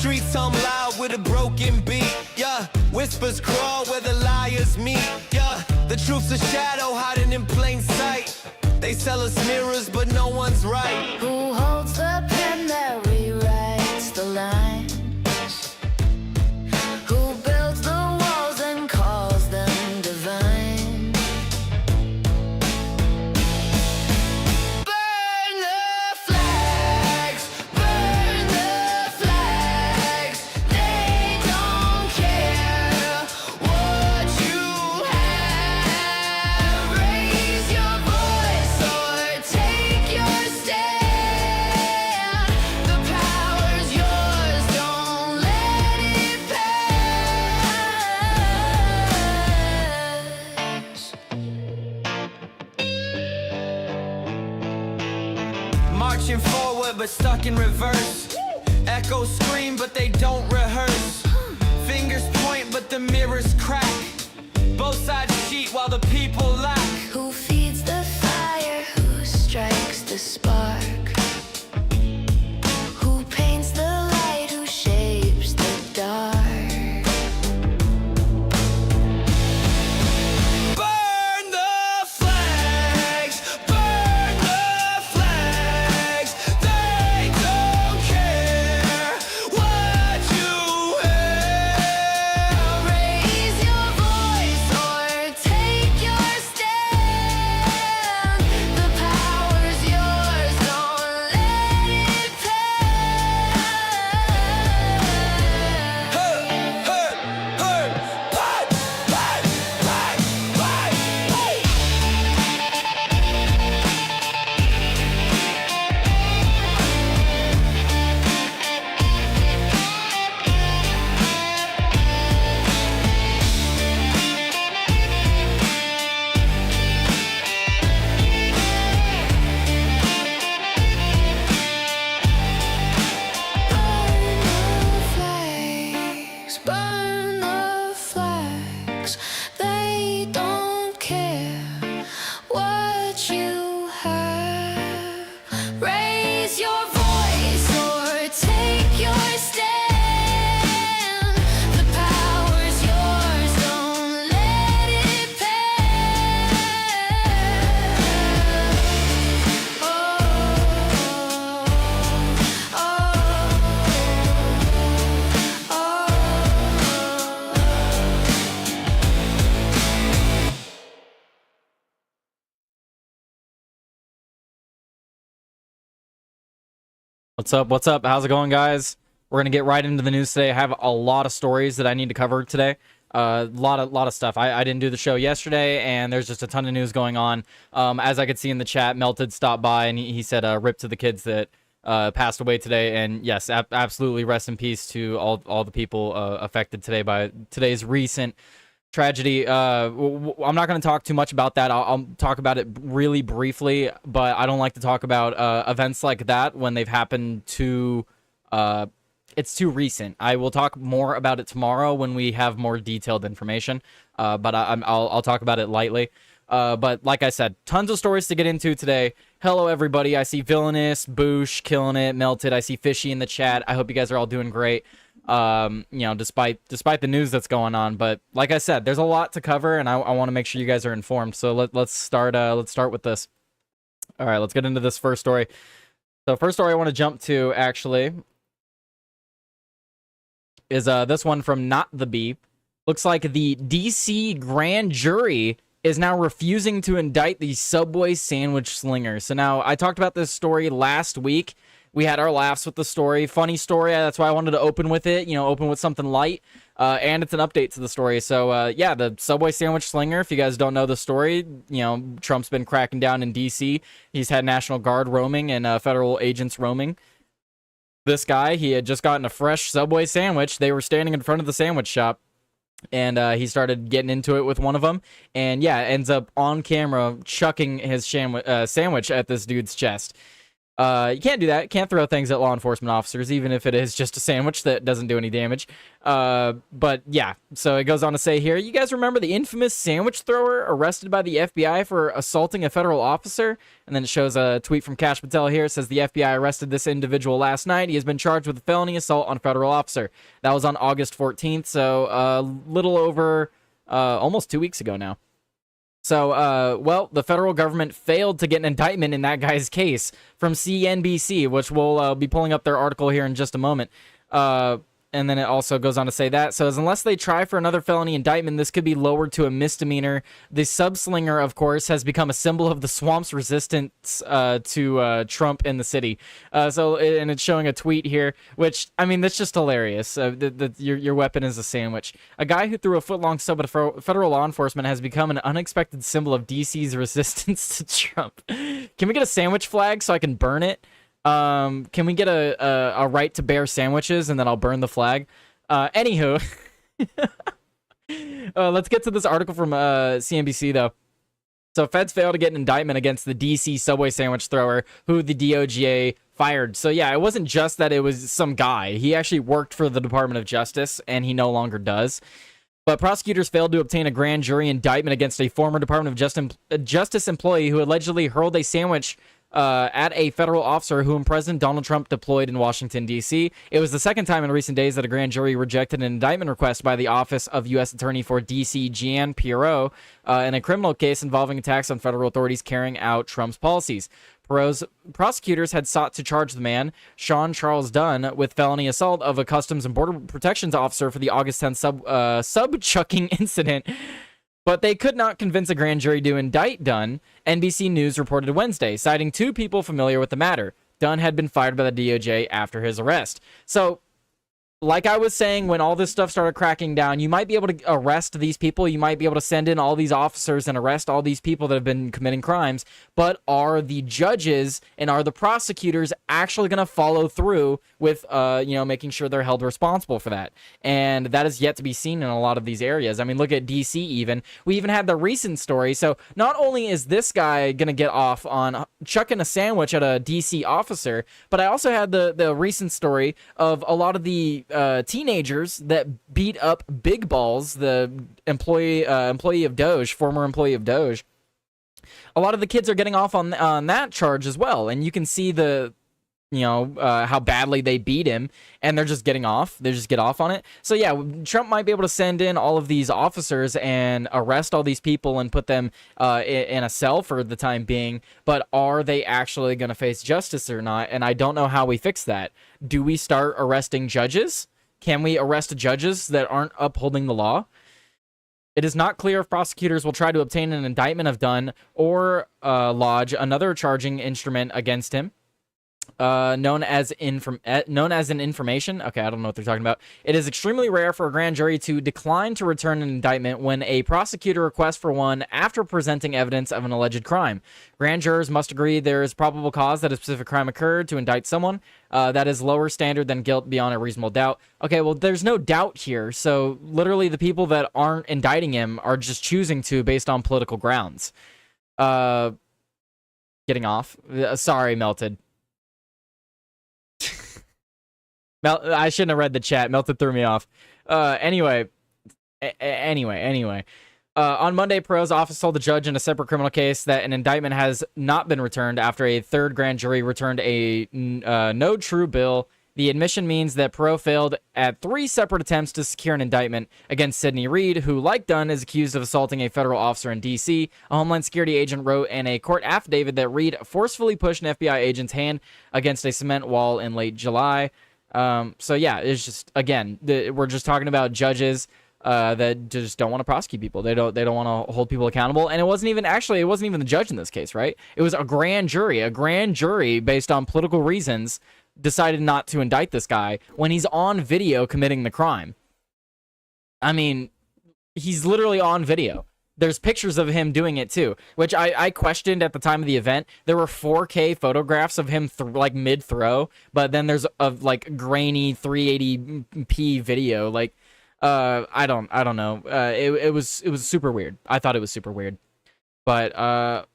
streets hum loud with a broken beat. Yeah, whispers crawl where the liars meet. Yeah, the truth's a shadow hiding in plain sight. They sell us mirrors, but no one's right. Who holds the pen that rewrites the lines? Who builds the walls and calls them divine? Burn the flags, burn the flags. They don't care what you have. Raise your voice or take your stand. The power's yours, don't let it pass. Marching forward, but stuck in reverse. Echoes scream, but they don't rehearse. Fingers point, but the mirrors crack. Both sides cheat while the people lack. Who feeds the fire? Who strikes the spark? Who paints the light? Who shapes the dark? Burn the flags, burn the flags. They don't care what you have. Raise your voice or take your stand. The power's yours, don't let it pass. Hey, hey, fight, fight, fight, fight. Burn the flags, they don't care what you have. Raise your voice or take your stand. The power's yours, don't let it pass. What's up? What's up? How's it going, guys? We're gonna get right into the news today. I have a lot of stories that I need to cover today. A lot of stuff. I didn't do the show yesterday, and there's just a ton of news going on. As I could see in the chat, Melted stopped by, and he said, "Rip to the kids that passed away today." And yes, absolutely, rest in peace to all the people affected today by today's recent tragedy. I'm not going to talk too much about that. I'll talk about it really briefly, but I don't like to talk about events like that when they've happened too it's too recent. I will talk more about it tomorrow when we have more detailed information, but I'll talk about it lightly. But like I said, tons of stories to get into today. Hello everybody, I see Villainous, Boosh killing it, Melted, I see Fishy in the chat. I hope you guys are all doing great. You know, despite the news that's going on. But like I said, there's a lot to cover, and I want to make sure you guys are informed. So let's start with this. All right, let's get into this first story. So first story I want to jump to actually is this one from Not the Bee. Looks like the DC grand jury is now refusing to indict the Subway sandwich slinger. So now I talked about this story last week. We had our laughs with the story. Funny story. That's why I wanted to open with it. You know, open with something light. And it's an update to the story. So, yeah, the Subway sandwich slinger, if you guys don't know the story, you know, Trump's been cracking down in D.C. He's had National Guard roaming and federal agents roaming. This guy, he had just gotten a fresh Subway sandwich. They were standing in front of the sandwich shop. And he started getting into it with one of them. And, yeah, ends up on camera chucking his sandwich at this dude's chest. You can't do that. You can't throw things at law enforcement officers, even if it is just a sandwich that doesn't do any damage. But yeah, so it goes on to say here, you guys remember the infamous sandwich thrower arrested by the FBI for assaulting a federal officer? And then it shows a tweet from Kash Patel here. It says the FBI arrested this individual last night. He has been charged with a felony assault on a federal officer. That was on August 14th, so a little over almost 2 weeks ago now. So, well, the federal government failed to get an indictment in that guy's case from CNBC, which we'll be pulling up their article here in just a moment. And then it also goes on to say that. So, unless they try for another felony indictment, this could be lowered to a misdemeanor. The subslinger, of course, has become a symbol of the swamp's resistance to Trump in the city. And it's showing a tweet here, which, I mean, that's just hilarious. Your weapon is a sandwich. A guy who threw a foot-long sub at federal law enforcement has become an unexpected symbol of DC's resistance to Trump. Can we get a sandwich flag so I can burn it? Can we get a right to bear sandwiches and then I'll burn the flag? Anywho, let's get to this article from CNBC though. So feds failed to get an indictment against the DC subway sandwich thrower who the DOJ fired. So yeah, it wasn't just that it was some guy. He actually worked for the Department of Justice and he no longer does. But prosecutors failed to obtain a grand jury indictment against a former Department of Justice employee who allegedly hurled a sandwich at a federal officer whom President Donald Trump deployed in Washington, D.C. It was the second time in recent days that a grand jury rejected an indictment request by the Office of U.S. Attorney for D.C., Jean Pirro, in a criminal case involving attacks on federal authorities carrying out Trump's policies. Pirro's prosecutors had sought to charge the man, Sean Charles Dunn, with felony assault of a Customs and Border Protections officer for the August 10th sub-chucking incident. But they could not convince a grand jury to indict Dunn, NBC News reported Wednesday, citing two people familiar with the matter. Dunn had been fired by the DOJ after his arrest. So, like I was saying, when all this stuff started cracking down, you might be able to arrest these people. You might be able to send in all these officers and arrest all these people that have been committing crimes. But are the judges and are the prosecutors actually going to follow through with, making sure they're held responsible for that? And that is yet to be seen in a lot of these areas. I mean, look at DC even. We even had the recent story. So not only is this guy going to get off on chucking a sandwich at a DC officer, but I also had the recent story of a lot of the teenagers that beat up Big Balls, the employee of Doge, former employee of Doge. A lot of the kids are getting off on that charge as well, and you can see how badly they beat him, and they're just getting off. They just get off on it. So yeah, Trump might be able to send in all of these officers and arrest all these people and put them in a cell for the time being, but are they actually going to face justice or not? And I don't know how we fix that. Do we start arresting judges? Can we arrest judges that aren't upholding the law? It is not clear if prosecutors will try to obtain an indictment of Dunn or lodge another charging instrument against him. Known as an information. Okay, I don't know what they're talking about. It is extremely rare for a grand jury to decline to return an indictment when a prosecutor requests for one after presenting evidence of an alleged crime. Grand jurors must agree there is probable cause that a specific crime occurred to indict someone. That is lower standard than guilt beyond a reasonable doubt. Okay, well, there's no doubt here. So literally the people that aren't indicting him are just choosing to based on political grounds. Getting off. Sorry, Melted. I shouldn't have read the chat. Melted threw me off. Anyway. On Monday, Pirro's office told the judge in a separate criminal case that an indictment has not been returned after a third grand jury returned a no true bill. The admission means that Pirro failed at 3 separate attempts to secure an indictment against Sidney Reed, who, like Dunn, is accused of assaulting a federal officer in D.C. A Homeland Security agent wrote in a court affidavit that Reed forcefully pushed an FBI agent's hand against a cement wall in late July. So yeah, it's just, again, we're just talking about judges that just don't want to prosecute people. They don't want to hold people accountable. And it wasn't even the judge in this case, right? It was a grand jury. A grand jury, based on political reasons, decided not to indict this guy when he's on video committing the crime. I mean, he's literally on video. There's pictures of him doing it too, which I questioned at the time of the event. There were 4K photographs of him mid-throw, but then there's a grainy 380p video. I don't know. It was super weird. I thought it was super weird, but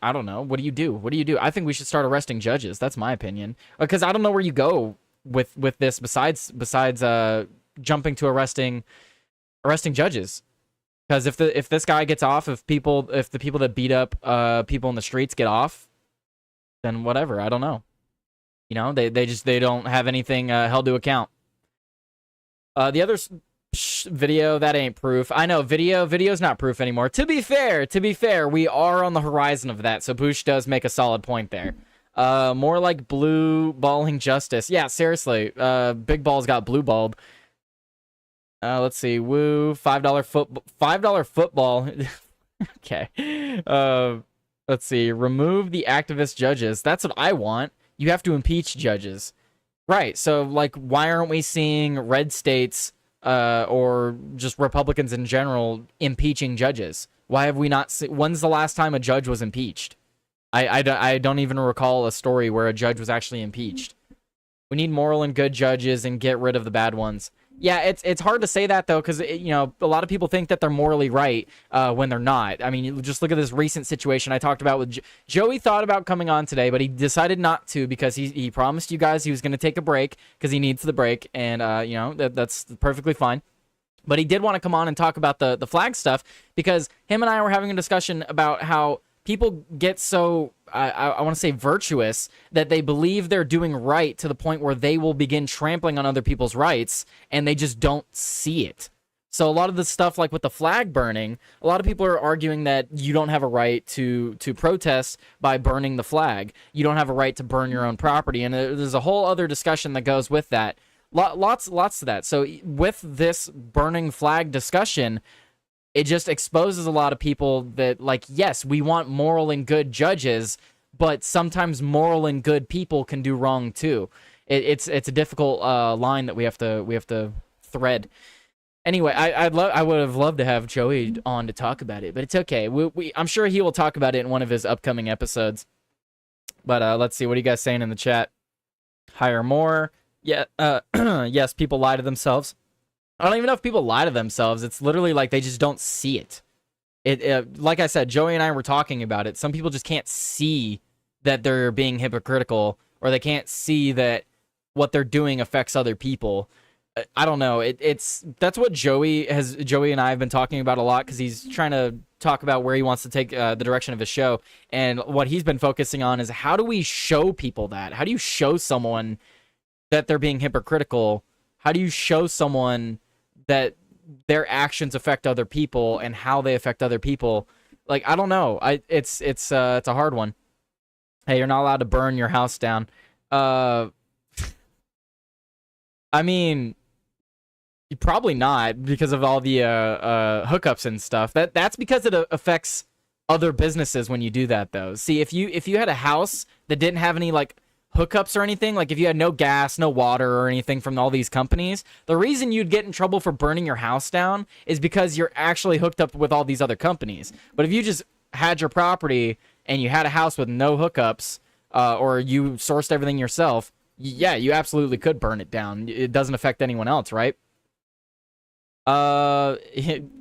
I don't know. What do you do? What do you do? I think we should start arresting judges. That's my opinion. Because I don't know where you go with this besides jumping to arresting judges. Because if this guy gets off, if the people that beat up people in the streets get off, then whatever. I don't know. You know, they don't have anything held to account. The other video, that ain't proof. I know video's not proof anymore. To be fair, we are on the horizon of that. So Boosh does make a solid point there. More like blue balling justice. Yeah, seriously. Big Ball's got blue balled. Let's see. Woo, $5 football. Okay. Let's see. Remove the activist judges. That's what I want. You have to impeach judges. Right. So, like, why aren't we seeing red states or just Republicans in general impeaching judges? Why have we not seen... When's the last time a judge was impeached? I don't even recall a story where a judge was actually impeached. We need moral and good judges and get rid of the bad ones. Yeah, it's hard to say that, though, because, you know, a lot of people think that they're morally right when they're not. I mean, you just look at this recent situation I talked about with Joey. Thought about coming on today, but he decided not to because he promised you guys he was going to take a break because he needs the break, and, you know, that's perfectly fine. But he did want to come on and talk about the flag stuff because him and I were having a discussion about how people get so, I want to say virtuous, that they believe they're doing right to the point where they will begin trampling on other people's rights, and they just don't see it. So a lot of the stuff, like with the flag burning, a lot of people are arguing that you don't have a right to protest by burning the flag. You don't have a right to burn your own property, and there's a whole other discussion that goes with that. Lots to that. So with this burning flag discussion, it just exposes a lot of people that, like, yes, we want moral and good judges, but sometimes moral and good people can do wrong too. It's a difficult line that we have to thread. Anyway, I would have loved to have Joey on to talk about it, but it's okay. I'm sure he will talk about it in one of his upcoming episodes. But let's see, what are you guys saying in the chat? Hire more. Yeah. Yes, people lie to themselves. I don't even know if people lie to themselves. It's literally like they just don't see it. Like I said, Joey and I were talking about it. Some people just can't see that they're being hypocritical, or they can't see that what they're doing affects other people. I don't know. That's what Joey and I have been talking about a lot, because he's trying to talk about where he wants to take the direction of his show. And what he's been focusing on is, how do we show people that? How do you show someone that they're being hypocritical? How do you show someone that their actions affect other people and how they affect other people? Like, I don't know. It's a hard one. Hey, you're not allowed to burn your house down. I mean, probably not, because of all the hookups and stuff. That's because it affects other businesses when you do that, though. See, if you had a house that didn't have any, like, hookups or anything, like if you had no gas, no water or anything from all these companies, the reason you'd get in trouble for burning your house down is because you're actually hooked up with all these other companies. But if you just had your property and you had a house with no hookups, or you sourced everything yourself, yeah, you absolutely could burn it down. It doesn't affect anyone else, right? I'm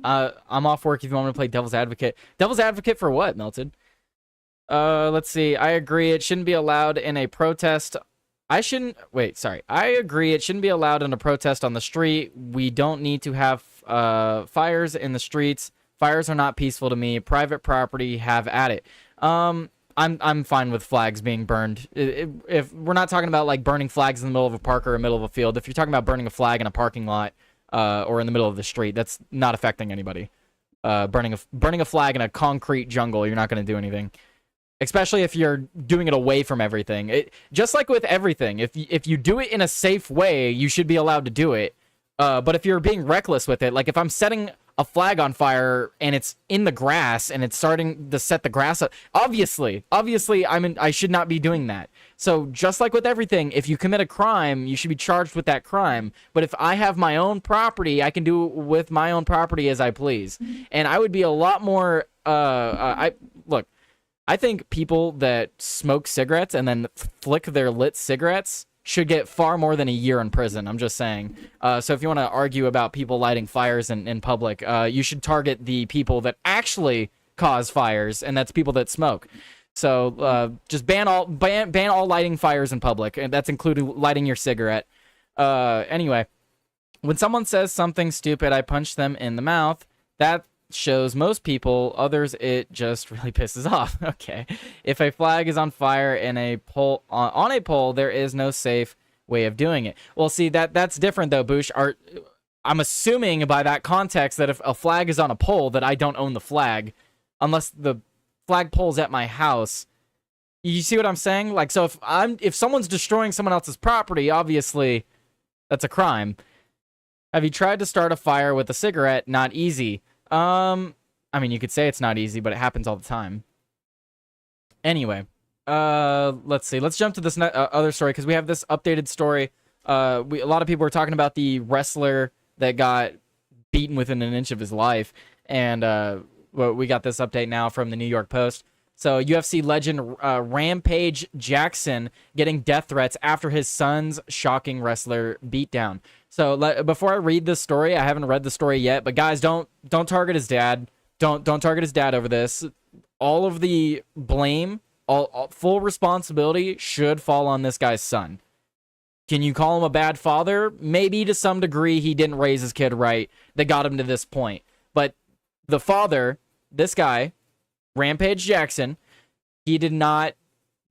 off work if you want me to play devil's advocate. Devil's advocate for what, Melted? Let's see. I agree it shouldn't be allowed in a protest. I agree it shouldn't be allowed in a protest on the street. We don't need to have fires in the streets. Fires are not peaceful to me. Private property, have at it. I'm fine with flags being burned. If we're not talking about, like, burning flags in the middle of a park or the middle of a field, if you're talking about burning a flag in a parking lot or in the middle of the street, that's not affecting anybody. Burning a flag in a concrete jungle, you're not going to do anything. Especially if you're doing it away from everything. Just like with everything, if you do it in a safe way, you should be allowed to do it. But if you're being reckless with it, like if I'm setting a flag on fire and it's in the grass and it's starting to set the grass up, obviously, I should not be doing that. So just like with everything, if you commit a crime, you should be charged with that crime. But if I have my own property, I can do with my own property as I please. And I would be a lot more. Look. I think people that smoke cigarettes and then flick their lit cigarettes should get far more than a year in prison. I'm just saying. So if you want to argue about people lighting fires in public, you should target the people that actually cause fires, and that's people that smoke. So just ban all lighting fires in public, and that's included lighting your cigarette. Anyway, when someone says something stupid, I punch them in the mouth. That shows most people. Others, it just really pisses off. Okay. If a flag is on fire in a pole on a pole, there is no safe way of doing it. Well, see, that's different though, Boosh. I'm assuming by that context that if a flag is on a pole, that I don't own the flag, unless the flagpole's at my house. You see what I'm saying? Like, so if someone's destroying someone else's property, obviously that's a crime. Have you tried to start a fire with a cigarette? Not easy. I mean, you could say it's not easy, but it happens all the time. Anyway, let's see. Let's jump to this other story, because we have this updated story. A lot of people were talking about the wrestler that got beaten within an inch of his life, and well, we got this update now from the New York Post. So UFC legend Rampage Jackson getting death threats after his son's shocking wrestler beatdown. So before I read this story, I haven't read the story yet, but guys, don't target his dad. Don't target his dad over this. All of the blame, all full responsibility should fall on this guy's son. Can you call him a bad father? Maybe to some degree he didn't raise his kid right that got him to this point. But the father, this guy, Rampage Jackson, he did not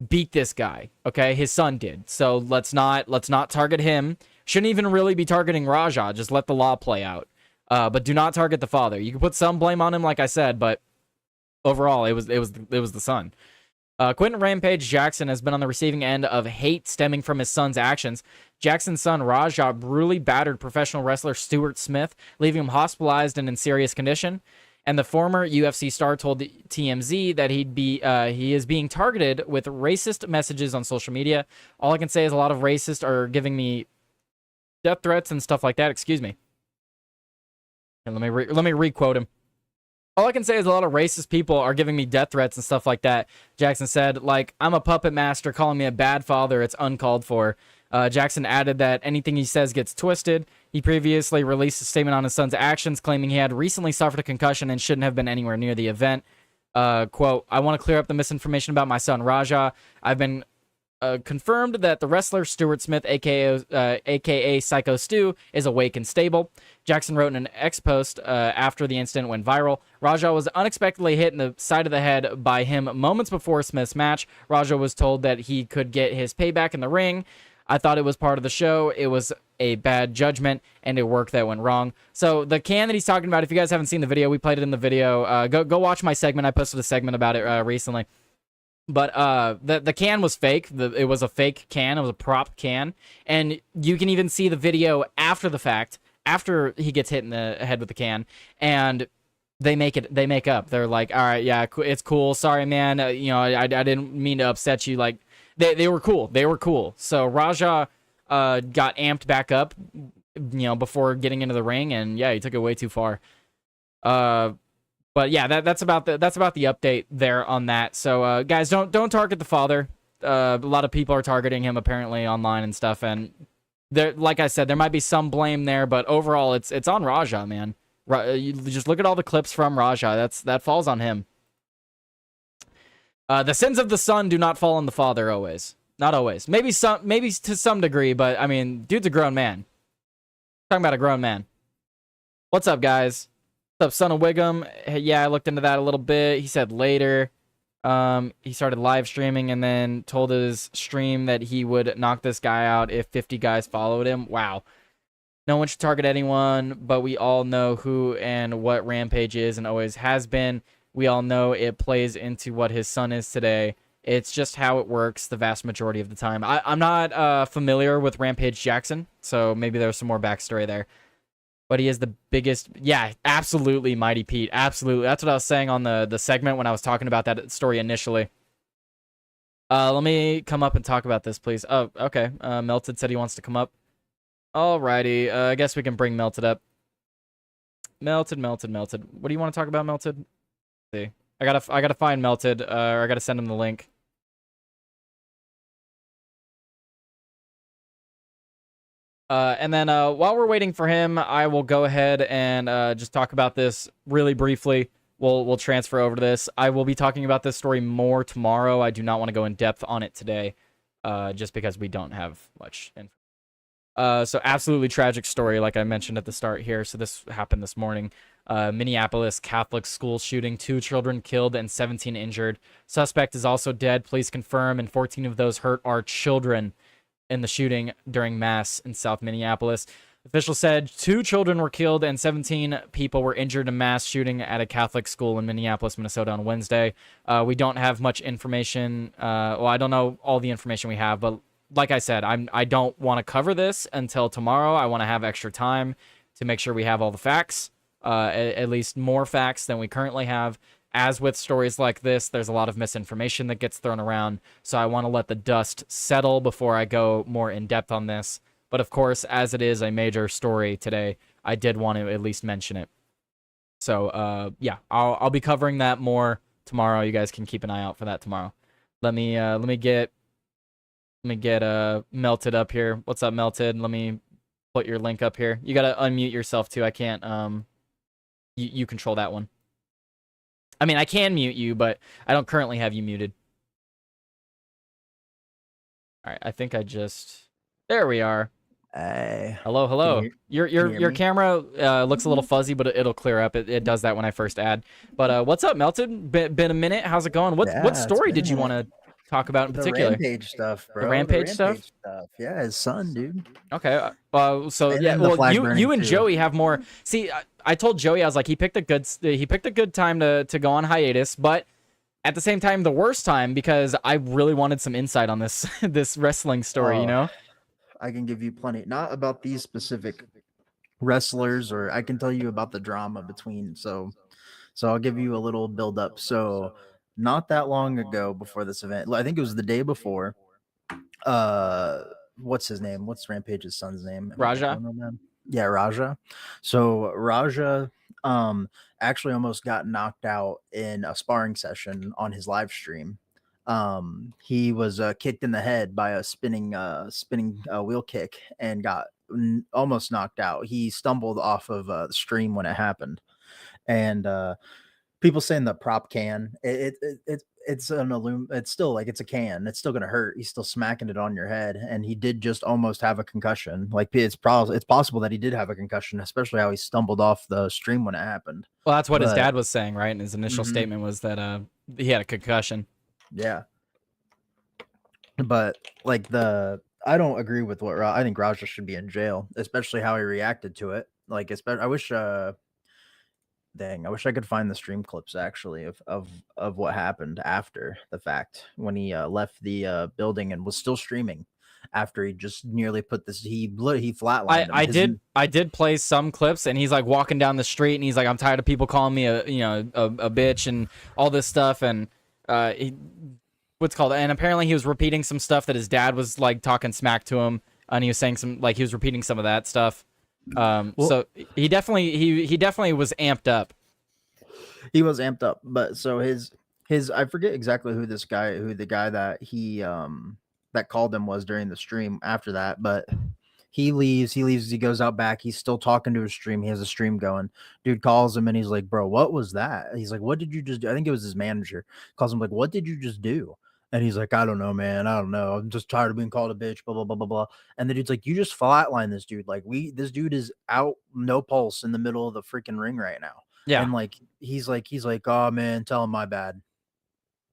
beat this guy. Okay, his son did. So let's not target him. Shouldn't even really be targeting Raja. Just let the law play out. But do not target the father. You can put some blame on him, like I said, but overall, it was the son. Quentin Rampage Jackson has been on the receiving end of hate stemming from his son's actions. Jackson's son, Raja, brutally battered professional wrestler Stuart Smith, leaving him hospitalized and in serious condition. And the former UFC star told TMZ that he is being targeted with racist messages on social media. All I can say is a lot of racists are giving me death threats and stuff like that. Excuse me. And let me re-quote him. All I can say is a lot of racist people are giving me death threats and stuff like that. Jackson said, like, I'm a puppet master, calling me a bad father. It's uncalled for. Jackson added that anything he says gets twisted. He previously released a statement on his son's actions, claiming he had recently suffered a concussion and shouldn't have been anywhere near the event. Quote, I want to clear up the misinformation about my son, Raja. I've been confirmed that the wrestler Stuart Smith, aka Psycho Stu, is awake and stable. Jackson wrote in an X post after the incident went viral. Raja was unexpectedly hit in the side of the head by him moments before Smith's match. Raja was told that he could get his payback in the ring. I thought it was part of the show. It was a bad judgment and a work that went wrong. So the can that he's talking about, if you guys haven't seen the video, we played it in the video. Go watch my segment. I posted a segment about it recently. But the can was fake. It was a fake can. It was a prop can. And you can even see the video after the fact, after he gets hit in the head with the can. And they make up. They're like, all right, yeah, it's cool. Sorry, man. I didn't mean to upset you. Like, they were cool. They were cool. So Raja got amped back up, before getting into the ring. And yeah, he took it way too far. But yeah, that's about the update there on that. So guys, don't target the father. A lot of people are targeting him apparently online and stuff, and there, like I said, there might be some blame there, but overall, it's on Raja, man. You just look at all the clips from Raja. That falls on him. The sins of the son do not fall on the father always. Not always. Maybe to some degree, but I mean, dude's a grown man. Talking about a grown man. What's up, guys? What's up, son of Wiggum? Hey, yeah, I looked into that a little bit. He said later. He started live streaming and then told his stream that he would knock this guy out if 50 guys followed him. Wow. No one should target anyone, but we all know who and what Rampage is and always has been. We all know it plays into what his son is today. It's just how it works the vast majority of the time. I'm not familiar with Rampage Jackson, so maybe there's some more backstory there. But he is the biggest. Yeah, absolutely, Mighty Pete. Absolutely. That's what I was saying on the segment when I was talking about that story initially. Let me come up and talk about this, please. Oh, okay. Melted said he wants to come up. Alrighty. I guess we can bring Melted up. Melted. What do you want to talk about, Melted? Let's see. I gotta find Melted, or I gotta send him the link. And then while we're waiting for him, I will go ahead and just talk about this really briefly. we'll transfer over to this. I will be talking about this story more tomorrow. I do not want to go in depth on it today, just because we don't have much info. So absolutely tragic story, like I mentioned at the start here. So this happened this morning. Minneapolis Catholic school shooting, 2 children killed and 17 injured. Suspect is also dead, police confirm, and 14 of those hurt are children in the shooting during mass in South Minneapolis. Officials said 2 children were killed and 17 people were injured in mass shooting at a Catholic school in Minneapolis, Minnesota on Wednesday. We don't have much information. Well, I don't know all the information we have, but like I said, I don't want to cover this until tomorrow. I want to have extra time to make sure we have all the facts, at least more facts than we currently have. As with stories like this, there's a lot of misinformation that gets thrown around, so I want to let the dust settle before I go more in depth on this. But of course, as it is a major story today, I did want to at least mention it. So yeah, I'll be covering that more tomorrow. You guys can keep an eye out for that tomorrow. Let me get Melted up here. What's up, Melted? Let me put your link up here. You gotta unmute yourself too. I can't you control that one. I mean, I can mute you, but I don't currently have you muted. All right, I think I just there we are. Hey. Hello, hello. Can you Your hear me? camera looks a little fuzzy, but it'll clear up. It does that when I first add. But what's up, Melted? Been a minute. How's it going? What Yeah, it's story been a did you want minute. to talk about in The particular? Rampage stuff, bro. Rampage stuff? Yeah, his son, dude. Okay. So And yeah, then the well, flag you burning, and too. Joey have more. See, I told Joey, I was like, he picked a good time to go on hiatus, but at the same time, the worst time, because I really wanted some insight on this this wrestling story. You Oh. know? I can give you plenty, not about these specific wrestlers, or I can tell you about the drama between. So I'll give you a little build up. So not that long ago, before this event, I think it was the day before. What's his name? What's Rampage's son's name? Raja? Yeah, Raja. So Raja actually almost got knocked out in a sparring session on his live stream. He was kicked in the head by a spinning wheel kick and got almost knocked out. He stumbled off of the stream when it happened, and people saying the prop can it's an it's still like it's a can, it's still gonna hurt. He's still smacking it on your head, and he did just almost have a concussion. Like it's possible that he did have a concussion, especially how he stumbled off the stream when it happened. Well, that's what his But- dad was saying, right? And his initial Mhm. statement was that he had a concussion. Yeah. But like I don't agree with I think Raja should be in jail, especially how he reacted to it. Like, I wish I wish I could find the stream clips actually of what happened after the fact when he left the building and was still streaming after he just nearly put this he flatlined him. I did play some clips, and he's like walking down the street, and he's like, I'm tired of people calling me a bitch and all this stuff, and and apparently he was repeating some stuff that his dad was like talking smack to him, and he was saying he was repeating some of that stuff. So he definitely was amped up. He was amped up, but so his I forget exactly who the guy that he that called him was during the stream after that, but he leaves, he goes out back, he's still talking to his stream, he has a stream going. Dude calls him and he's like, bro, what was that? He's like, what did you just do? I think it was his manager. Calls him like, what did you just do? And he's like, I don't know, man. I don't know. I'm just tired of being called a bitch, blah, blah, blah, blah, blah. And the dude's like, you just flatline this dude. Like, this dude is out, no pulse in the middle of the freaking ring right now. Yeah. And like, he's like, oh man, tell him my bad.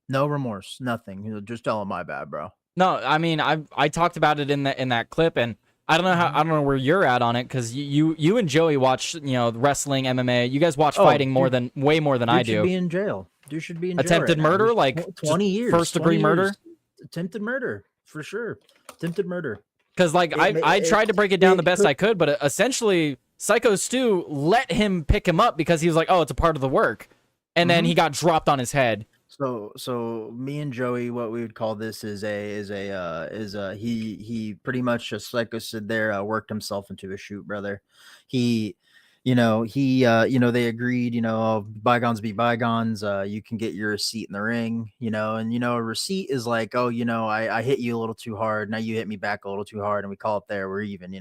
No remorse, nothing. He'll just tell him my bad, bro. No, I mean, I talked about it in that clip, and I don't know where you're at on it, because you and Joey watch wrestling, MMA. You guys watch fighting way more than I do. Dude should be in jail. Dude should be in jail. Attempted right now. murder, He's like 20 years, first degree 20 murder. years. Attempted murder for sure. Attempted murder. Because like I tried to break it down the best I could, but essentially Psycho Stu let him pick him up because he was like, oh, it's a part of the work, and then he got dropped on his head. So me and Joey, what we would call this is he pretty much, just like I said there, worked himself into a shoot, brother. They agreed, bygones be bygones. You can get your receipt in the ring, and a receipt is like, oh, I hit you a little too hard, now you hit me back a little too hard, and we call it there, we're even.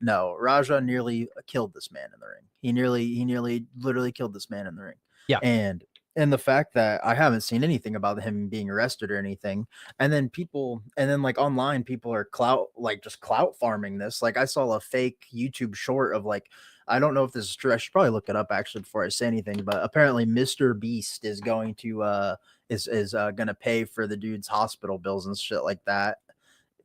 No, Raja nearly killed this man in the ring. He nearly literally killed this man in the ring. Yeah. And the fact that I haven't seen anything about him being arrested or anything, and then like online people are just clout farming this. Like I saw a fake YouTube short of like, I don't know if this is true. I should probably look it up actually before I say anything, but apparently Mr. Beast is going to gonna pay for the dude's hospital bills and shit like that,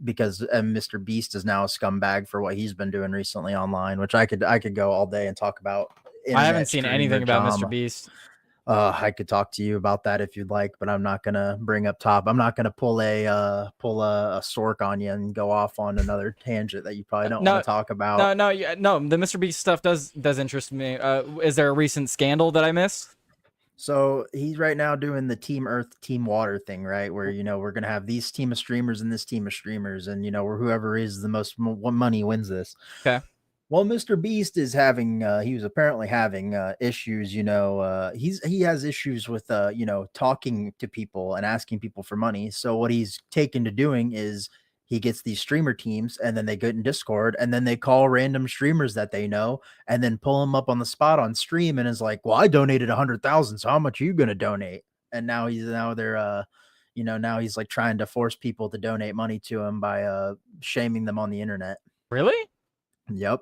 because Mr. Beast is now a scumbag for what he's been doing recently online, which I could go all day and talk about. I haven't seen streamer anything about Mr. drama. Beast. I could talk to you about that if you'd like, but I'm not gonna bring up top. I'm not gonna pull a Sork on you and go off on another tangent that you probably don't want to talk about. No, the Mr. Beast stuff does interest me. Is there a recent scandal that I missed? So he's right now doing the Team Earth, Team Water thing, right? Where we're gonna have these team of streamers and this team of streamers, and where whoever raises the most money wins this. Okay. Well, Mr. Beast is having he was apparently having issues, he has issues with talking to people and asking people for money. So what he's taken to doing is he gets these streamer teams and then they get in Discord and then they call random streamers that they know and then pull them up on the spot on stream and is like, "Well, I donated 100,000, so how much are you going to donate?" And now now he's like trying to force people to donate money to him by shaming them on the internet. Really? Yep.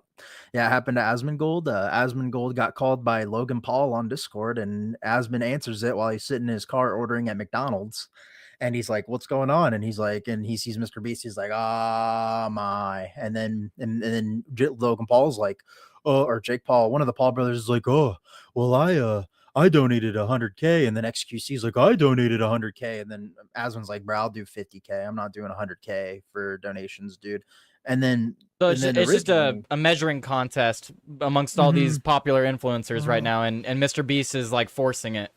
Yeah, it happened to Asmongold. Asmongold got called by Logan Paul on Discord, and Asmon answers it while he's sitting in his car ordering at McDonald's. And he's like, "What's going on?" And he's like, and he sees Mr. Beast. He's like, "Ah, my." And then Logan Paul's like, "Oh," or Jake Paul, one of the Paul brothers is like, "Oh, well, I donated 100K." And then XQC's like, "I donated 100K." And then Asmon's like, "Bro, I'll do 50K. I'm not doing 100K for donations, dude." And then So it's just a measuring contest amongst all these popular influencers right now, and Mr. Beast is like forcing it.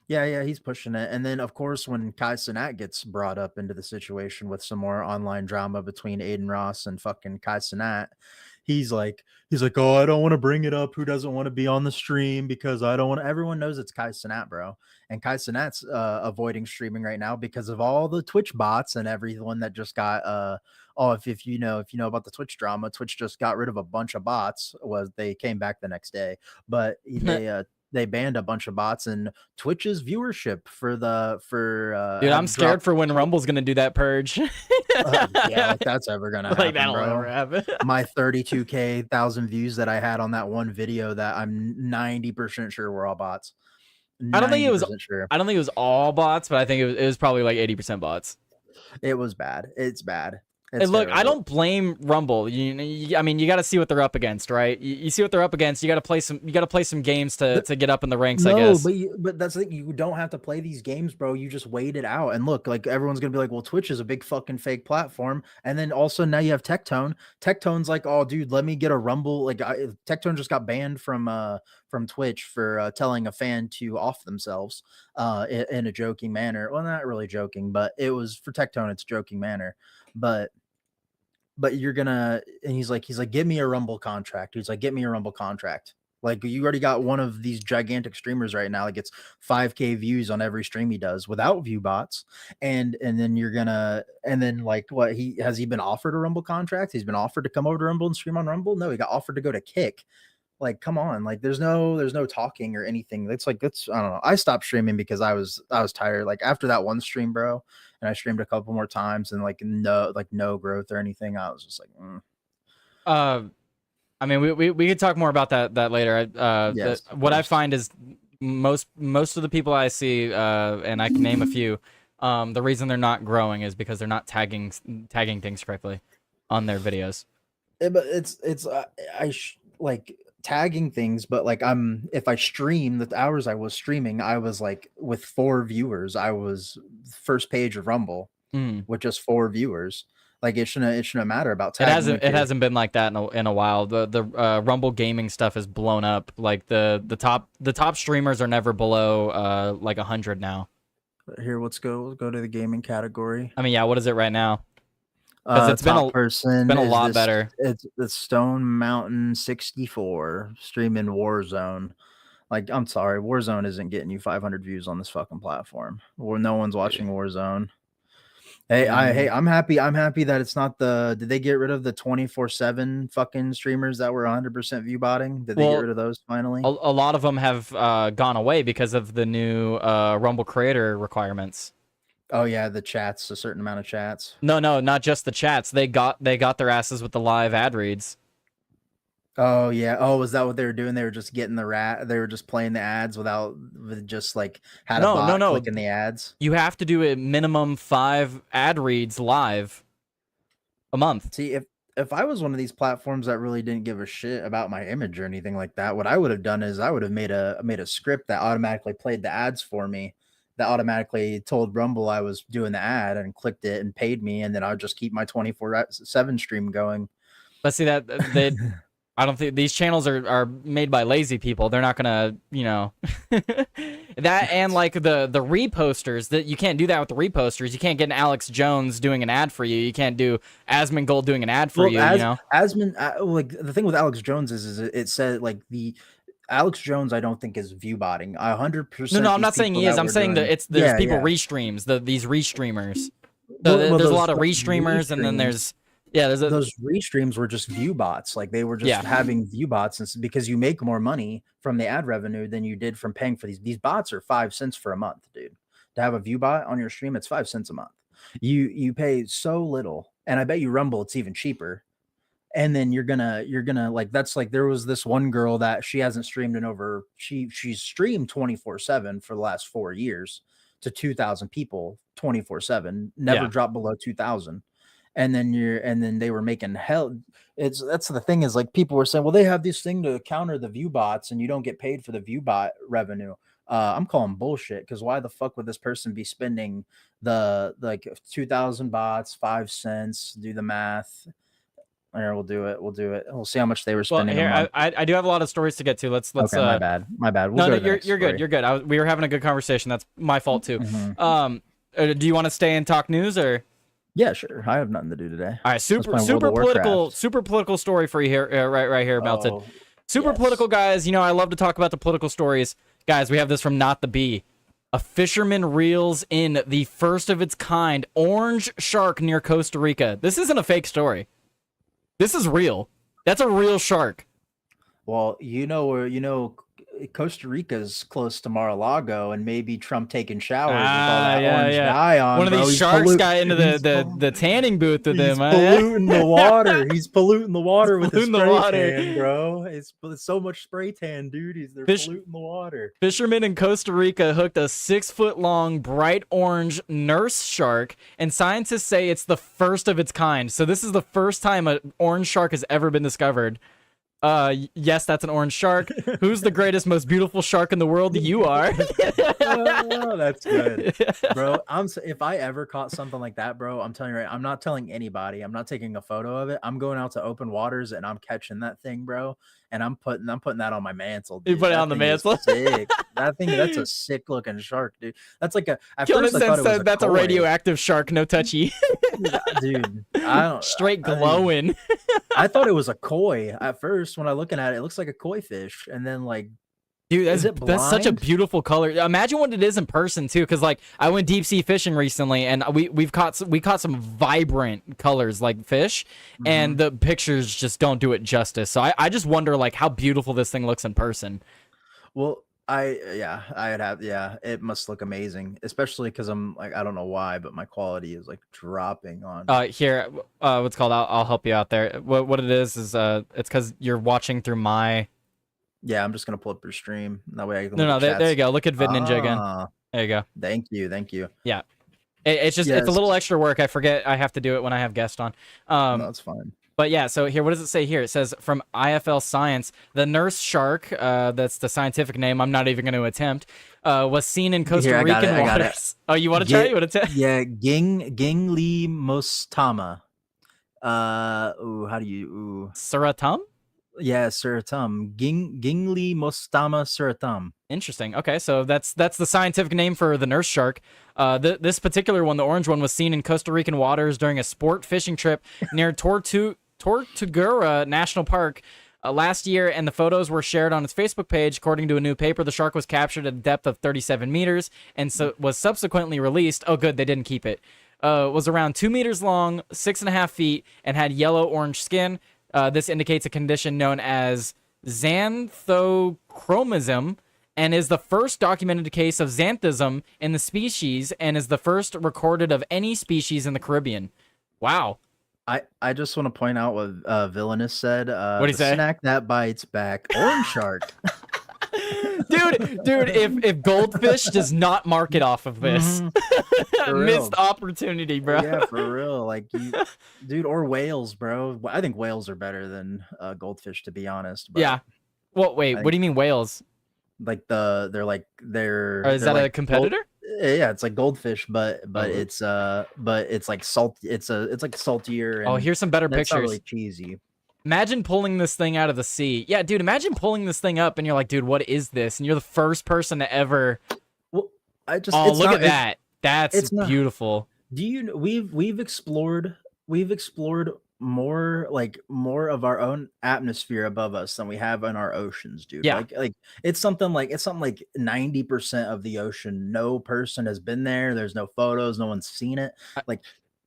Yeah, he's pushing it. And then of course when Kai Cenat gets brought up into the situation with some more online drama between Aiden Ross and fucking Kai Cenat, he's like, "Oh, I don't want to bring it up. Who doesn't want to be on the stream? Because I don't want to." Everyone knows it's Kai Cenat, bro. And Kai Cenat's avoiding streaming right now because of all the Twitch bots and everyone that just got if you know about the Twitch drama, Twitch just got rid of a bunch of bots. They came back the next day, but they banned a bunch of bots, and Twitch's viewership dude, I'm scared for when Rumble's gonna do that purge. Yeah, like that's ever gonna happen, that'll bro. never happen. My 32,000 views that I had on that one video that I'm 90% sure were all bots. I don't think it was. Sure. I don't think it was all bots, but I think it was probably like 80% bots. It was bad. It's bad. And look, I don't blame Rumble. I mean, you got to see what they're up against, right? You see what they're up against. You got to play some. You got to play some games to get up in the ranks. I guess. But that's the thing. You don't have to play these games, bro. You just wait it out. And look, like everyone's gonna be like, "Well, Twitch is a big fucking fake platform." And then also now you have Tectone. Tectone's like, "Oh, dude, let me get a Rumble." Like Tectone just got banned from Twitch for telling a fan to off themselves in a joking manner. Well, not really joking, but it was for Tectone. It's a joking manner, but you're gonna, and he's like, "Give me a Rumble contract." He's like, "Get me a Rumble contract." Like, you already got one of these gigantic streamers right now that gets 5K views on every stream he does without view bots. And then like, what, has he been offered a Rumble contract? He's been offered to come over to Rumble and stream on Rumble? No, he got offered to go to Kick. Like, come on, like there's no talking or anything. It's like, that's, I don't know. I stopped streaming because I was tired. Like after that one stream, bro, and I streamed a couple more times and like no growth or anything. I was just like, I mean, we could talk more about that later. Yes, what I find is most of the people I see, and I can name a few, the reason they're not growing is because they're not tagging things correctly on their videos. But it's like tagging things, but like if I stream the hours I was streaming, I was like with 4 viewers. I was first page of Rumble with just 4 viewers. Like it shouldn't matter about tagging. It hasn't been like that in a while. The Rumble gaming stuff has blown up. Like the top streamers are never below like 100 now. Here, let's go to the gaming category. I mean, yeah, what is it right now? Because it's been a lot better. It's the Stone Mountain 64 streaming Warzone. Like, I'm sorry, Warzone isn't getting you 500 views on this fucking platform. Or no one's watching Warzone. Hey, I'm happy. I'm happy that it's not the. Did they get rid of the 24/7 fucking streamers that were 100% view botting? Did they get Well, rid of those finally? a lot of them have gone away because of the new Rumble creator requirements. Oh yeah, the chats, a certain amount of chats. No, not just the chats. They got their asses with the live ad reads. Oh yeah. Oh, was that what they were doing? They were just getting the rat. They were just playing the ads with just like had a bot No. clicking the ads. You have to do a minimum 5 ad reads live a month. See, if I was one of these platforms that really didn't give a shit about my image or anything like that, what I would have done is I would have made a script that automatically played the ads for me, that automatically told Rumble I was doing the ad and clicked it and paid me, and then I would just keep my 24/7 stream going. But see that they I don't think these channels are made by lazy people. They're not gonna, that, and like the reposters, that you can't do that with the reposters. You can't get an Alex Jones doing an ad for you. You can't do Asmongold doing an ad for you. Asmon, like the thing with Alex Jones is it said like the Alex Jones I don't think is view botting. 100%. No, I'm not saying he is. I'm saying that there's people restreams, these restreamers. There's a lot of restreamers, and then there's those restreams were just view bots. Like they were just having view bots, and because you make more money from the ad revenue than you did from paying for these bots are 5 cents for a month, dude. To have a view bot on your stream, it's 5 cents a month. You pay so little, and I bet you Rumble it's even cheaper. And then you're gonna like, that's like, there was this one girl that she hasn't streamed in over, she's streamed 24/7 for the last 4 years to 2,000 people 24/7, never dropped below 2,000. And then they were making hell. That's the thing, is like people were saying, well, they have this thing to counter the view bots and you don't get paid for the view bot revenue. I'm calling bullshit, because why the fuck would this person be spending the like 2,000 bots, 5 cents? Do the math. Here, we'll do it. We'll see how much they were spending. Well, here, I do have a lot of stories to get to. Let's. Okay, my bad. No, you're good. You're good. We were having a good conversation. That's my fault too. Do you want to stay and talk news, or? Yeah, sure. I have nothing to do today. All right, super political story for you here, right here, Melted. Super political, guys. I love to talk about the political stories. Guys, we have this from Not the Bee. A fisherman reels in the first of its kind orange shark near Costa Rica. This isn't a fake story. This is real. That's a real shark. Well, Costa Rica's close to Mar-a-Lago, and maybe Trump taking showers with all that orange dye on. One of these sharks got into the tanning booth with him. He's polluting the water. He's polluting the water with his spray tan, bro. It's so much spray tan, dude. They're polluting the water. Fishermen in Costa Rica hooked a 6-foot-long bright orange nurse shark, and scientists say it's the first of its kind. So this is the first time an orange shark has ever been discovered. Yes, that's an orange shark. Who's the greatest, most beautiful shark in the world? You are. Oh, that's good, bro. If I ever caught something like that, bro, I'm telling you right, I'm not telling anybody. I'm not taking a photo of it. I'm going out to open waters and I'm catching that thing, bro. And I'm putting that on my mantle. Dude. You put it on the mantle. Sick. That's a sick looking shark, dude. That's like a. Killer Sense said that's a radioactive shark, no touchy. Dude, I don't. Straight glowing. I thought it was a koi at first. When I looking at it, it looks like a koi fish, and then like. Dude, that's such a beautiful color. Imagine what it is in person too, because like I went deep sea fishing recently, and we caught some vibrant colors like fish, and the pictures just don't do it justice. So I just wonder like how beautiful this thing looks in person. Well, it must look amazing, especially because I'm like, I don't know why, but my quality is like dropping on. Here, what's called? I'll help you out there. What it is it's because you're watching through my. Yeah, I'm just gonna pull up your stream. That way I can. There you go. Look at Vid Ninja again. There you go. Thank you. Yeah, it's just it's a little extra work. I forget I have to do it when I have guests on. No, that's fine. But yeah, so here, what does it say here? It says from IFL Science, the nurse shark, that's the scientific name. I'm not even going to attempt. Was seen in Costa Rican waters. Oh, you want to try? You want to try? Yeah, Gingli mostama. How do you? Suratum? Yeah, Suratum. Gingli mostama Suratum. Interesting. Okay, so that's the scientific name for the nurse shark. This particular one, the orange one, was seen in Costa Rican waters during a sport fishing trip near Tortuguera National Park last year, and the photos were shared on its Facebook page. According to a new paper, the shark was captured at a depth of 37 meters and so was subsequently released. Oh, good, they didn't keep it. was around 2 meters long, 6.5 feet, and had yellow-orange skin. This indicates a condition known as xanthochromism, and is the first documented case of xanthism in the species, and is the first recorded of any species in the Caribbean. Wow. I just want to point out what Villainous said. What'd he the say? Snack that bites back. Orange shark. Dude, if Goldfish does not market off of this, For real. missed opportunity, bro. Yeah, for real. Like, dude, or whales, bro. I think whales are better than goldfish, to be honest. But Yeah. Well, wait, I what do you mean whales? like they're Or is they're that a like competitor? yeah, it's like goldfish, but Oh. it's like salt. It's like saltier. And Oh, here's some better it's not pictures. really cheesy. Imagine pulling this thing out of the sea. Yeah, dude, imagine pulling this thing up and you're like, dude, what is this? And you're the first person to ever. Well, Oh, it's look not- at that. That's it's not- beautiful. Do you we've explored more of our own atmosphere above us than we have in our oceans, dude. Yeah. Like it's something like 90% of the ocean. No person has been there. There's no photos. No one's seen it. Like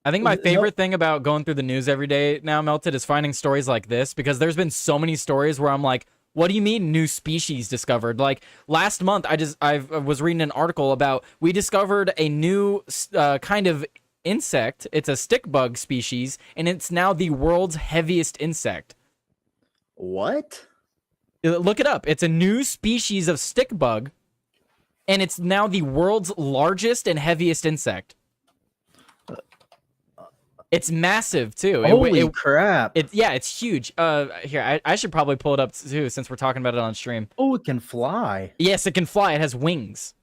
I think my No- favorite thing about going through the news every day now, Melted, is finding stories like this, because there's been so many stories where I'm like, what do you mean new species discovered? Like last month, I was reading an article about we discovered a new kind of insect. It's a stick bug species, and it's now the world's heaviest insect. what? Look it up. It's a new species of stick bug, and it's now the world's largest and heaviest insect. It's massive too. Holy crap! It's huge. Here, I should probably pull it up too, since we're talking about it on stream. Oh, it can fly, Yes, it can fly. It has wings.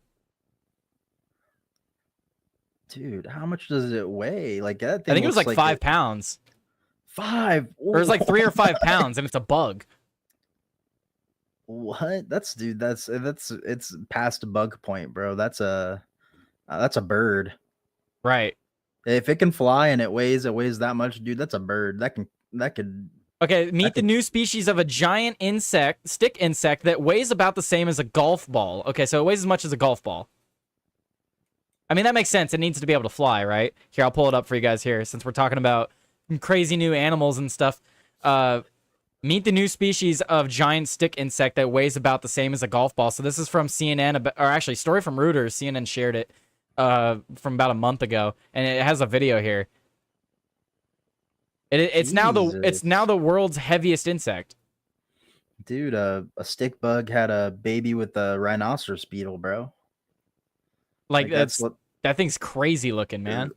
dude. How much does it weigh? Like that thing I think it was looks like 5 pounds. 5. Or it was like 3 or 5 pounds, and it's a bug. What? That's it's past a bug point, bro. That's a bird. Right. If it can fly and it weighs that much, dude, that's a bird. That could Okay, meet the new species of a giant stick insect that weighs about the same as a golf ball. Okay, so it weighs as much as a golf ball. I mean, that makes sense. It needs to be able to fly, right? Here, I'll pull it up for you guys here, since we're talking about crazy new animals and stuff. Meet the new species of giant stick insect that weighs about the same as a golf ball. So this is from CNN, or actually, story from Reuters. CNN shared it from about a month ago, and it has a video here. It's now the world's heaviest insect. dude. A stick bug had a baby with a rhinoceros beetle, bro. Like that's what that thing's crazy looking, man.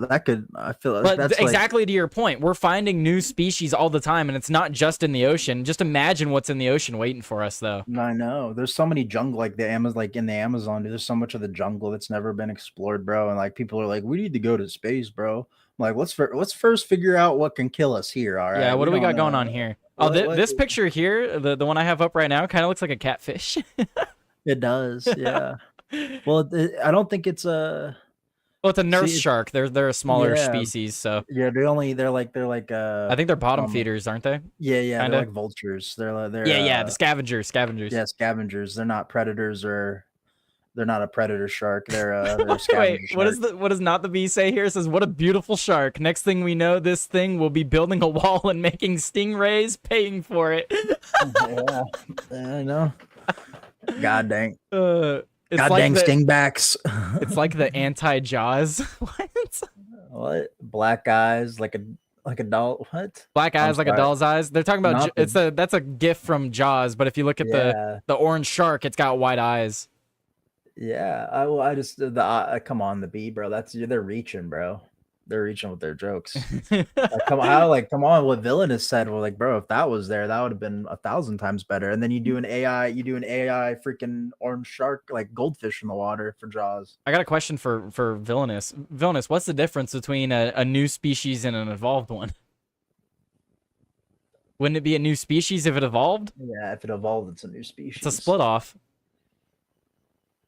that could. I feel But that's exactly to your point, we're finding new species all the time, and it's not just in the ocean. Just imagine what's in the ocean waiting for us, though. I know. There's so many jungle, like in the Amazon, dude. There's so much of the jungle that's never been explored, bro. And like people are like, we need to go to space, bro. I'm like, let's first figure out what can kill us here. All right. Yeah, what do we got don't going know. on here? Oh, What- this picture here, the one I have up right now, kind of looks like a catfish. It does, yeah. Well, I don't think it's a. Well, it's a nurse See, shark. They're a smaller Yeah. species, so Yeah, they're like. I think they're bottom um, feeders, aren't they? Yeah, kinda. they're like vultures. They're Yeah, the scavengers. yeah, scavengers. They're not predators, or they're not a predator shark. They're a Wait, scavenger shark. what does not the bee say here? It says, what a beautiful shark. Next thing we know, this thing will be building a wall and making stingrays, paying for it. Yeah, I know. God dang. It's God like dang the, stingbacks. It's like the anti-Jaws. What? What? Black eyes, like a doll. What? Black I'm eyes like a sorry. doll's eyes. They're talking about Nothing. that's a gif from Jaws, but if you look at Yeah. the orange shark, it's got white eyes. Yeah. I just come on, the bee, bro. They're reaching, bro. They're reaching with their jokes. Come on, what Villainous said. Well, like, bro, if that was there, that would have been 1,000 times better. And then you do an AI freaking orange shark, like goldfish in the water for Jaws. I got a question for Villainous. Villainous, what's the difference between a new species and an evolved one? Wouldn't it be a new species if it evolved? Yeah, if it evolved, it's a new species. It's a split off.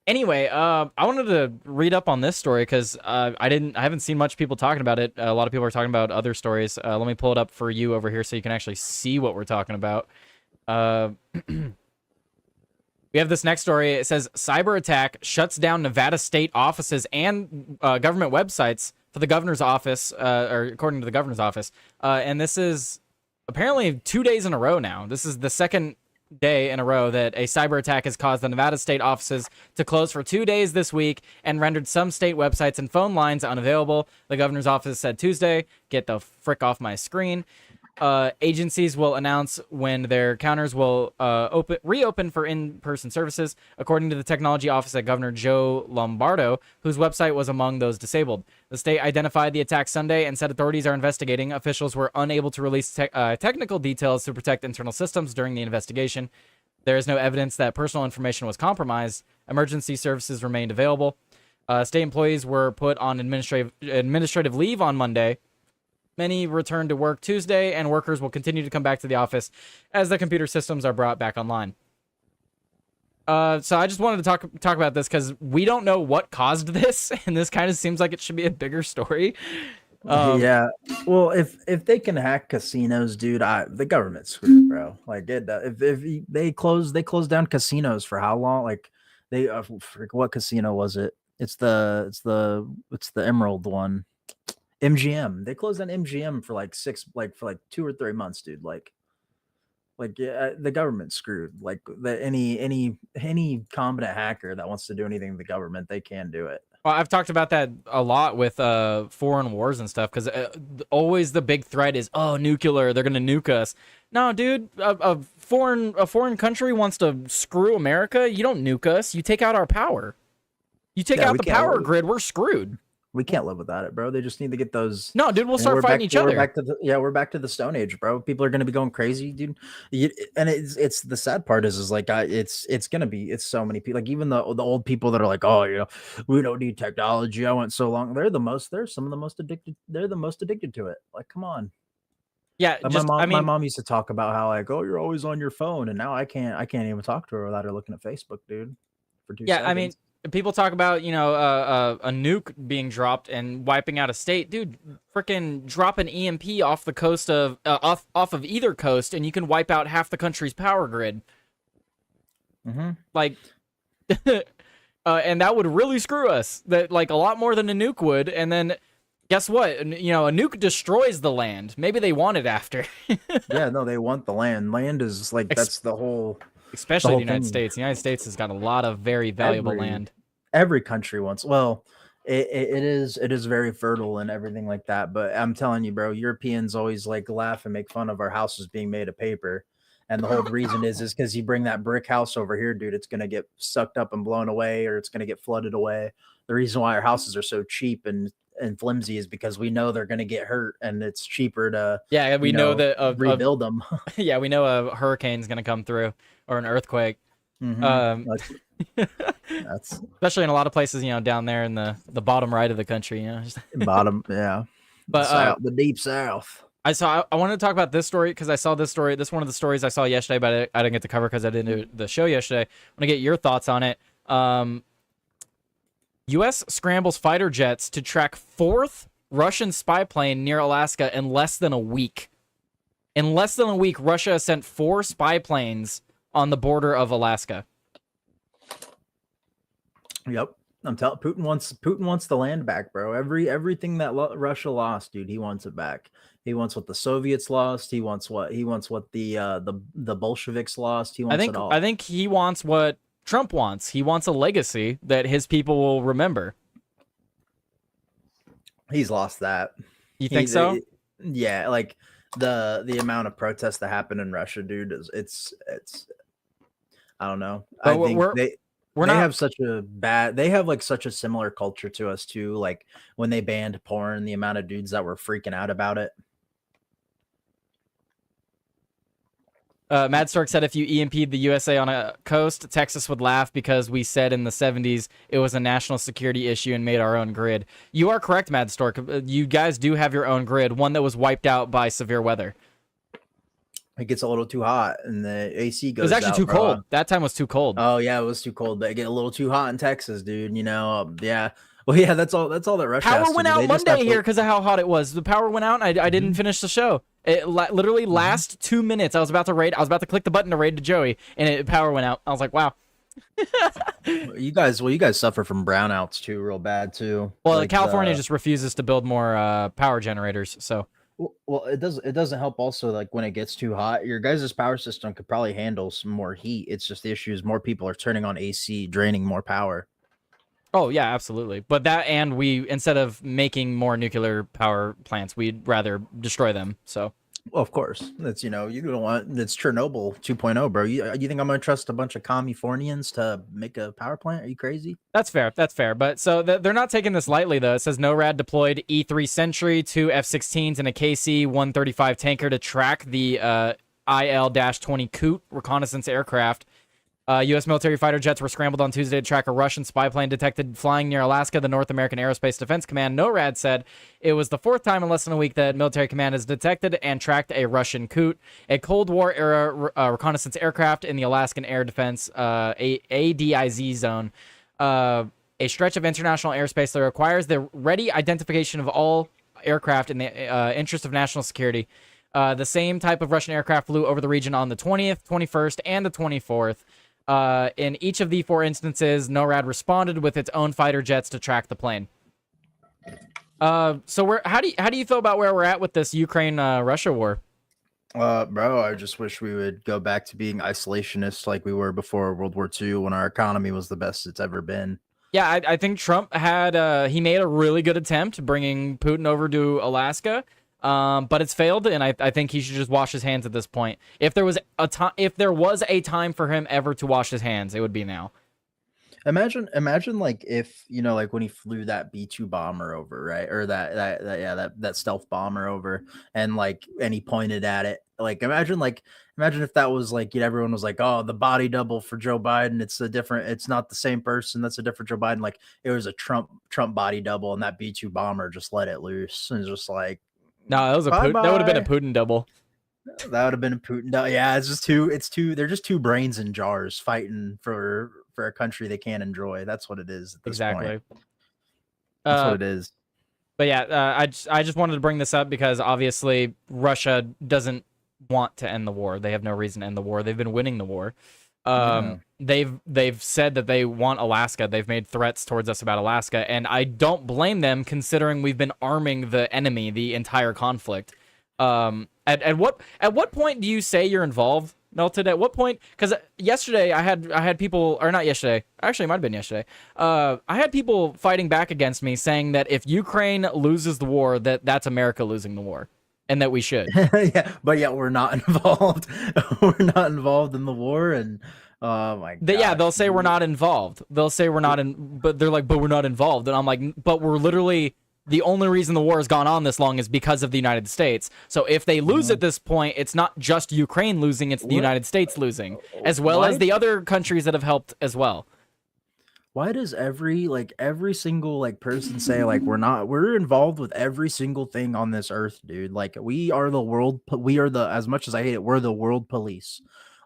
Anyway, I wanted to read up on this story because I haven't seen much people talking about it. A lot of people are talking about other stories. Let me pull it up for you over here so you can actually see what we're talking about. We have this next story. It says cyber attack shuts down Nevada state offices and government websites for the governor's office, or according to the governor's office. And this is apparently 2 days in a row now. This is the second day in a row that a cyber attack has caused the Nevada state offices to close for 2 days this week and rendered some state websites and phone lines unavailable. The governor's office said Tuesday, get the frick off my screen. Agencies will announce when their counters will reopen for in-person services, according to the technology office at Governor Joe Lombardo, whose website was among those disabled. The state identified the attack Sunday and said authorities are investigating. Officials were unable to release technical details to protect internal systems during the investigation. There is no evidence that personal information was compromised. Emergency services remained available. State employees were put on administrative leave on Monday. Many returned to work Tuesday, and workers will continue to come back to the office as the computer systems are brought back online. So I just wanted to talk about this because we don't know what caused this, and this kind of seems like it should be a bigger story. Yeah, well, if they can hack casinos, dude, the government's screwed, bro. Like, if they closed down casinos for how long? Like, what casino was it? It's the Emerald one. MGM. They closed down MGM for like 2 or 3 months, dude. Like yeah, the government's screwed. Like any competent hacker that wants to do anything to the government, they can do it. Well, I've talked about that a lot with foreign wars and stuff because always the big threat is, oh, nuclear, they're gonna nuke us. No, dude, a foreign country wants to screw America. You don't nuke us. You take out our power. You take out the power grid. We're screwed. We can't live without it, bro. They just need to get those. No, dude, we'll start fighting each other. We're back to the Stone Age, bro. People are gonna be going crazy, dude. And it's the sad part is like it's so many people. Like even the old people that are like, oh, you know, we don't need technology. I went so long. They're some of the most addicted. They're the most addicted to it. Like, come on. Yeah, my mom used to talk about how like, oh, you're always on your phone, and now I can't even talk to her without her looking at Facebook, dude. For 2 seconds. I mean, people talk about, you know, a nuke being dropped and wiping out a state. Dude, freaking drop an EMP off the coast of off of either coast, and you can wipe out half the country's power grid. Mm-hmm. Like, and that would really screw us. That like a lot more than a nuke would. And then, guess what? You know, a nuke destroys the land. Maybe they want it after. Yeah, no, they want the land. Land is like that's the whole. Especially the United States. The United States has got a lot of very valuable land. Every country wants. Well, it is very fertile and everything like that. But I'm telling you, bro, Europeans always like laugh and make fun of our houses being made of paper. And the whole reason is because you bring that brick house over here, dude, it's gonna get sucked up and blown away, or it's gonna get flooded away. The reason why our houses are so cheap and flimsy is because we know they're going to get hurt, and it's cheaper to we know that rebuild them. Yeah, we know a hurricane's going to come through or an earthquake. Mm-hmm. That's especially in a lot of places, you know, down there in the bottom right of the country, you know. Bottom, yeah. But the deep south. I wanted to talk about this story because I saw this story. This is one of the stories I saw yesterday, but I didn't get to cover because I didn't do the show yesterday. I want to get your thoughts on it. U.S. scrambles fighter jets to track fourth Russian spy plane near Alaska in less than a week. In less than a week, Russia sent 4 spy planes on the border of Alaska. Yep, I'm telling. Putin wants the land back, bro. Everything that Russia lost, dude, he wants it back. He wants what the Soviets lost. He wants what the Bolsheviks lost. He wants it all. I think he wants what Trump wants. He wants a legacy that his people will remember. He's lost that. You think so? Yeah, like the amount of protests that happen in Russia, dude, it's I don't know. But I think they have such a similar culture to us too. Like when they banned porn, the amount of dudes that were freaking out about it. Mad Stork said if you EMP'd the USA on a coast, Texas would laugh because we said in the 70s it was a national security issue and made our own grid. You are correct, Mad Stork. You guys do have your own grid, one that was wiped out by severe weather. It gets a little too hot and the AC goes out. It was actually too cold. That time was too cold. Oh, yeah, it was too cold. But it get a little too hot in Texas, dude. You know, yeah. Well, yeah, that's all that Russia has to do. Power went out Monday here because of how hot it was. The power went out, and I didn't finish the show. It literally last 2 minutes. I was about to click the button to raid to Joey, and power went out. I was like, wow, You guys suffer from brownouts too, real bad too. Well, Like California just refuses to build more power generators. So well, it doesn't help also like when it gets too hot, your guys' power system could probably handle some more heat. It's just the issue is more people are turning on AC, draining more power. oh yeah, absolutely. But that, and we, instead of making more nuclear power plants, we'd rather destroy them. So Well, of course. That's you don't want it's Chernobyl 2.0, bro. You think I'm gonna trust a bunch of Californians to make a power plant? Are you crazy? that's fair. That's fair. But so they're not taking this lightly, though. It says NORAD deployed E3 Sentry, 2 F-16s, and a KC-135 tanker to track the IL-20 Coot reconnaissance aircraft. U.S. military fighter jets were scrambled on Tuesday to track a Russian spy plane detected flying near Alaska. The North American Aerospace Defense Command, NORAD, said it was the fourth time in less than a week that military command has detected and tracked a Russian Coot, a Cold War-era reconnaissance aircraft in the Alaskan Air Defense ADIZ zone, a stretch of international airspace that requires the ready identification of all aircraft in the interest of national security. The same type of Russian aircraft flew over the region on the 20th, 21st, and the 24th. In each of the 4 instances, NORAD responded with its own fighter jets to track the plane. So how do you feel about where we're at with this Ukraine Russia war? Bro, I just wish we would go back to being isolationists like we were before World War II when our economy was the best it's ever been. Yeah, I think Trump had he made a really good attempt bringing Putin over to Alaska. But it's failed, and I think he should just wash his hands at this point. If there was a time for him ever to wash his hands, it would be now. Imagine like if like when he flew that B-2 bomber over, right? Or that stealth bomber over, and he pointed at it. Imagine if that was everyone was like, oh, the body double for Joe Biden. It's not the same person. That's a different Joe Biden. Like it was a Trump body double, and that B-2 bomber just let it loose and just like. No, that was that would have been a Putin double. That would have been a Putin double. Yeah, it's just two. They're just two brains in jars fighting for a country they can't enjoy. That's what it is at this exactly. point. That's what it is. But yeah, I just wanted to bring this up because obviously Russia doesn't want to end the war. They have no reason to end the war. They've been winning the war. They've said that they want Alaska. They've made threats towards us about Alaska, and I don't blame them considering we've been arming the enemy the entire conflict. At what point do you say you're involved, Melted? At what point? Because yesterday I had people, or not yesterday. Actually, it might have been yesterday. I had people fighting back against me saying that if Ukraine loses the war, that's America losing the war, and that we should. Yeah, but we're not involved. We're not involved in the war, and oh my god. Yeah, they'll say we're not involved. They'll say we're not in, but they're like, but we're not involved, and I'm like, but we're literally. The only reason the war has gone on this long is because of the United States. So if they lose at this point, it's not just Ukraine losing, it's the United States losing, as well as the other countries that have helped as well. Why does every single person say we're involved with every single thing on this earth, dude? Like we are as much as I hate it, we're the world police.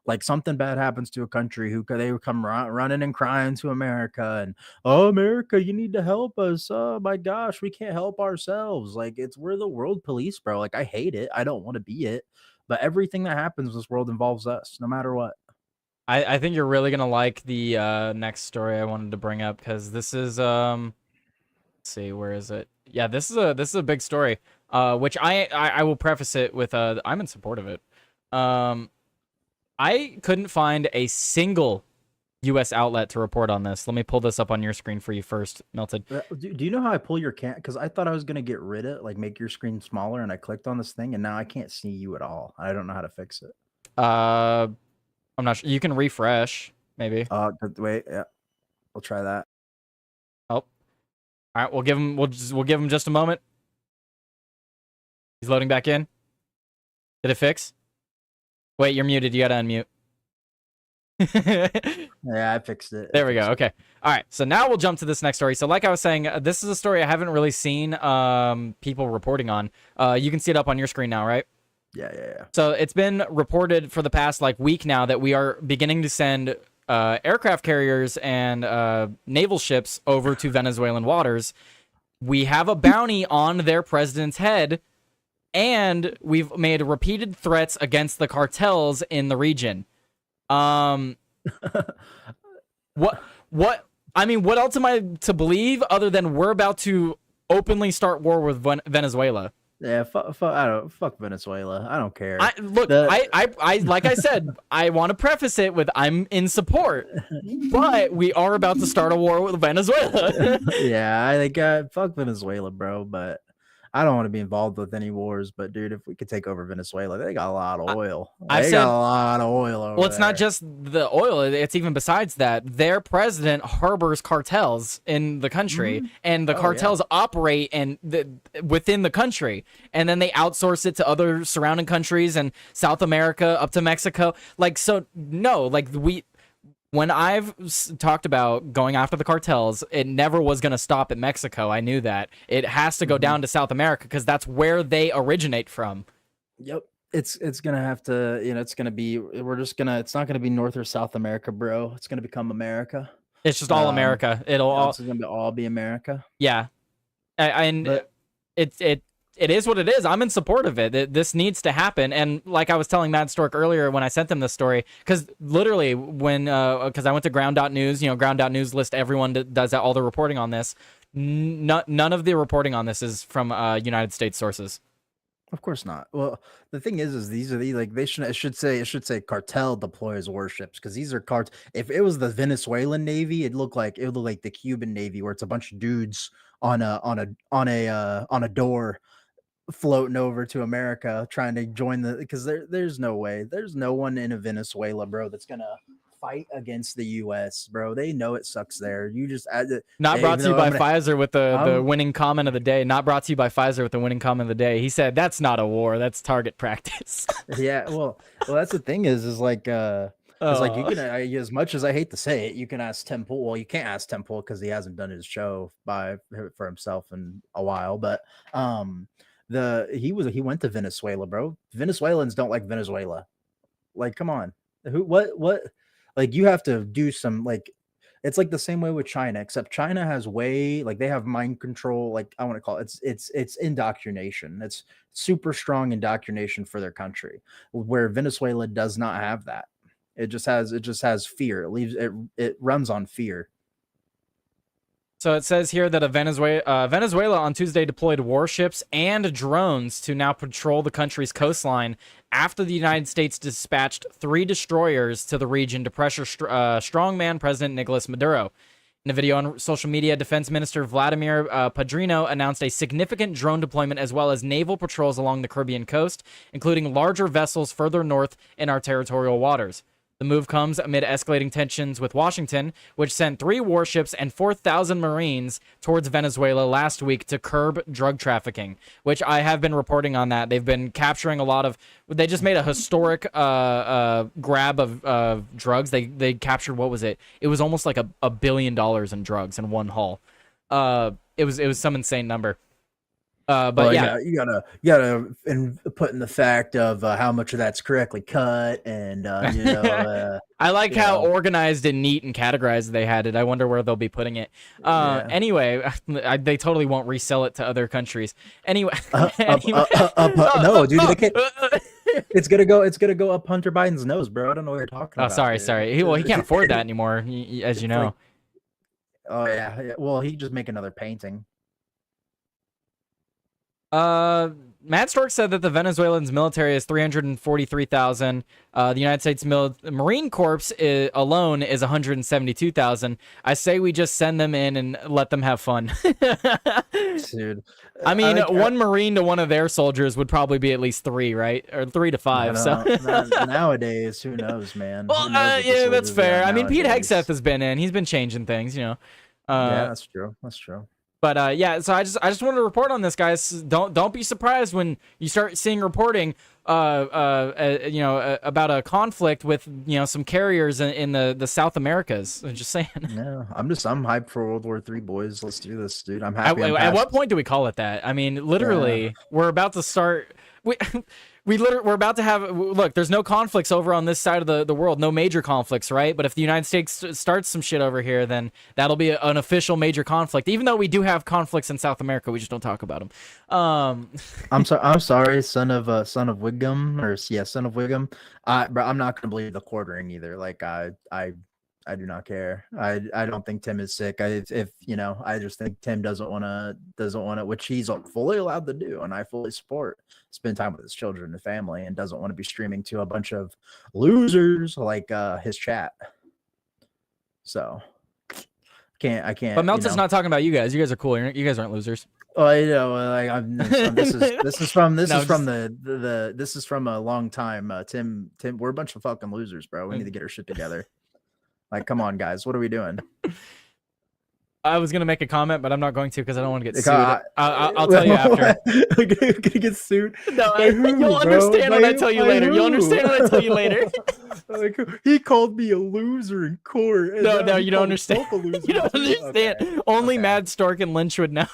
Like something bad happens to a country, they would come running and crying to America, and oh, America, you need to help us. Oh my gosh, we can't help ourselves. We're the world police, bro. Like I hate it. I don't want to be it, but everything that happens in this world involves us, no matter what. I think you're really gonna like the next story I wanted to bring up because this is let's see, where is it? Yeah, this is a big story. Which I will preface it with I'm in support of it. I couldn't find a single U.S. outlet to report on this. Let me pull this up on your screen for you first, Melted. Do you know how I pull your because I thought I was gonna get rid of make your screen smaller, and I clicked on this thing, and now I can't see you at all. I don't know how to fix it. I'm not sure. You can refresh, maybe. Wait, yeah, we'll try that. Oh, all right. We'll give him just a moment. He's loading back in. Did it fix? Wait, you're muted. You gotta unmute. Yeah, I fixed it. There we go. Okay. All right. So now we'll jump to this next story. So like I was saying, this is a story I haven't really seen people reporting on. You can see it up on your screen now, right? Yeah. So it's been reported for the past week now that we are beginning to send aircraft carriers and naval ships over to Venezuelan waters. We have a bounty on their president's head. And we've made repeated threats against the cartels in the region. What? I mean, what else am I to believe other than we're about to openly start war with Venezuela? Yeah, fuck Venezuela. I don't care. Look, The- I like I said, I want to preface it with I'm in support, but we are about to start a war with Venezuela. Yeah, I think fuck Venezuela, bro. But I don't want to be involved with any wars. But dude, if we could take over Venezuela, they got a lot of oil. I They said- got a lot of oil over Well, it's not there. just the oil, it's even besides that. Their president harbors cartels in the country, and the Oh, yeah. cartels operate within the country, and then they outsource it to other surrounding countries and South America up to Mexico. Like, so no, like when I've talked about going after the cartels, it never was going to stop at Mexico. I knew that. It has to go down to South America because that's where they originate from. Yep. It's gonna have to, it's gonna be, it's not gonna be North or South America, bro. It's gonna become America. It's just all Um, America. It'll all, It's gonna all be America. yeah. And But- it is what it is. I'm in support of it. This needs to happen. And like I was telling Mad Stork earlier when I sent them this story, because literally when because I went to Ground.News, Ground.News list everyone that does all the reporting on this. None of the reporting on this is from United States sources. Of course not. Well, the thing is these are the it should say cartel deploys warships because these are If it was the Venezuelan Navy, it would look like the Cuban Navy where it's a bunch of dudes on a door floating over to America trying to join because there's no way. There's no one in Venezuela, bro, that's gonna fight against the US, bro. They know it sucks there. You just add it. Not brought to you by Pfizer with the I'm- winning comment of the day. Not brought to you by Pfizer with the winning comment of the day. He said, that's not a war. That's target practice. Yeah, well, that's the thing is like it's like you Oh. can as much as I hate to say it, you can ask Tim Pool. Well, you can't ask Tim Pool because he hasn't done his show for himself in a while. But he went to Venezuela, bro. Venezuelans don't like Venezuela. Like, come on, what? Like, you have to do some it's like the same way with China, except China has they have mind control. Like, I want to call it, it's indoctrination. It's super strong indoctrination for their country, where Venezuela does not have that. It just has fear. It runs on fear. So it says here that Venezuela on Tuesday deployed warships and drones to now patrol the country's coastline after the United States dispatched 3 destroyers to the region to pressure strongman President Nicolas Maduro. In a video on social media, Defense Minister Vladimir Padrino announced a significant drone deployment as well as naval patrols along the Caribbean coast, including larger vessels further north in our territorial waters. The move comes amid escalating tensions with Washington, which sent 3 warships and 4,000 Marines towards Venezuela last week to curb drug trafficking, which I have been reporting on that. They've been capturing a lot of... They just made a historic grab of drugs. They captured, what was it? It was almost like $1 billion in drugs in one haul. It was some insane number. But Well, yeah. you gotta put in the fact of how much of that's correctly cut, and I like you how know. organized and neat and categorized they had it. I wonder where they'll be putting it. Yeah. Anyway, they totally won't resell it to other countries. Anyway, no, dude, they can't. It's gonna go up Hunter Biden's nose, bro. I don't know what you're talking Oh, about. sorry, dude. sorry. He can't afford that anymore, as you know. like- Oh yeah. Well, he just make another painting. Matt Stork said that the Venezuelan's military is 343,000. The United States Marine Corps alone is 172,000. I say we just send them in and let them have fun. Dude, I mean, like- one Marine to one of their soldiers would probably be at least 3, right? Or 3 to 5. So nowadays, who knows, man? well, Who knows what the yeah, that's soldiers are fair. I mean, Pete nowadays. Hegseth has been in. He's been changing things, Yeah, that's true. That's true. But yeah, so I just wanted to report on this, guys. Don't be surprised when you start seeing reporting, about a conflict with some carriers in the South Americas. I'm just saying. Yeah, I'm hyped for World War III, boys. Let's do this, dude. I'm happy. I'm At what past- point do we call it that? I mean, literally, we're about to start. We're about to have. Look, there's no conflicts over on this side of the world. No major conflicts, right? But if the United States starts some shit over here, then that'll be an official major conflict. Even though we do have conflicts in South America, we just don't talk about them. I'm sorry, son of Wiggum, son of Wiggum. But I'm not gonna believe the quartering either. Like I I do not care. I don't think Tim is sick. If you know, I just think Tim doesn't want to, which he's fully allowed to do, and I fully support. Spend time with his children and family, and doesn't want to be streaming to a bunch of losers like his chat. So I can't. But Melton's not talking about you guys. You guys are cool. You guys aren't losers. Oh, you know, like this is from No, this is from a long time. Tim, we're a bunch of fucking losers, bro. We need to get our shit together. Like, come on, guys, what are we doing? I was gonna make a comment, but I'm not going to because I don't want to get sued. I'll tell you after. I'm gonna get sued. No, By who, you'll bro? understand when I tell you By later. who? You'll understand when I tell you later. Like, he called me a loser in court. and No, now he you don't called understand. himself a loser You don't too. understand. Okay. Only Okay. Mad Stork and Lynch would know.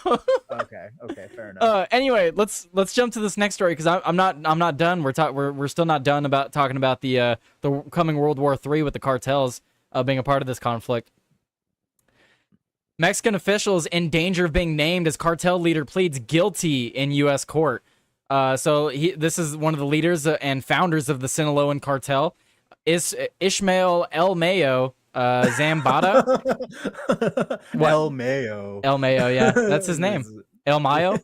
Okay, fair enough. Anyway, let's jump to this next story because I'm not done. We're still not done about talking about the coming World War III with the cartels being a part of this conflict. Mexican officials in danger of being named as cartel leader pleads guilty in U.S. court. This is one of the leaders and founders of the Sinaloan cartel, is Ishmael El Mayo Zambada. What? El Mayo. El Mayo, yeah, that's his name. El Mayo.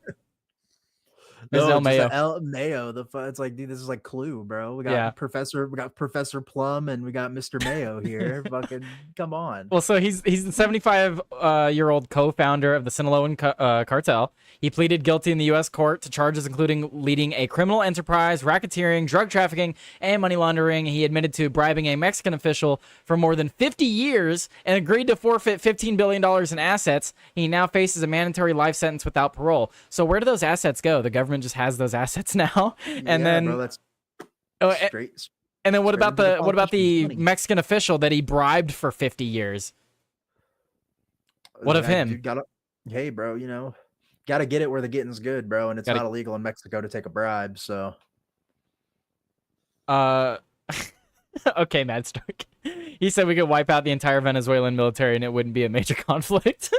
This is El Mayo. El Mayo. It's like, dude, this is like Clue, bro. We got Professor Plum, and we got Mr. Mayo here. Fucking come on. Well, so he's the 75-year-old co-founder of the Sinaloan cartel. He pleaded guilty in the U.S. court to charges including leading a criminal enterprise, racketeering, drug trafficking, and money laundering. He admitted to bribing a Mexican official for more than 50 years and agreed to forfeit $15 billion in assets. He now faces a mandatory life sentence without parole. So where do those assets go? The government just has those assets now, and then bro, that's straight. And then what about the money. Mexican official that he bribed for 50 years? What of him? Hey, bro, you know, gotta get it where the getting's good, bro, and it's not illegal in Mexico to take a bribe. So, okay, Mad Stark. He said we could wipe out the entire Venezuelan military and it wouldn't be a major conflict.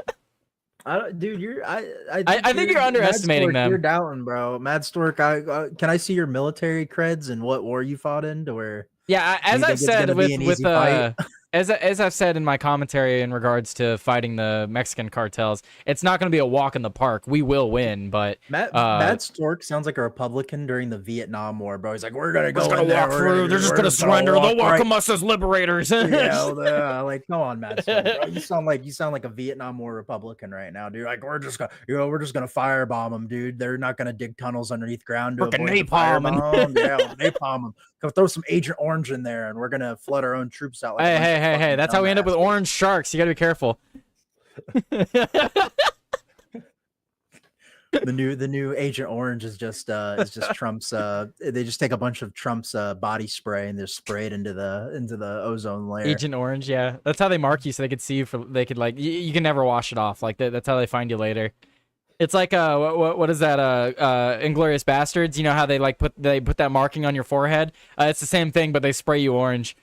Dude, I think you're underestimating them. You're doubting, bro. Mad Stork, can I see your military creds and what war you fought in? To where? Yeah, as I've said as I've said in my commentary in regards to fighting the Mexican cartels, it's not going to be a walk in the park. We will win, but Mad Stork sounds like a Republican during the Vietnam War, bro. He's like, we're gonna walk through. They're just going to surrender. They'll welcome us as liberators. Like, come on, Mad Stork, bro. You sound like a Vietnam War Republican right now, dude. Like, we're just gonna firebomb them, dude. They're not gonna dig tunnels underneath ground to avoid napalm. Yeah, napalm them. Go throw some Agent Orange in there, and we're gonna flood our own troops out. Like hey! That's how we end up with orange sharks. You gotta be careful. The new Agent Orange is just Trump's. They just take a bunch of Trump's body spray and they spray it into the ozone layer. Agent Orange, yeah, that's how they mark you, so they could see you you can never wash it off. Like that's how they find you later. It's like what is that? Inglourious Bastards. You know how they put that marking on your forehead? It's the same thing, but they spray you orange.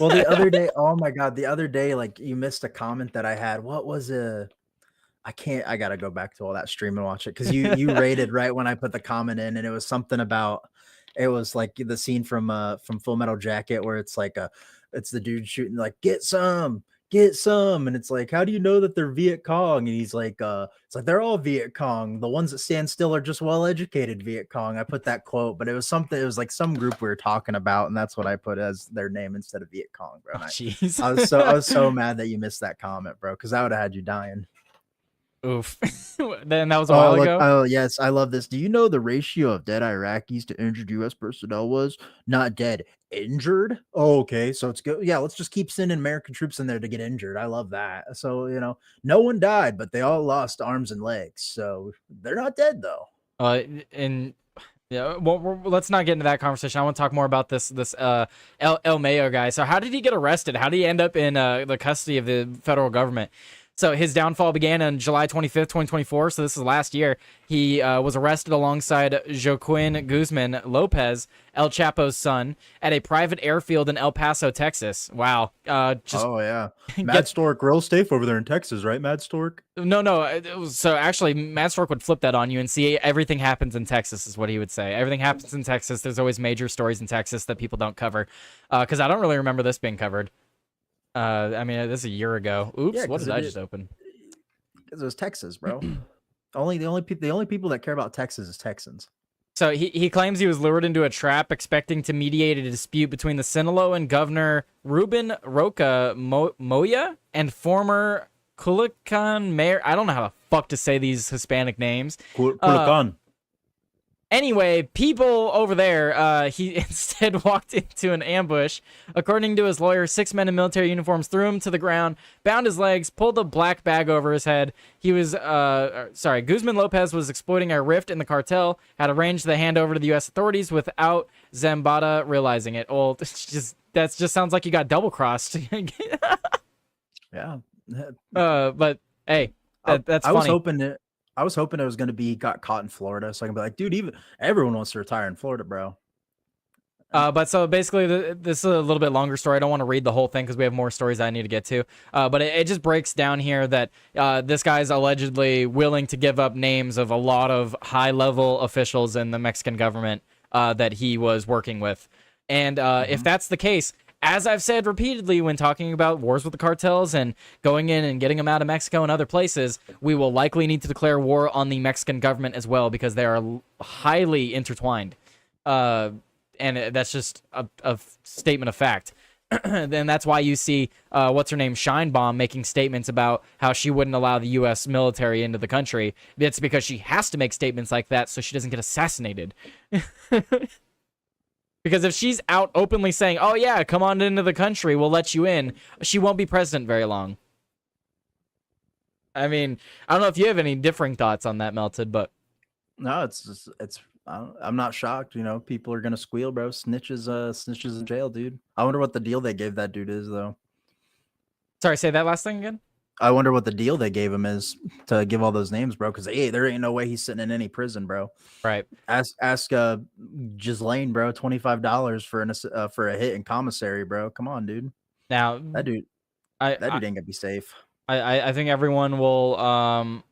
Well, the other day, oh my god, the other day, like you missed a comment that I had. What was I gotta go back to all that stream and watch it because you rated right when I put the comment in, and it was something about it was like the scene from Full Metal Jacket where it's like it's the dude shooting like get some, and it's like, how do you know that they're Viet Cong? And he's like, it's like they're all Viet Cong. The ones that stand still are just well-educated Viet Cong. I put that quote, but it was like some group we were talking about, and that's what I put as their name instead of Viet Cong, bro. Jeez. I was so mad that you missed that comment, bro, because I would have had you dying. Oof. Then that was a while ago. Oh yes, I love this. Do you know the ratio of dead Iraqis to injured U.S. personnel was? Not dead, injured. Oh, okay, so it's good. Yeah, let's just keep sending American troops in there to get injured. I love that. So no one died, but they all lost arms and legs. So they're not dead though. And yeah, well, let's not get into that conversation. I want to talk more about this El Mayo guy. So how did he get arrested? How did he end up in the custody of the federal government? So his downfall began on July 25th, 2024. So this is last year. He was arrested alongside Joaquin Guzman Lopez, El Chapo's son, at a private airfield in El Paso, Texas. Wow. Oh, yeah. Mad Stork, real safe over there in Texas, right, Mad Stork? No. So actually, Mad Stork would flip that on you and see everything happens in Texas is what he would say. Everything happens in Texas. There's always major stories in Texas that people don't cover. Because I don't really remember this being covered. I mean, this is a year ago. Oops, Yeah, what 'cause did it I did- just open? Because it was Texas, bro. The only people that care about Texas is Texans. So he claims he was lured into a trap expecting to mediate a dispute between the Sinaloan governor Ruben Roca Moya and former Culiacan mayor. I don't know how the fuck to say these Hispanic names. Anyway, people over there, he instead walked into an ambush. According to his lawyer, 6 men in military uniforms threw him to the ground, bound his legs, pulled a black bag over his head. He was, Guzman Lopez was exploiting a rift in the cartel, had arranged the handover to the U.S. authorities without Zambada realizing it. Well, that just sounds like you got double-crossed. Yeah. But, hey, that's I funny. was hoping it was going to be got caught in Florida, so I can be like, dude, even everyone wants to retire in Florida, bro. But so basically, this is a little bit longer story. I don't want to read the whole thing because we have more stories I need to get to. But it just breaks down here that this guy's allegedly willing to give up names of a lot of high-level officials in the Mexican government that he was working with. And if that's the case, as I've said repeatedly when talking about wars with the cartels and going in and getting them out of Mexico and other places, we will likely need to declare war on the Mexican government as well because they are highly intertwined. And that's just a statement of fact. Then that's why you see what's her name, Scheinbaum, making statements about how she wouldn't allow the U.S. military into the country. It's because she has to make statements like that so she doesn't get assassinated. Because if she's out openly saying, "Oh yeah, come on into the country, we'll let you in," she won't be president very long. I mean, I don't know if you have any differing thoughts on that, Melted, but No, I'm not shocked. You know, people are gonna squeal, bro. Snitches in jail, dude. I wonder what the deal they gave that dude is, though. sorry, say that last thing again. I wonder what the deal they gave him is to give all those names, bro. Because there ain't no way he's sitting in any prison, bro. Right. Ask Ghislaine, bro. $25 for a hit in commissary, bro. Come on, dude. Now, That dude ain't gonna be safe. I think everyone will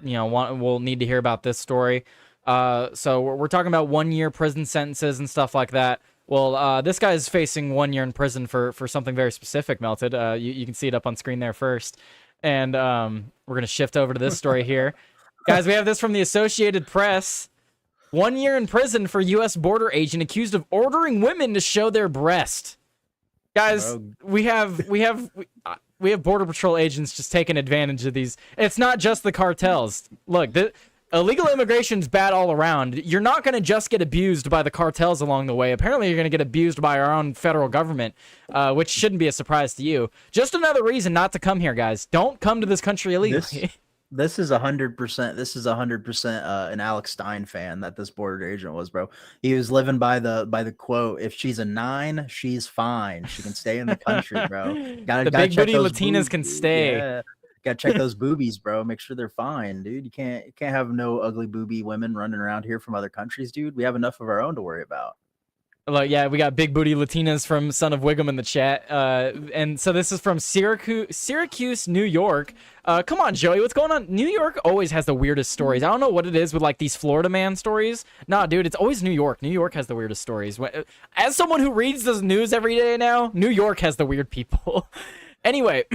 will need to hear about this story. So we're talking about 1 year prison sentences and stuff like that. Well, this guy is facing 1 year in prison for something very specific, Melted. You can see it up on screen there first. And we're going to shift over to this story here. Guys, we have this from the Associated Press. 1 year in prison for U.S. border agent accused of ordering women to show their breast. Guys, we have border patrol agents just taking advantage of these. It's not just the cartels. Look, illegal immigration's bad all around. You're not going to just get abused by the cartels along the way. Apparently, you're going to get abused by our own federal government, which shouldn't be a surprise to you. Just another reason not to come here, guys. Don't come to this country illegally. This is 100%. This is 100% an Alex Stein fan that this border agent was, bro. He was living by the quote: "If she's a 9, she's fine. She can stay in the country, bro." The big booty Latinas can stay. Yeah. Gotta check those boobies, bro. Make sure they're fine, dude. You can't have no ugly booby women running around here from other countries, dude. We have enough of our own to worry about. Like, yeah, we got big booty Latinas from Son of Wiggum in the chat. And so this is from Syracuse, New York. Come on, Joey, what's going on? New York always has the weirdest stories. I don't know what it is with, like, these Florida man stories. Nah, dude, it's always New York. New York has the weirdest stories. As someone who reads the news every day now, New York has the weird people. Anyway,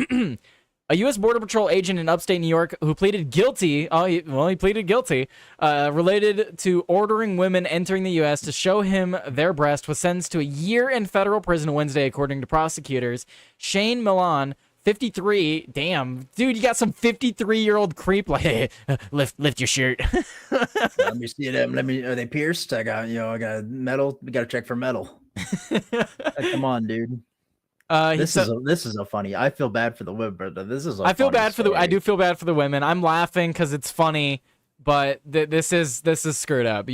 a U.S. Border Patrol agent in upstate New York who pleaded guilty, he pleaded guilty, related to ordering women entering the U.S. to show him their breast, was sentenced to a year in federal prison Wednesday, according to prosecutors. Shane Milan, 53, damn, dude, you got some 53-year-old creep like, hey, lift your shirt. Let me see them. Are they pierced? I got metal. We got to check for metal. Come on, dude. This is a funny. I feel bad for the women, but this is. I do feel bad for the women. I'm laughing because it's funny, but this is screwed up.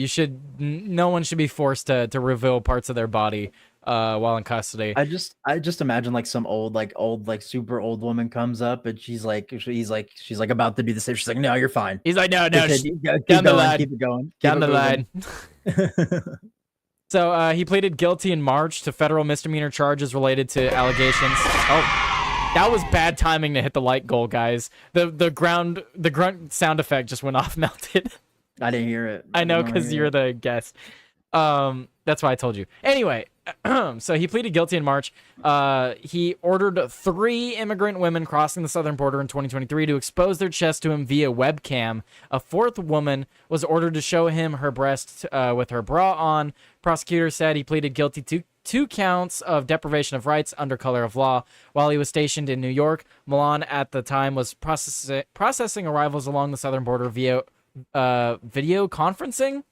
No one should be forced to reveal parts of their body while in custody. I just imagine like some super old woman comes up and she's like about to do the same. She's like, "No, you're fine." He's like, "No, keep it going, down the line." So he pleaded guilty in March to federal misdemeanor charges related to allegations. Oh, that was bad timing to hit the light goal, guys. The grunt sound effect just went off, Melted. I didn't hear it. I know, because you're the guest. That's why I told you. Anyway, So he pleaded guilty in March. He ordered 3 immigrant women crossing the southern border in 2023 to expose their chest to him via webcam. A 4th woman was ordered to show him her breast with her bra on. Prosecutor said he pleaded guilty to 2 counts of deprivation of rights under color of law while he was stationed in New York. Milan at the time was processing arrivals along the southern border via video conferencing.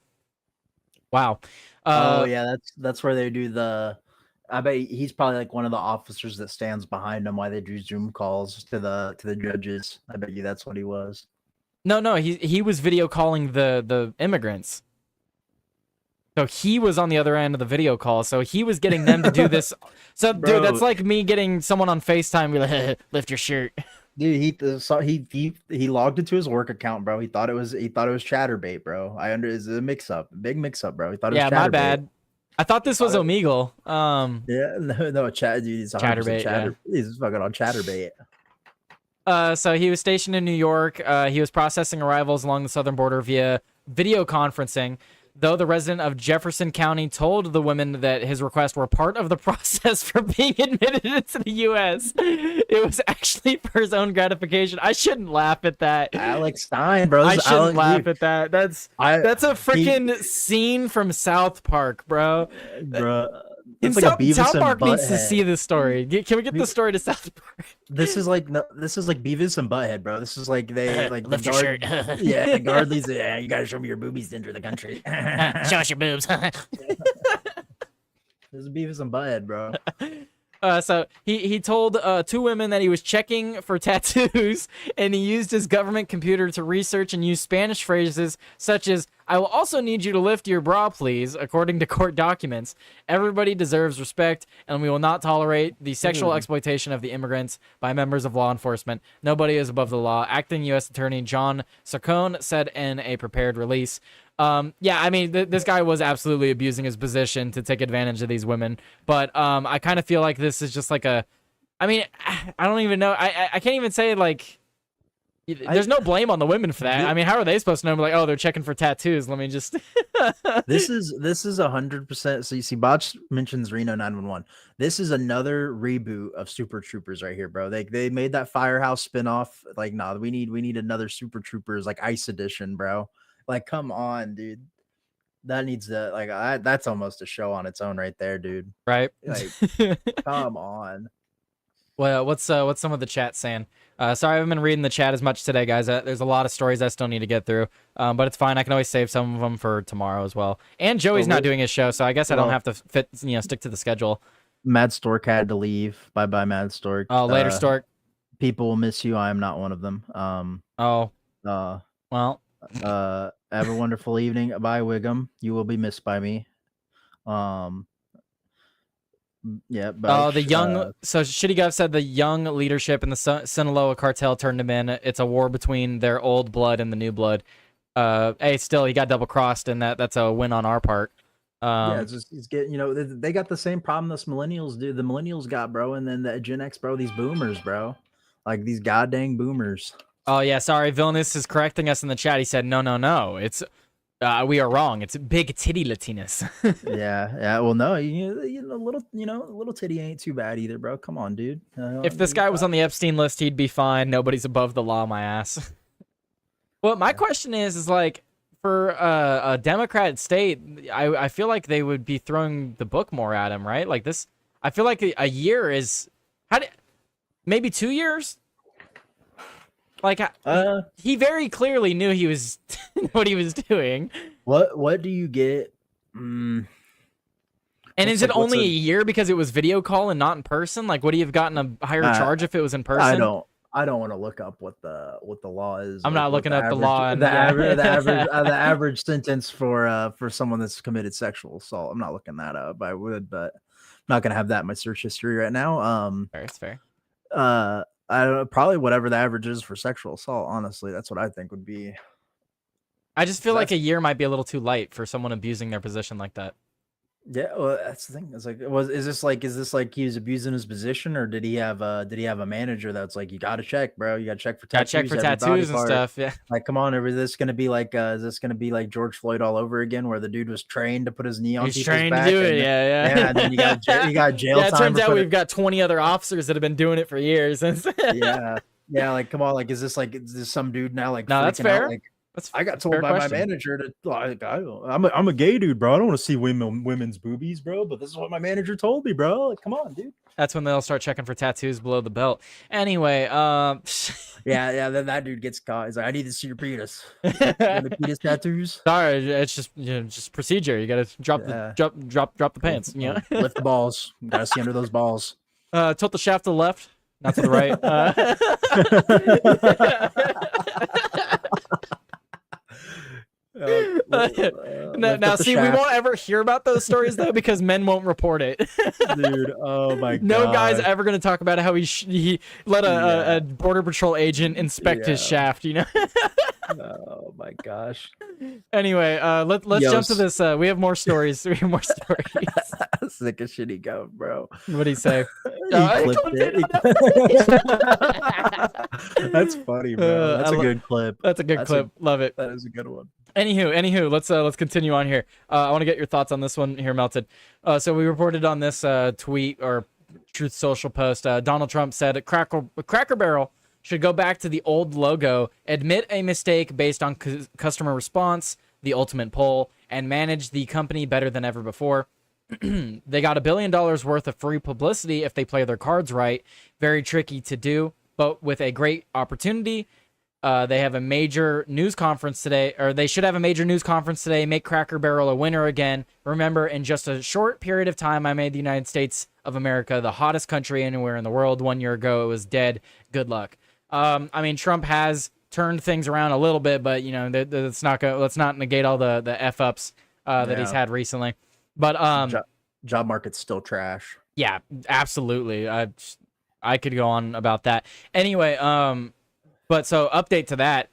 Wow. Oh yeah, that's where they do the. I bet he's probably like one of the officers that stands behind them while they do Zoom calls to the judges. I bet you that's what he was. No, he was video calling the immigrants. So he was on the other end of the video call. So he was getting them to do this. So Bro. dude, that's like me getting someone on FaceTime be like, lift your shirt. Dude, he logged into his work account, bro. He thought it was ChatterBait, bro. It's a big mix up, bro. He thought it was Yeah, ChatterBait. my bad. I thought this was Omegle. Yeah, no, chat, dude. He's 100% ChatterBait, yeah. He's fucking on ChatterBait. So he was stationed in New York. He was processing arrivals along the southern border via video conferencing. Though the resident of Jefferson County told the women that his requests were part of the process for being admitted into the U.S., it was actually for his own gratification. I shouldn't laugh at that. Alex Stein, bro. I This is shouldn't Alex, laugh dude. at that. That's a freaking scene from South Park, bro. Bro. And It's like a Beavis South and Park needs to Butthead. see this story. Can we get the story to South Park? This is like Beavis and Butthead, bro. This is like they like Lift the your guard. shirt. Yeah, the guard leads. Yeah, you gotta show me your boobies to enter the country. Show us your boobs. This is Beavis and Butthead, bro. So he told 2 women that he was checking for tattoos, and he used his government computer to research and use Spanish phrases such as, "I will also need you to lift your bra, please," according to court documents. Everybody deserves respect, and we will not tolerate the sexual exploitation of the immigrants by members of law enforcement. Nobody is above the law. Acting U.S. Attorney John Sarcone said in a prepared release. Yeah, I mean, this guy was absolutely abusing his position to take advantage of these women. But I kind of feel like this is just like I mean, I don't even know. I can't even say like, there's no blame on the women for that. I mean, how are they supposed to know? Like, oh, they're checking for tattoos. Let me just. This is 100%. So you see, Botch mentions Reno 911. This is another reboot of Super Troopers right here, bro. They made that Firehouse spinoff. Like, nah, we need another Super Troopers like Ice Edition, bro. Like, come on, dude. That needs to that's almost a show on its own right there, dude. Right. Like, come on. Well, what's some of the chat saying? Sorry, I haven't been reading the chat as much today, guys. There's a lot of stories I still need to get through, but it's fine. I can always save some of them for tomorrow as well. And Joey's not doing his show, so I guess I don't have to stick to the schedule. Mad Stork had to leave. Bye bye, Mad Stork. Oh, later, Stork. People will miss you. I am not one of them. Oh, well. Have a wonderful evening. Bye, Wiggum. You will be missed by me. Yeah. Oh, the young. So Shitty Guff said the young leadership in the Sinaloa cartel turned him in. It's a war between their old blood and the new blood. Hey, still he got double crossed, and that's a win on our part. Yeah, it's just he's getting. They got the same problem this millennials do. The millennials got, bro, and then the Gen X, bro. These boomers, bro. Like these goddamn boomers. Oh yeah, sorry. Villainous is correcting us in the chat. He said, no. It's we are wrong. It's big titty Latinas. yeah. Well, no, little titty ain't too bad either, bro. Come on, dude. If this guy was on the Epstein list, he'd be fine. Nobody's above the law, my ass. Well, my question is like for a Democrat state, I feel like they would be throwing the book more at him, right? Like this, I feel like a year is maybe 2 years. Like he very clearly knew he was what he was doing. What do you get? And is it only a year because it was video call and not in person? Like, would he have gotten a higher charge if it was in person? I don't want to look up what the law is. I'm not looking up the law. The average sentence for someone that's committed sexual assault. I'm not looking that up. I would, but I'm not gonna have that in my search history right now. Fair, it's fair. I don't know, probably whatever the average is for sexual assault. Honestly, that's what I think would be. I just feel like a year might be a little too light for someone abusing their position like that. Yeah, well, that's the thing. It's like, is this like he was abusing his position, or did he have a manager that's like, you got to check, bro, you got to check for Got to check tattoos, for every body tattoos and part. stuff. Yeah, Like, come on, is this gonna be like George Floyd all over again, where the dude was trained to put his knee on he's people's trained to back, do it. and Yeah, yeah, yeah. and then you got jail Yeah, it time turns for out putting we've got 20 other officers that have been doing it for years. yeah, yeah, like, come on, like, is this some dude now like No, that's freaking out fair. like, That's I got fair told by my question. manager to like, I'm a gay dude, bro. I don't want to see women's boobies, bro. But this is what my manager told me, bro. Like, come on, dude. That's when they'll start checking for tattoos below the belt. Anyway, Yeah. Then that dude gets caught. He's like, I need to see your penis. The penis tattoos. sorry, it's just just procedure. You gotta drop Yeah. drop the pants. You know, Lift the balls. Gotta see under those balls. tilt the shaft to the left, not to the right. Now, see, we won't ever hear about those stories though because men won't report it. Dude. Oh my god. No guy's ever going to talk about how he let a border patrol agent inspect his Yeah. shaft. You know. Oh my gosh. Anyway, let's Yo, jump to this. We have more stories. We have more stories. Sick as shit he go, bro. What do you say? He clipped it. That's funny, bro. That's a good clip. That's a good clip. Love it. That is a good one. Anywho, let's continue on here. I want to get your thoughts on this one here, Melted. So we reported on this tweet or Truth Social post. Donald Trump said Cracker Barrel should go back to the old logo, admit a mistake based on customer response, the ultimate poll, and manage the company better than ever before. They got $1 billion worth of free publicity if they play their cards right. Very tricky to do, but with a great opportunity. They have a major news conference today, or they should have a major news conference today. Make Cracker Barrel a winner again. Remember, in just a short period of time, I made the United States of America the hottest country anywhere in the world. 1 year ago, it was dead. Good luck. I mean, Trump has turned things around a little bit, but you know, let's not negate all the f ups that he's had recently. But job market's still trash. yeah, absolutely. I could go on about that. Anyway, but so update to that.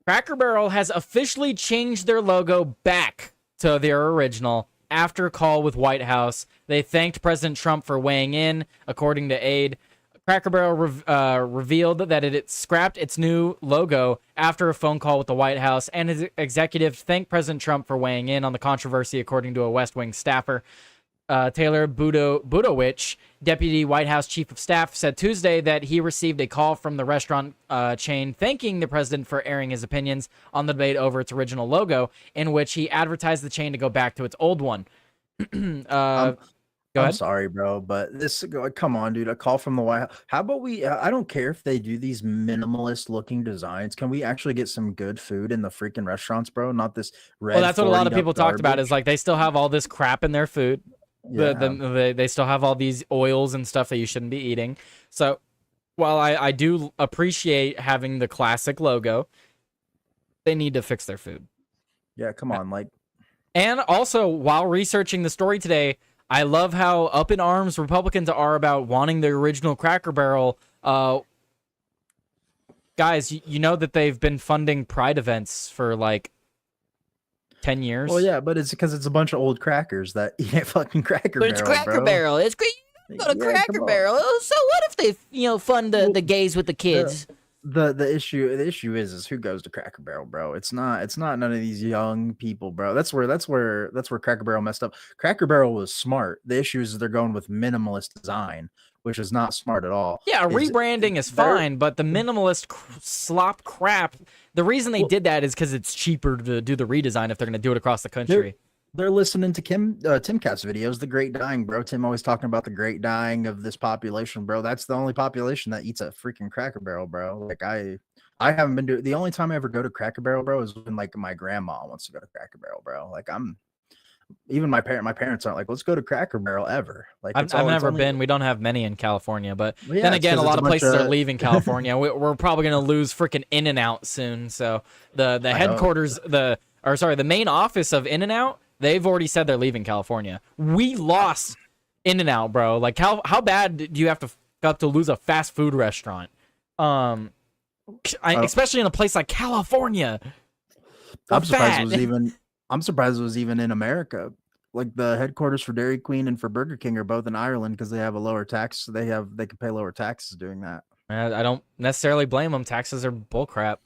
Cracker Barrel has officially changed their logo back to their original after a call with White House. They thanked President Trump for weighing in, according to Aid. Cracker Barrel revealed that it scrapped its new logo after a phone call with the White House, and his executive thanked President Trump for weighing in on the controversy, according to a West Wing staffer. Taylor Budowich, Deputy White House Chief of Staff, said Tuesday that he received a call from the restaurant chain thanking the president for airing his opinions on the debate over its original logo, in which he advertised the chain to go back to its old one. Go I'm ahead. sorry, bro, but come on, dude. A call from the White House. How about I don't care if they do these minimalist looking designs. Can we actually get some good food in the freaking restaurants, bro? Not this red. Well, that's what a lot of 40 people talked about is like they still have all this crap in their food. They still have all these oils and stuff that you shouldn't be eating. So while I do appreciate having the classic logo, they need to fix their food. Yeah, come on, like. And also, while researching the story today, I love how up in arms Republicans are about wanting the original Cracker Barrel. Guys, you know that they've been funding Pride events for like 10 years. Well, yeah, but it's because it's a bunch of old crackers that eat at fucking Cracker But Barrel. it's Cracker bro. Barrel. It's great. Go to Yeah, Cracker come on. Barrel. Oh, so what if they, fund the gays with the kids? The issue is who goes to Cracker Barrel, bro. It's not none of these young people, bro. That's where Cracker Barrel messed up. Cracker Barrel was smart. The issue is they're going with minimalist design, which is not smart at all. Yeah, Is- rebranding is they're- fine, but the minimalist slop crap, the reason they did that is because it's cheaper to do the redesign if they're going to do it across the country. They're listening to Tim Cat's videos, the great dying, bro. Tim always talking about the great dying of this population, bro. That's the only population that eats a freaking Cracker Barrel, bro. Like I haven't been to the only time I ever go to Cracker Barrel, bro, is when like my grandma wants to go to Cracker Barrel, bro. Like even my parents aren't like, let's go to Cracker Barrel ever. Like I've never been. We don't have many in California, but Well, yeah, then it's again, a 'cause lot it's of a bunch places are of- leaving California. We're probably going to lose freaking In-N-Out soon. So the headquarters, the main office of In-N-Out, they've already said they're leaving California. We lost In-N-Out, bro. Like how bad do you have to f up to lose a fast food restaurant? Especially in a place like California. I'm surprised Bad. it was even in America. like the headquarters for Dairy Queen and for Burger King are both in Ireland because they have a lower tax. So they can pay lower taxes doing that. I don't necessarily blame them. Taxes are bullcrap.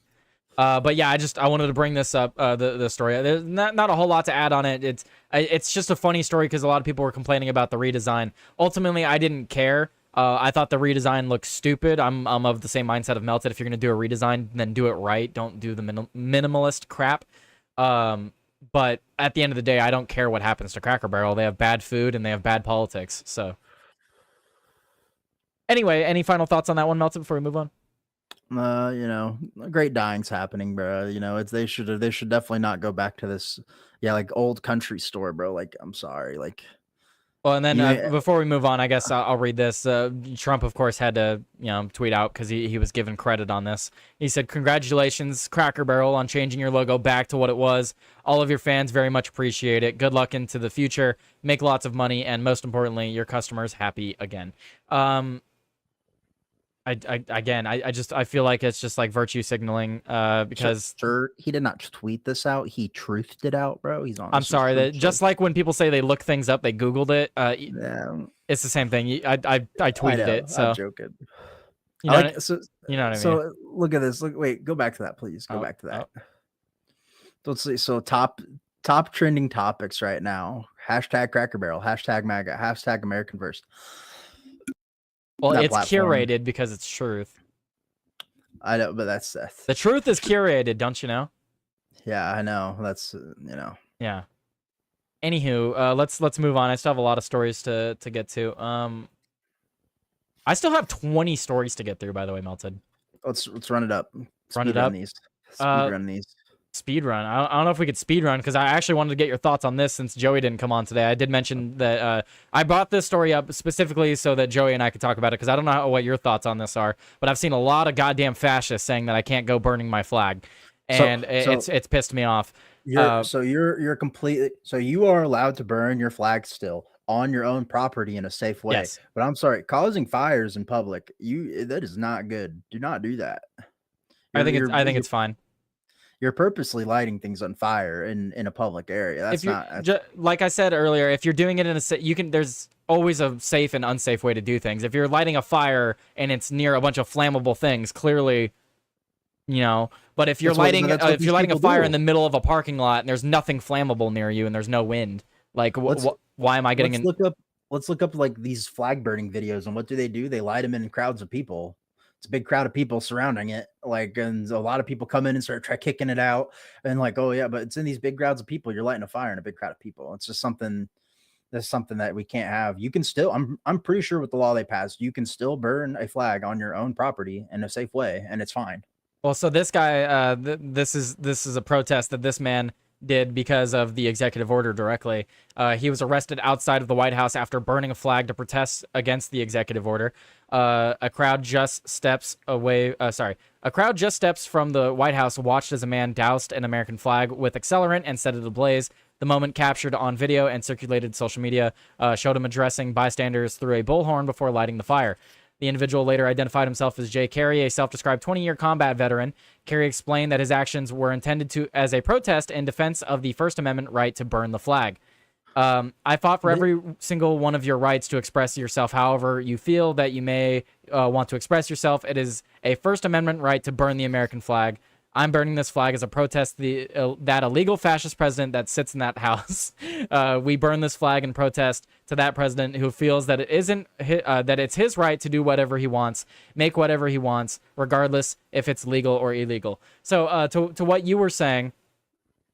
But yeah, I wanted to bring this up, the story. There's not a whole lot to add on it. It's just a funny story because a lot of people were complaining about the redesign. Ultimately, I didn't care. I thought the redesign looked stupid. I'm of the same mindset of Melted. If you're gonna do a redesign, then do it right. Don't do the minimalist crap. But at the end of the day, I don't care what happens to Cracker Barrel. They have bad food and they have bad politics. So anyway, any final thoughts on that one, Melted, before we move on? You know, great dying's happening, bro. You know, they should definitely not go back to this, yeah, like old country store, bro. Like, I'm sorry, like. Well, and then Yeah. before we move on, I guess I'll read this. Trump, of course, had to tweet out because he was given credit on this. He said, "Congratulations, Cracker Barrel, on changing your logo back to what it was. All of your fans very much appreciate it. Good luck into the future. Make lots of money, and most importantly, your customers happy again." I feel like it's just like virtue signaling because Sir, he did not tweet this out. He truthed it out, bro. He's on. I'm sorry that just like when people say they look things up, they Googled it. Yeah, It's the same thing. I tweeted know, it. So I'm joking. you know, I like, so, you know what I mean. so look at this. Wait, go back to that, please. Go Oh, back to that. So let's see. So top trending topics right now: hashtag Cracker Barrel, hashtag MAGA, hashtag American First. Well, that it's platform. curated because it's truth. I know, but that's Seth. The truth is curated, don't you know? Yeah, I know. That's you know. Yeah. Anywho, let's move on. I still have a lot of stories to get to. I still have 20 stories to get through, by the way, Melted. Let's run it up. Run it up? These. Uh, Speed run these. Speedrun. I don't know if we could speedrun because I actually wanted to get your thoughts on this since Joey didn't come on today. I did mention that I brought this story up specifically so that Joey and I could talk about it because I don't know what your thoughts on this are, but I've seen a lot of goddamn fascists saying that I can't go burning my flag, and it's pissed me off. You're completely so you are allowed to burn your flag still on your own property in a safe way. Yes. But I'm sorry, causing fires in public, that is not good. Do not do that. I think You're- it's fine. You're purposely lighting things on fire in a public area. That's If you not. like I said earlier, if you're doing it in there's always a safe and unsafe way to do things. If you're lighting a fire and it's near a bunch of flammable things, clearly, but if you're lighting these a people fire do. in the middle of a parking lot and there's nothing flammable near you and there's no wind, like why am I getting in? Let's look up like these flag burning videos, and what do? They light them in crowds of people. It's a big crowd of people surrounding it, like, and a lot of people come in and start kicking it out, and like, oh yeah, but it's in these big crowds of people. You're lighting a fire in a big crowd of people. It's just something. That's something that we can't have. You can still, I'm pretty sure with the law they passed, you can still burn a flag on your own property in a safe way, and it's fine. Well, so this guy, this is a protest that this man did because of the executive order directly. He was arrested outside of the White House after burning a flag to protest against the executive order. A crowd just steps from the White House watched as a man doused an American flag with accelerant and set it ablaze. The moment captured on video and circulated social media showed him addressing bystanders through a bullhorn before lighting the fire. The individual later identified himself as Jay Carey, a self-described 20-year combat veteran. Carey explained that his actions were intended as a protest in defense of the First Amendment right to burn the flag. I fought for every single one of your rights to express yourself however you feel that you may want to express yourself. It is a First Amendment right to burn the American flag. I'm burning this flag as a protest that illegal fascist president that sits in that house. We burn this flag in protest to that president who feels that that it's his right to do whatever he wants, make whatever he wants, regardless if it's legal or illegal. So to what you were saying,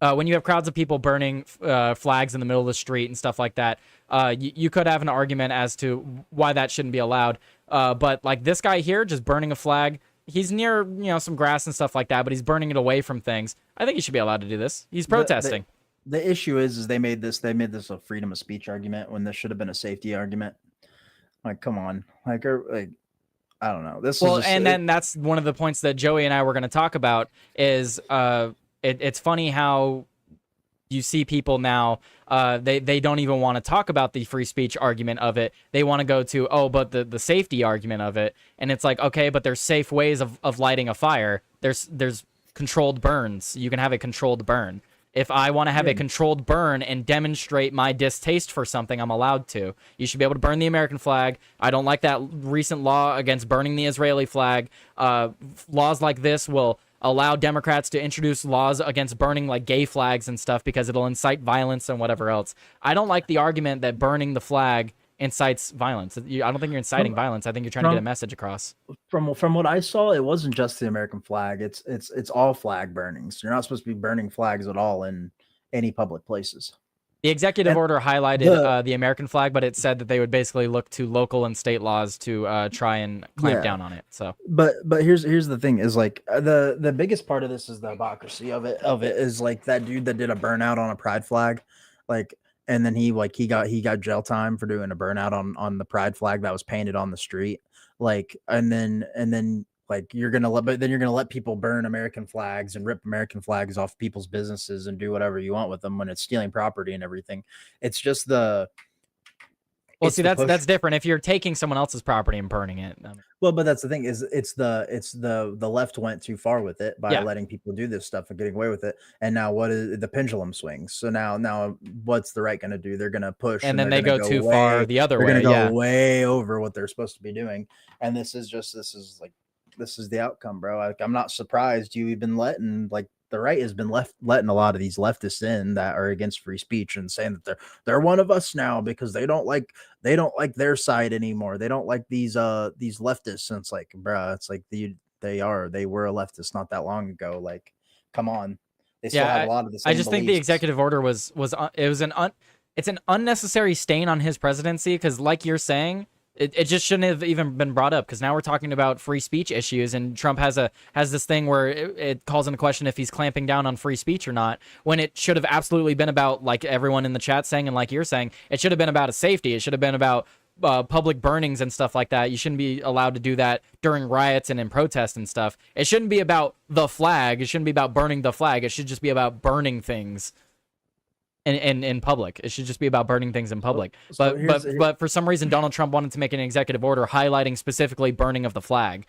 when you have crowds of people burning flags in the middle of the street and stuff like that, you could have an argument as to why that shouldn't be allowed. But like this guy here, just burning a flag. He's near, some grass and stuff like that, but he's burning it away from things. I think he should be allowed to do this. He's protesting. The issue is they made this a freedom of speech argument when this should have been a safety argument. Like, come on, like I don't know. Then that's one of the points that Joey and I were going to talk about is it's funny how you see people now, they don't even want to talk about the free speech argument of it. They want to go to, but the safety argument of it. And it's like, okay, but there's safe ways of lighting a fire. There's controlled burns. You can have a controlled burn. If I want to have a controlled burn and demonstrate my distaste for something, I'm allowed to. You should be able to burn the American flag. I don't like that recent law against burning the Israeli flag. Laws like this will allow Democrats to introduce laws against burning like gay flags and stuff because it'll incite violence and whatever else. I don't like the argument that burning the flag incites violence. I don't think you're inciting violence. I think you're trying to get a message across. From what I saw, it wasn't just the American flag. It's all flag burnings. You're not supposed to be burning flags at all in any public places. The executive order highlighted the American flag, but it said that they would basically look to local and state laws to try and clamp down on it. So, but here's the thing is like the biggest part of this is the hypocrisy of it is like that dude that did a burnout on a pride flag, like, and then he got jail time for doing a burnout on the pride flag that was painted on the street, like, and then like you're gonna let people burn American flags and rip American flags off people's businesses and do whatever you want with them when it's stealing property and everything. It's just the well, see, that's different. If you're taking someone else's property and burning it, well, but that's the thing is it's the left went too far with it by letting people do this stuff and getting away with it. And now what is the pendulum swings? So now what's the right going to do? They're going to push, and then they go too far the other way. They're going to go way over what they're supposed to be doing. And this is the outcome, bro. I'm not surprised you've been letting like the right has been letting a lot of these leftists in that are against free speech and saying that they're one of us now because they don't like their side anymore. They don't like these leftists. And it's like, bruh, it's like they were a leftist not that long ago. Like, come on. They still have a lot of the same I just think the executive order was it's an unnecessary stain on his presidency because, like you're saying, it just shouldn't have even been brought up because now we're talking about free speech issues and Trump has this thing where it calls into question if he's clamping down on free speech or not, when it should have absolutely been about, like everyone in the chat saying and like you're saying, it should have been about safety. It should have been about public burnings and stuff like that. You shouldn't be allowed to do that during riots and in protests and stuff. It shouldn't be about the flag. It shouldn't be about burning the flag. It should just be about burning things. In public. It should just be about burning things in public. But for some reason, Donald Trump wanted to make an executive order highlighting specifically burning of the flag.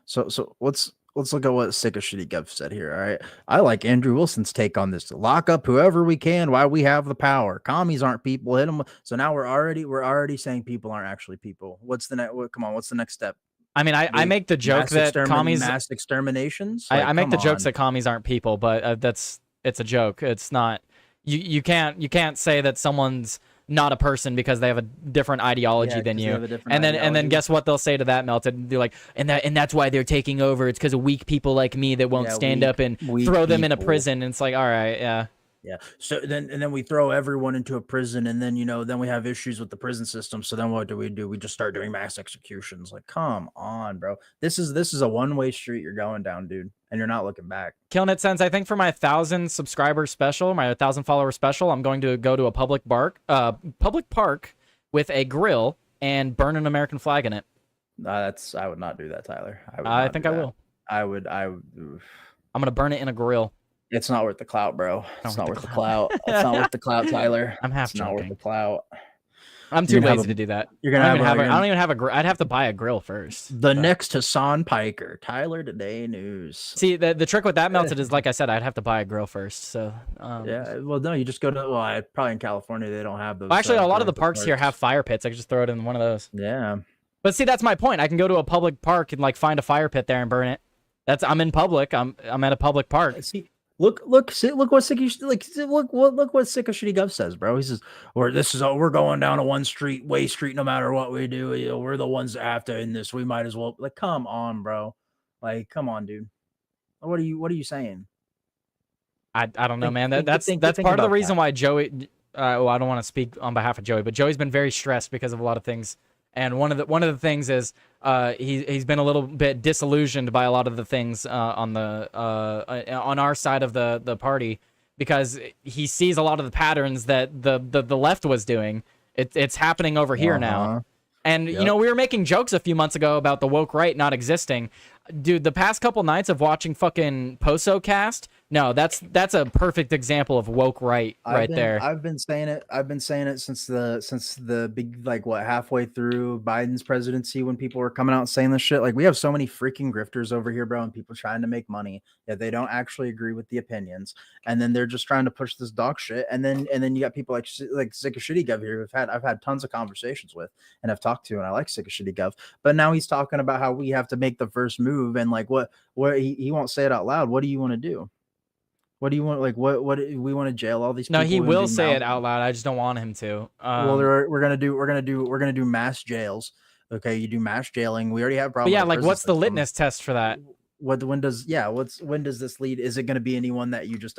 So let's look at what Sick of Shitty Gov said here. All right. I like Andrew Wilson's take on this. Lock up whoever we can while we have the power. Commies aren't people. Hit them. So now we're already saying people aren't actually people. What's the next? Come on. What's the next step? I mean, I make the joke that commies mass exterminations. Like, I make the jokes that commies aren't people, but it's a joke. It's not. You can't say that someone's not a person because they have a different ideology than you. And then guess what they'll say to that, Melted? They're like, and that's why they're taking over. It's because of weak people like me that won't stand up and throw them in a prison. And it's like, all right, yeah. Yeah. So then we throw everyone into a prison, and then then we have issues with the prison system. So then what do? We just start doing mass executions. Like, come on, bro. This is a one-way street you're going down, dude, and you're not looking back. Killing it, Sense. I think for my 1,000 subscriber special, my 1,000 follower special, I'm going to go to a public park with a grill and burn an American flag in it. I would not do that, Tyler. I think I will. I'm gonna burn it in a grill. It's not worth the clout, bro. It's not worth the clout. It's not worth the clout, Tyler. I'm half joking. Not worth the clout. I'm too lazy to do that. You're gonna I don't even have a grill. I'd have to buy a grill first. The next Hassan Piker, Tyler Today News. See, the trick with that, Melted, is like I said, I'd have to buy a grill first. So yeah, well, no, you just go to probably in California they don't have those. Well, actually, a lot of the parks here have fire pits. I could just throw it in one of those. Yeah. But see, that's my point. I can go to a public park and like find a fire pit there and burn it. I'm in public. I'm at a public park. See, look what Sick of Shitty Gov says, bro. He says, we're going down a one way street no matter what we do. We're the ones that have to end this. We might as well. Like, come on, bro. Like, come on, dude. What are you saying? I don't know, man. That's part of the reason why Joey. Well, I don't want to speak on behalf of Joey, but Joey's been very stressed because of a lot of things. And one of the things is he's been a little bit disillusioned by a lot of the things on our side of the party, because he sees a lot of the patterns that the left was doing. It's happening over here now. And we were making jokes a few months ago about the woke right not existing. Dude, the past couple nights of watching fucking PosoCast, No, that's a perfect example of woke right there. I've been saying it. I've been saying it since the big, like, what, halfway through Biden's presidency, when people were coming out and saying this shit. Like, we have so many freaking grifters over here, bro, and people trying to make money that they don't actually agree with the opinions, and then they're just trying to push this dog shit. And then you got people like Sick of Shitty Gov here, I've had tons of conversations with and I've talked to, and I like Sick of Shitty Gov. But now he's talking about how we have to make the first move, and like what he won't say it out loud. What do you want to do? What do you want? Like, what we want to jail all these people? No, he and will do say it mount- out loud. I just don't want him to. Well, we're gonna do mass jails. Okay, you do mass jailing. We already have But problems. yeah, with like, prison what's the system. litmus test for that? When does this lead? Is it going to be anyone that you just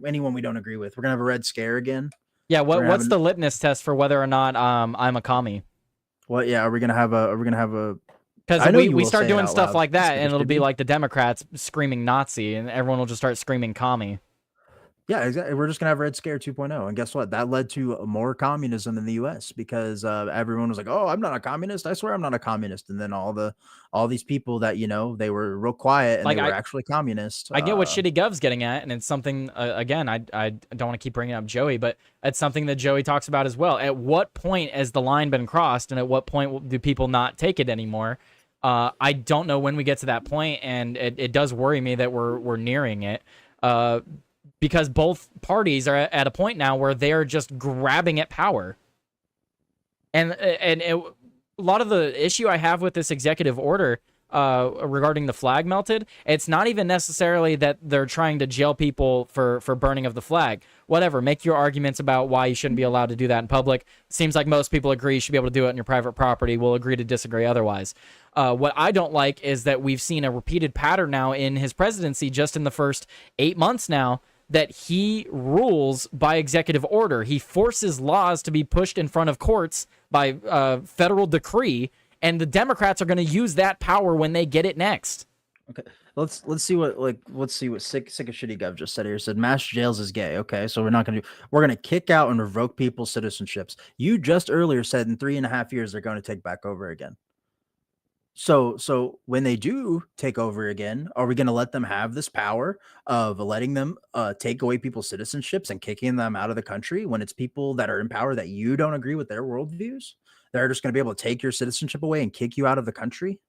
anyone we don't agree with? We're gonna have a red scare again. Yeah, We're what's having- the litmus test for whether or not I'm a commie? What? Yeah, are we gonna have a? Because I know we you will start say it doing out stuff loud. like that, It's and it'll be stupid. like the Democrats screaming Nazi, and everyone will just start screaming commie. Yeah, exactly. We're just gonna have Red Scare 2.0, and guess what? That led to more communism in the U.S. because everyone was like, "Oh, I'm not a communist. I swear I'm not a communist." And then all these people that they were real quiet and Like, they were I- actually communist. I get what Shitty Gov's getting at, and it's something, again, I don't want to keep bringing up Joey, but it's something that Joey talks about as well. At what point has the line been crossed, and at what point do people not take it anymore? I don't know when we get to that point, and it does worry me that we're nearing it, because both parties are at a point now where they're just grabbing at power. And a lot of the issue I have with this executive order regarding the flag melted, it's not even necessarily that they're trying to jail people for burning of the flag. Whatever, make your arguments about why you shouldn't be allowed to do that in public. Seems like most people agree you should be able to do it on your private property. We'll agree to disagree otherwise. What I don't like is that we've seen a repeated pattern now in his presidency, just in the first 8 months now, that he rules by executive order. He forces laws to be pushed in front of courts by federal decree, and the Democrats are going to use that power when they get it next. Okay, let's see what sick of Shitty Gov just said here. He said mass jails is gay. Okay, so we're gonna kick out and revoke people's citizenships. You just earlier said in 3.5 years they're going to take back over again. So when they do take over again, are we going to let them have this power of letting them take away people's citizenships and kicking them out of the country when it's people that are in power that you don't agree with their worldviews? They're just going to be able to take your citizenship away and kick you out of the country?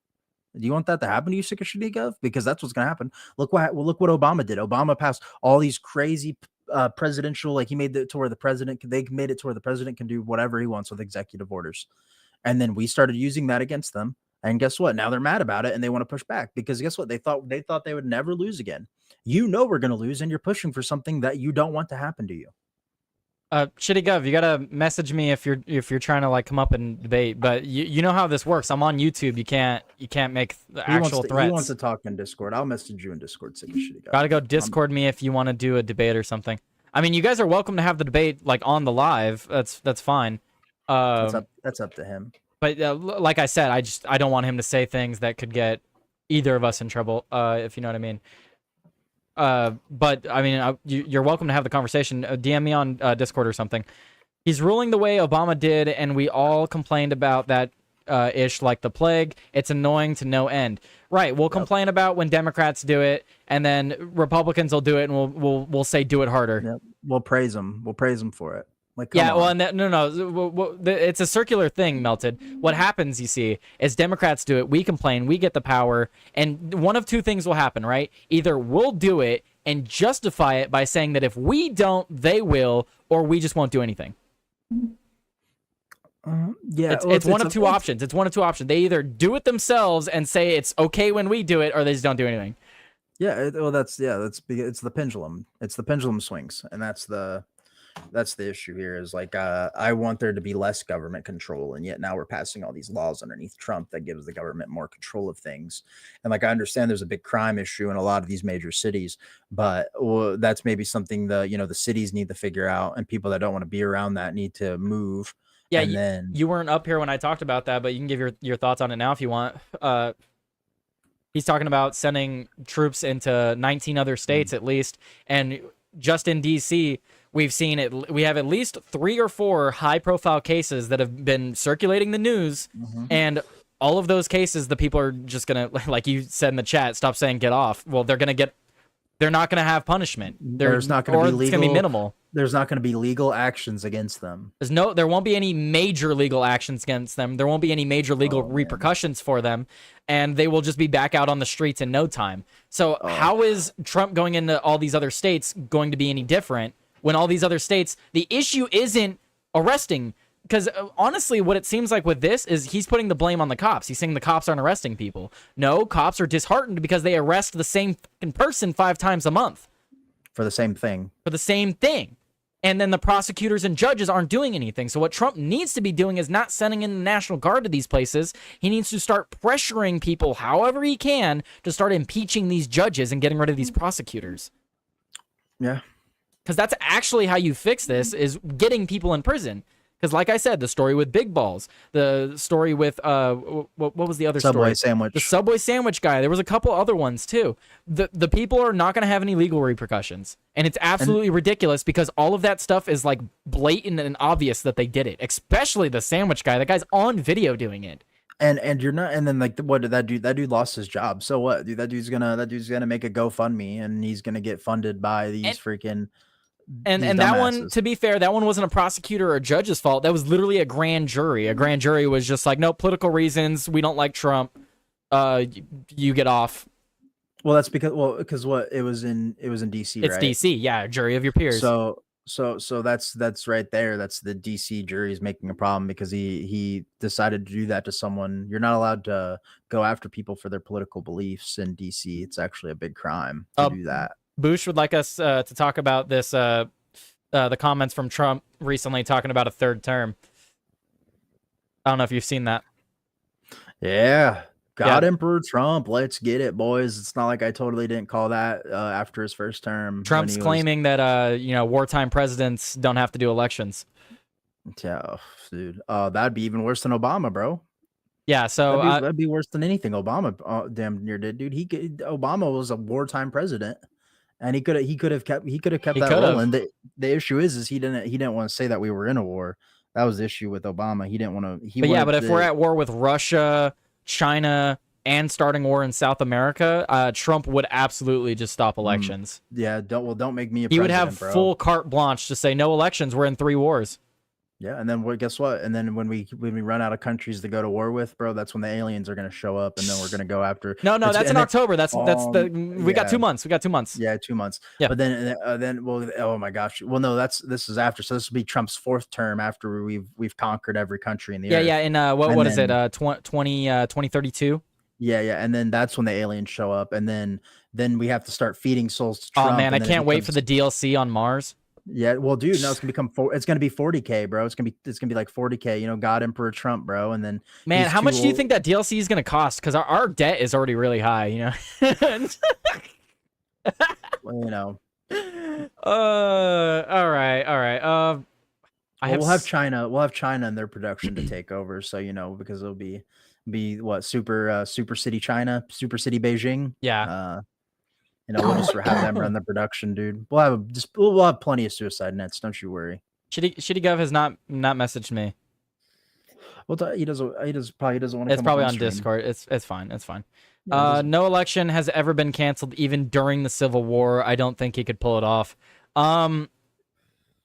Do you want that to happen to you, Sick of Shitty Gov? Because that's what's going to happen. Look what Obama did. Obama passed all these crazy presidential, like, he made it to where they made it to where the president can do whatever he wants with executive orders. And then we started using that against them. And guess what? Now they're mad about it and they want to push back because guess what? They thought they would never lose again. We're going to lose, and you're pushing for something that you don't want to happen to you. Shitty Gov, you gotta message me if you're trying to, like, come up and debate. But you know how this works. I'm on YouTube. You can't make the actual threats. He wants to talk in Discord. I'll message you in Discord. Sick of Shitty Gov. Gotta go Discord me if you want to do a debate or something. I mean, you guys are welcome to have the debate, like, on the live. That's fine. That's up to him. But like I said, I don't want him to say things that could get either of us in trouble, if you know what I mean. But I mean, you're welcome to have the conversation. DM me on Discord or something. He's ruling the way Obama did, and we all complained about that ish like the plague. It's annoying to no end. Right? We'll complain about when Democrats do it, and then Republicans will do it, and we'll say do it harder. Yep. We'll praise them. We'll praise them for it. Like, Yeah, come well, on. and no, it's a circular thing, Melted. What happens, you see, is Democrats do it, we complain, we get the power, and one of two things will happen, right? Either we'll do it and justify it by saying that if we don't, they will, or we just won't do anything. Yeah, It's one of two options. It's one of two options. They either do it themselves and say it's okay when we do it, or they just don't do anything. Yeah, it's the pendulum. It's the pendulum swings, and that's the issue here. Is like I want there to be less government control, and yet now we're passing all these laws underneath Trump that gives the government more control of things. And like I understand there's a big crime issue in a lot of these major cities, but that's maybe something the cities need to figure out, and people that don't want to be around that need to move. Yeah, and then you weren't up here when I talked about that, but you can give your thoughts on it now if you want. He's talking about sending troops into 19 other states at least, and just in DC, we've seen it. We have at least 3 or 4 high-profile cases that have been circulating the news, and all of those cases, the people are just gonna, like you said in the chat, stop saying get off. Well, they're gonna get they're not going to have punishment. There's not going to be It's going to be legal. minimal. There's not going to be legal actions against them. There won't be any major legal actions against them. There won't be any major legal repercussions for them, and they will just be back out on the streets in no time. So how is Trump going into all these other states going to be any different when all these other states, the issue isn't arresting? Because honestly, what it seems like with this is he's putting the blame on the cops. He's saying the cops aren't arresting people. No, cops are disheartened because they arrest the same fucking person 5 times a month For the same thing. for the same thing. And then the prosecutors and judges aren't doing anything. So what Trump needs to be doing is not sending in the National Guard to these places. He needs to start pressuring people however he can to start impeaching these judges and getting rid of these prosecutors. Yeah. Because that's actually how you fix this, is getting people in prison. Because like I said, the story with Big Balls, the story with, what was the other Subway story? sandwich. The Subway sandwich guy. There was a couple other ones too. The people are not going to have any legal repercussions. And it's absolutely ridiculous because all of that stuff is like blatant and obvious that they did it. Especially the sandwich guy. That guy's on video doing it. And you're not, and then like what did that dude? That dude lost his job. So what, dude? That dude's gonna make a GoFundMe, and he's gonna get funded by these freaking. And these that one, dumbasses. to be fair, that one wasn't a prosecutor or a judge's fault. That was literally a grand jury. A grand jury was just like, no, political reasons. We don't like Trump. You get off. Well, that's because what it was in DC, It's right? DC, yeah, a jury of your peers. So that's right there. That's the DC jury is making a problem because he decided to do that to someone. You're not allowed to go after people for their political beliefs in DC. It's actually a big crime to do that. Bush would like us to talk about this, the comments from Trump recently talking about a third term. I don't know if you've seen that. Yeah. God Yeah. Emperor Trump, let's get it, boys. It's not like I totally didn't call that after his first term. when Trump's he was- claiming that wartime presidents don't have to do elections. Yeah, dude. That'd be even worse than Obama, bro. Yeah, so That'd be worse than anything Obama damn near did, dude. Obama was a wartime president, and he could have kept He that could've. rolling. The issue is he didn't want to say that we were in a war. That was the issue with Obama. He didn't want to. but if we're at war with Russia, China, and starting war in South America, Trump would absolutely just stop elections. don't make me a He would president, have bro. full carte blanche to say no elections. We're in 3 wars. Yeah, and then guess what? And then when we run out of countries to go to war with, bro, that's when the aliens are gonna show up, and then we're gonna go after. No, it's- that's and in then- October. We got 2 months. We got 2 months. Yeah, 2 months. Yeah. But then well, oh my gosh. Well, no, this is after. So this will be Trump's 4th term after we've conquered every country in the earth. Yeah. And what And is it? then- 2032. Yeah, and then that's when the aliens show up, and then we have to start feeding souls to Trump. Oh man, I and then it can't wait for becomes- the DLC on Mars. Yeah, well, dude, no, it's gonna be 40K, bro. It's gonna be like 40K. God Emperor Trump, bro, and then Man, he's how too much do you old- think that DLC is going to cost? Because our debt is already really high, you know. Well, All right. we'll have China. We'll have China and their production to take over. So because it'll be what super city China, super city Beijing. Yeah. We'll just have them run the production, dude. We'll have plenty of suicide nets. Don't you worry. Shitty Gov has not messaged me. Well, he probably doesn't want to. It's probably on Discord. It's fine. It's fine. No election has ever been canceled, even during the Civil War. I don't think he could pull it off.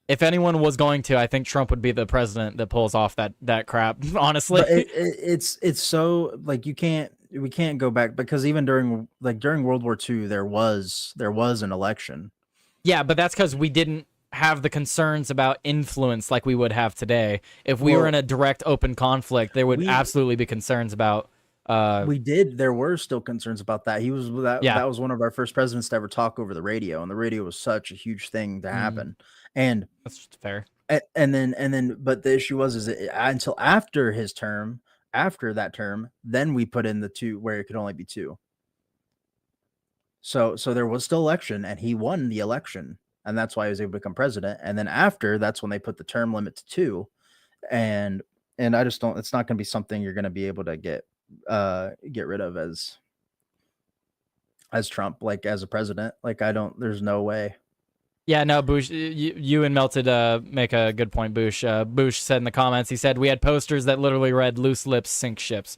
If anyone was going to, I think Trump would be the president that pulls off that crap. Honestly, But it's so like we can't go back because even during World War II there was an election. yeah, but that's because we didn't have the concerns about influence like we would have today. If we were Well, in a direct, open conflict, there would absolutely be concerns about. We did. There were still concerns about that. That was one of our first presidents to ever talk over the radio, and the radio was such a huge thing to happen. And That's fair. and then, but the issue was until after his term, after that term, then we put in the 2 where it could only be 2. So there was still election, and he won the election, and that's why he was able to become president. And then after, that's when they put the term limit to 2, and I just don't. It's not going to be something you're going to be able to get rid of as Trump, like as a president. Like there's no way. Yeah, no, Bush, you and Melted make a good point, Bush. Bush said in the comments, he said, we had posters that literally read, loose lips sink ships.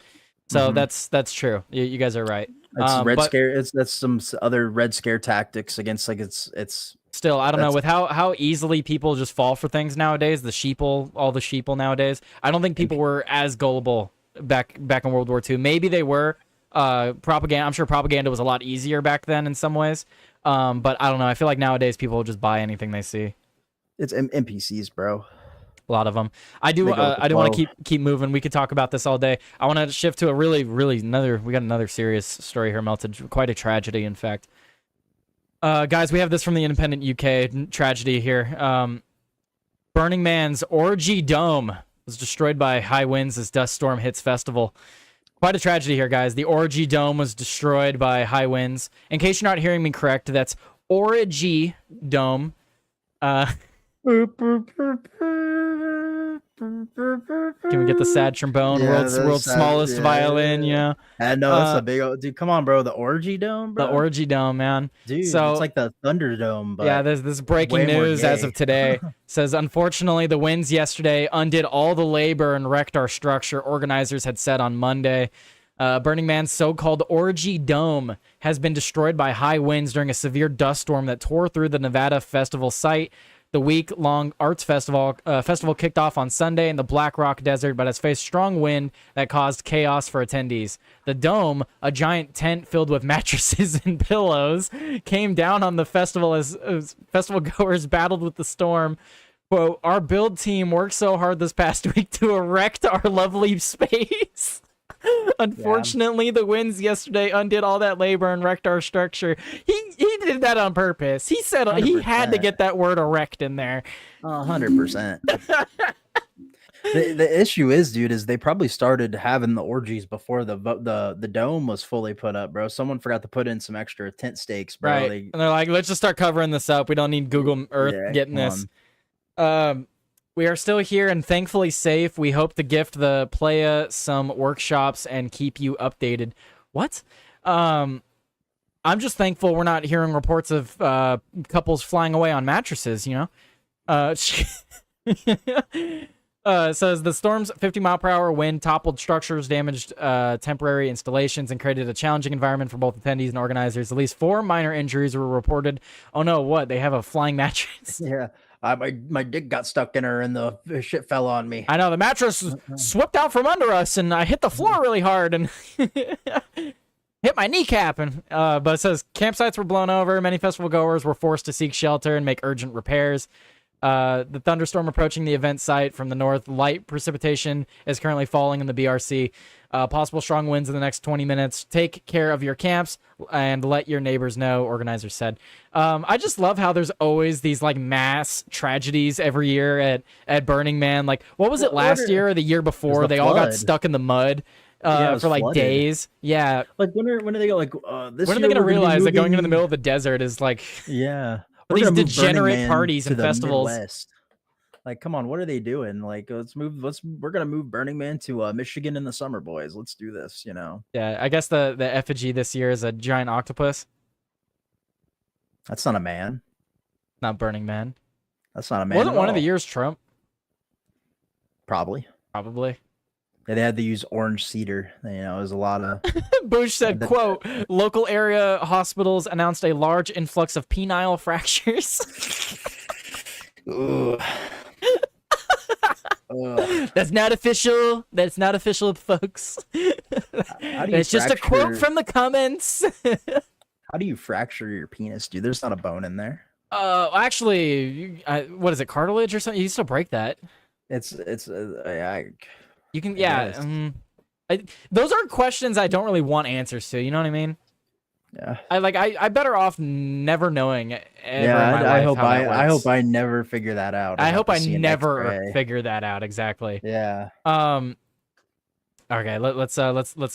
So Mhm. that's true. You guys are right. It's red But scare. That's some other red scare tactics against like it's still, I don't know, that's with how easily people just fall for things nowadays, all the sheeple nowadays. I don't think people were as gullible back in World War II. Maybe they were. Propaganda. I'm sure propaganda was a lot easier back then in some ways. But I don't know. I feel like nowadays people just buy anything they see. it's NPCs, bro. A lot of them. I do. They go with the I do want flow. to keep moving. We could talk about this all day. I want to shift to a really another. We got another serious story here, Melted. Quite a tragedy, in fact. Guys, we have this from the Independent UK. Tragedy here. Burning Man's Orgy Dome was destroyed by high winds as dust storm hits festival. Quite a tragedy here, guys. The Orgy Dome was destroyed by high winds. In case you're not hearing me correct, that's Orgy Dome. Can we get the sad trombone? Yeah, World's the sad- smallest yeah, violin, yeah. yeah. I know that's a big old dude. Come on, bro. The Orgy Dome, The bro. Orgy Dome, man. Dude, So it's like the Thunderdome, but yeah, there's this breaking way more news as gay. of today. Says, unfortunately, the winds yesterday undid all the labor and wrecked our structure, organizers had said on Monday. Burning Man's so-called Orgy Dome has been destroyed by high winds during a severe dust storm that tore through the Nevada festival site. The week-long arts festival kicked off on Sunday in the Black Rock Desert, but has faced strong wind that caused chaos for attendees. The dome, a giant tent filled with mattresses and pillows, came down on the festival as festival goers battled with the storm. Quote, our build team worked so hard this past week to erect our lovely space. Unfortunately, the winds yesterday undid all that labor and wrecked our structure. He did that on purpose. He said he had to 100%. get that word erect in there. 100%. The issue is, dude, is they probably started having the orgies before the dome was fully put up, bro. Someone forgot to put in some extra tent stakes, bro. Right. They, And they're like, let's just start covering this up. We don't need Google Earth Yeah, getting come this. We are still here and thankfully safe. We hope to gift the playa some workshops and keep you updated. What? I'm just thankful we're not hearing reports of couples flying away on mattresses, you know? Says the storm's 50-mile-per-hour wind toppled structures, damaged temporary installations, and created a challenging environment for both attendees and organizers. At least 4 minor injuries were reported. Oh no, what? They have a flying mattress? yeah. My dick got stuck in her and the shit fell on me. I know, the mattress swept out from under us, and I hit the floor really hard and hit my kneecap. And but it says campsites were blown over. Many festival goers were forced to seek shelter and make urgent repairs. The thunderstorm approaching the event site from the north. Light precipitation is currently falling in the BRC. Possible strong winds in the next 20 minutes. Take care of your camps and let your neighbors know, organizers said. I just love how there's always these like mass tragedies every year at Burning Man. Like, what was it last year or the year before? the They all got flood. stuck in the mud Yeah, it was for like flooded. days. Yeah. Like when are they go like this? When are year they going to we're gonna be realize that going into the moving- middle of the desert is like Yeah. These We're gonna move Burning degenerate Man parties to and the festivals. Midwest. Like, come on, what are they doing? Like, we're gonna move Burning Man to Michigan in the summer, boys. Let's do this, you know. Yeah, I guess the effigy this year is a giant octopus, That's not a man. not Burning Man. That's not a man. Wasn't at one of the all. years Trump? Probably. Probably. Yeah, they had to use orange cedar. You know, it was a lot of Bush said, The- quote, local area hospitals announced a large influx of penile fractures. Ugh. Ugh. That's not official. That's not official, folks. How do you It's just a quote fracture- from the comments. How do you fracture your penis, dude? There's not a bone in there. Actually, what is it, cartilage or something? You can still break that. It's You can, I yeah. guess. Those are questions I don't really want answers to. You know what I mean? yeah. I better off never knowing. Ever in Yeah, my I life hope how that I works. hope I never figure that out. I have hope to I see an never X-ray. figure that out exactly. Yeah. Okay, let's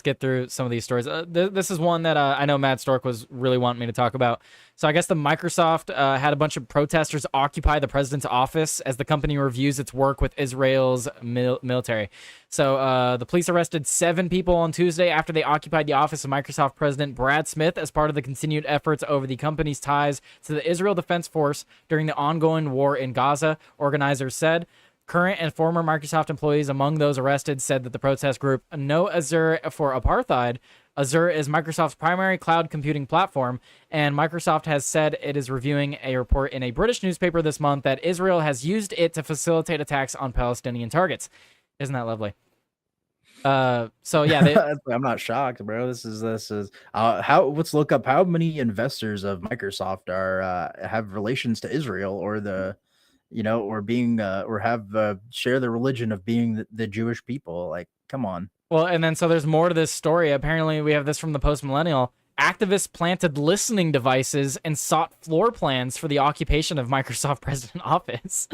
get through some of these stories. This is one that I know Matt Stork was really wanting me to talk about. So I guess the Microsoft had a bunch of protesters occupy the president's office as the company reviews its work with Israel's military. So the police arrested 7 people on Tuesday after they occupied the office of Microsoft President Brad Smith as part of the continued efforts over the company's ties to the Israel Defense Force during the ongoing war in Gaza, organizers said. Current and former Microsoft employees among those arrested said that the protest group No Azure for Apartheid. Azure is Microsoft's primary cloud computing platform, and Microsoft has said it is reviewing a report in a British newspaper this month that Israel has used it to facilitate attacks on Palestinian targets. Isn't that lovely? So yeah, I'm not shocked, bro. This is how. Let's look up how many investors of Microsoft are have relations to Israel or the, or being or have share the religion of being the Jewish people. Like, come on. Well, and then so there's more to this story. Apparently, we have this from the Post Millennial. Activists planted listening devices and sought floor plans for the occupation of Microsoft president office.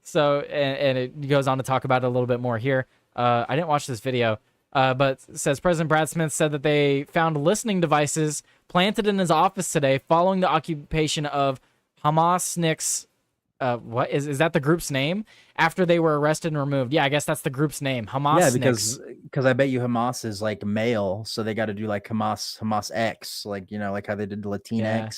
So it goes on to talk about it a little bit more here. I didn't watch this video, but it says President Brad Smith said that they found listening devices planted in his office today following the occupation of Hamasniks. What is that the group's name? After they were arrested and removed. Yeah, I guess that's the group's name. Hamas. Yeah, because I bet you Hamas is like male, so they got to do like Hamas X, like like how they did the Latinx. Yeah.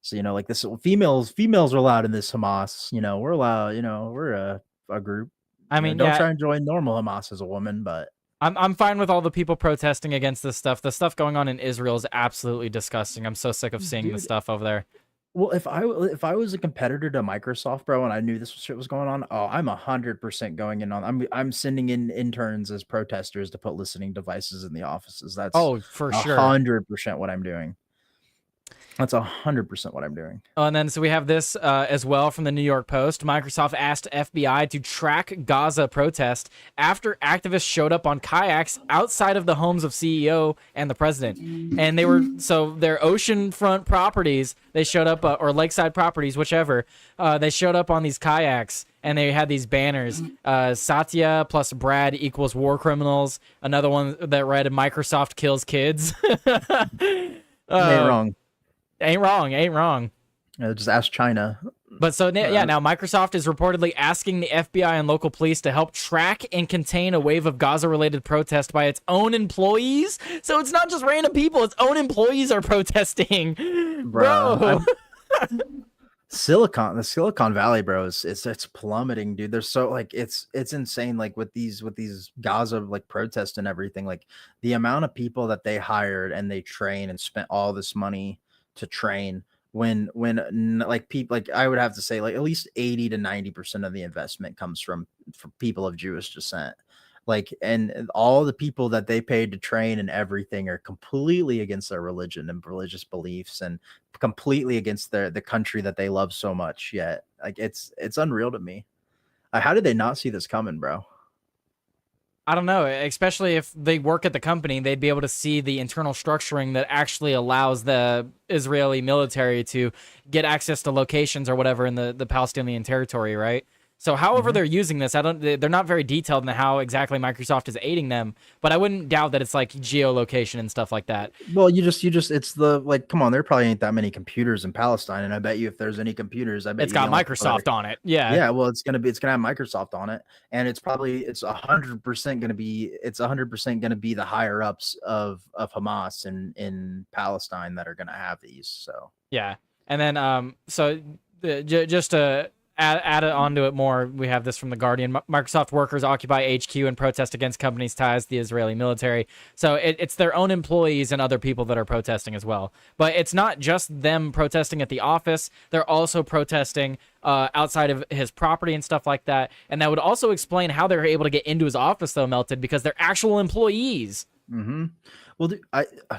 So like this, females are allowed in this Hamas. We're allowed. We're a group. I mean, don't try and join normal Hamas as a woman, but I'm fine with all the people protesting against this stuff. The stuff going on in Israel is absolutely disgusting. I'm so sick of seeing the stuff over there. Well, if I was a competitor to Microsoft, bro, and I knew this shit was going on, I'm 100% going in on. I'm sending in interns as protesters to put listening devices in the offices. That's for sure, 100% what I'm doing. That's 100% what I'm doing. Oh, and then so we have this as well from the New York Post. Microsoft asked FBI to track Gaza protest after activists showed up on kayaks outside of the homes of CEO and the president. And they were their oceanfront properties. They showed up or lakeside properties, whichever. They showed up on these kayaks. And they had these banners, Satya plus Brad equals war criminals. Another one that read Microsoft kills kids. Ain't wrong. Ain't wrong. Just ask China. But so now Microsoft is reportedly asking the FBI and local police to help track and contain a wave of Gaza-related protest by its own employees. So it's not just random people; its own employees are protesting, bro. The Silicon Valley, bro, it's plummeting, dude. There's so it's insane. Like with these Gaza protests and everything, like the amount of people that they hired and they train and spent all this money to train when people I would have to say at least 80 to 90% of the investment comes from people of Jewish descent. And all the people that they paid to train and everything are completely against their religion and religious beliefs and completely against the country that they love so much. Yet it's unreal to me. How did they not see this coming, bro? I don't know, especially if they work at the company, they'd be able to see the internal structuring that actually allows the Israeli military to get access to locations or whatever in the Palestinian territory, right? So however they're using this, they're not very detailed in how exactly Microsoft is aiding them, but I wouldn't doubt that it's like geolocation and stuff like that. Well, it's come on, there probably ain't that many computers in Palestine, and I bet you if there's any computers, I bet it's got Microsoft on it. Yeah. Yeah, well, it's gonna have Microsoft on it, and it's 100% gonna be the higher ups of Hamas in Palestine that are gonna have these. So yeah, and then just to add it onto it more, we have this from The Guardian. Microsoft workers occupy HQ and protest against companies' ties to the Israeli military. So it's their own employees and other people that are protesting as well. But it's not just them protesting at the office. They're also protesting outside of his property and stuff like that. And that would also explain how they're able to get into his office, though, Melted, because they're actual employees. Mm-hmm. Well,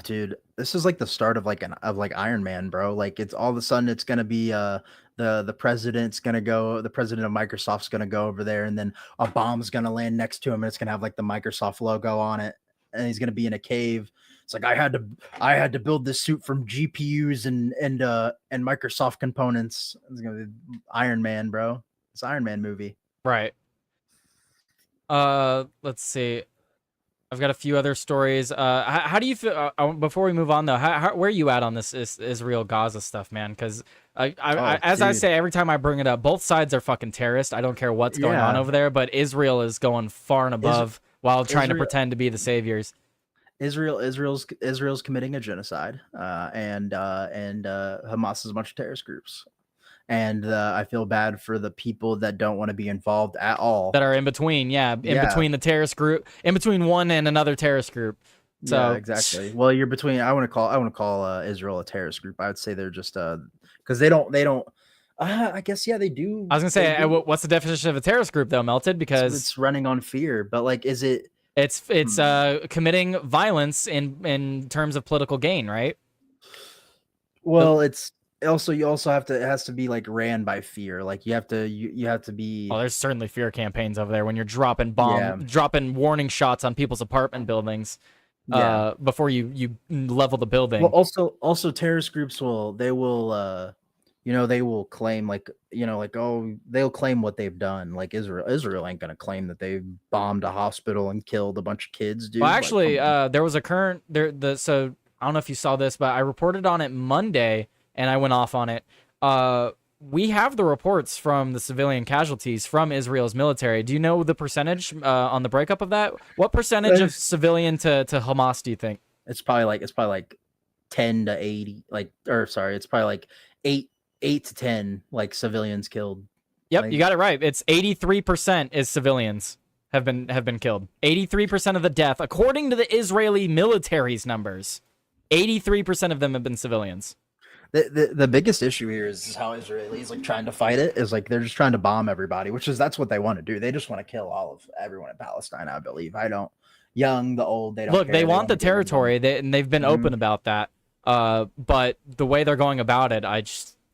dude, this is like the start of Iron Man, bro. Like it's all of a sudden it's gonna be the president of Microsoft's gonna go over there, and then a bomb's gonna land next to him, and it's gonna have like the Microsoft logo on it, and he's gonna be in a cave. It's like I had to build this suit from GPUs and Microsoft components. It's gonna be Iron Man, bro. It's Iron Man movie, right? Let's see. I've got a few other stories. How do you feel before we move on though? Where are you at on this Israel Gaza stuff, man? Because I say every time I bring it up, both sides are fucking terrorists. I don't care what's going on over there, but Israel is going far and above while trying to pretend to be the saviors. Israel's committing a genocide, and Hamas is a bunch of terrorist groups. and I feel bad for the people that don't want to be involved at all. That are in between, in Yeah. between the terrorist group, in between one and another terrorist group. So Yeah, exactly. Well, you're between. I want to call Israel a terrorist group. I would say they're just because they don't. I guess yeah, they do. I was gonna they say, do. what's the definition of a terrorist group though, Melted? Because It's running on fear, but like, is it? it's committing violence in terms of political gain, right? Well, it's also you also have to. It has to be like ran by fear. Like you have to be. Oh, there's certainly fear campaigns over there when you're dropping Yeah. dropping warning shots on people's apartment buildings Yeah. before you level the building. Well, also terrorist groups they will claim like oh they'll claim what they've done. Like Israel ain't gonna claim that they bombed a hospital and killed a bunch of kids, dude. Well, Like, actually, come on. there was so I don't know if you saw this, but I reported on it Monday and I went off on it. We have the reports from the civilian casualties from Israel's military. Do you know the percentage on the breakup of that? What percentage of civilian to Hamas do you think? It's probably like 10 to 80, it's probably like 8 to 10 like civilians killed. Yep, Like- you got it right. It's 83% is civilians have been killed. 83% of the death, according to the Israeli military's numbers. 83% of them have been civilians. The biggest issue here is how Israelis like trying to fight it is like they're just trying to bomb everybody, that's what they want to do. They just want to kill all of everyone in Palestine, I believe. I don't young, the old, they don't Look, care. they want wanna the get rid of them. territory, and they've been open about that. But the way they're going about it,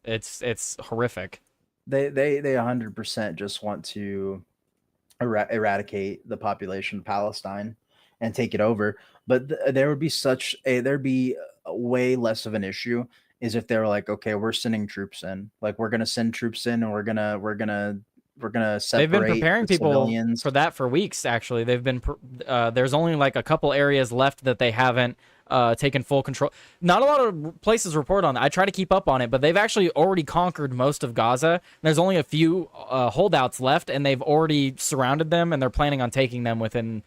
it's horrific. They 100% just want to eradicate the population of Palestine and take it over. But there would be way less of an issue is if they were like, okay, we're sending troops in, like we're gonna send troops in, and we're gonna separate. They've been preparing the people civilians. for that for weeks. Actually, they've been. There's only like a couple areas left that they haven't taken full control. Not a lot of places report on it. I try to keep up on it, but they've actually already conquered most of Gaza. There's only a few holdouts left, and they've already surrounded them, and they're planning on taking them within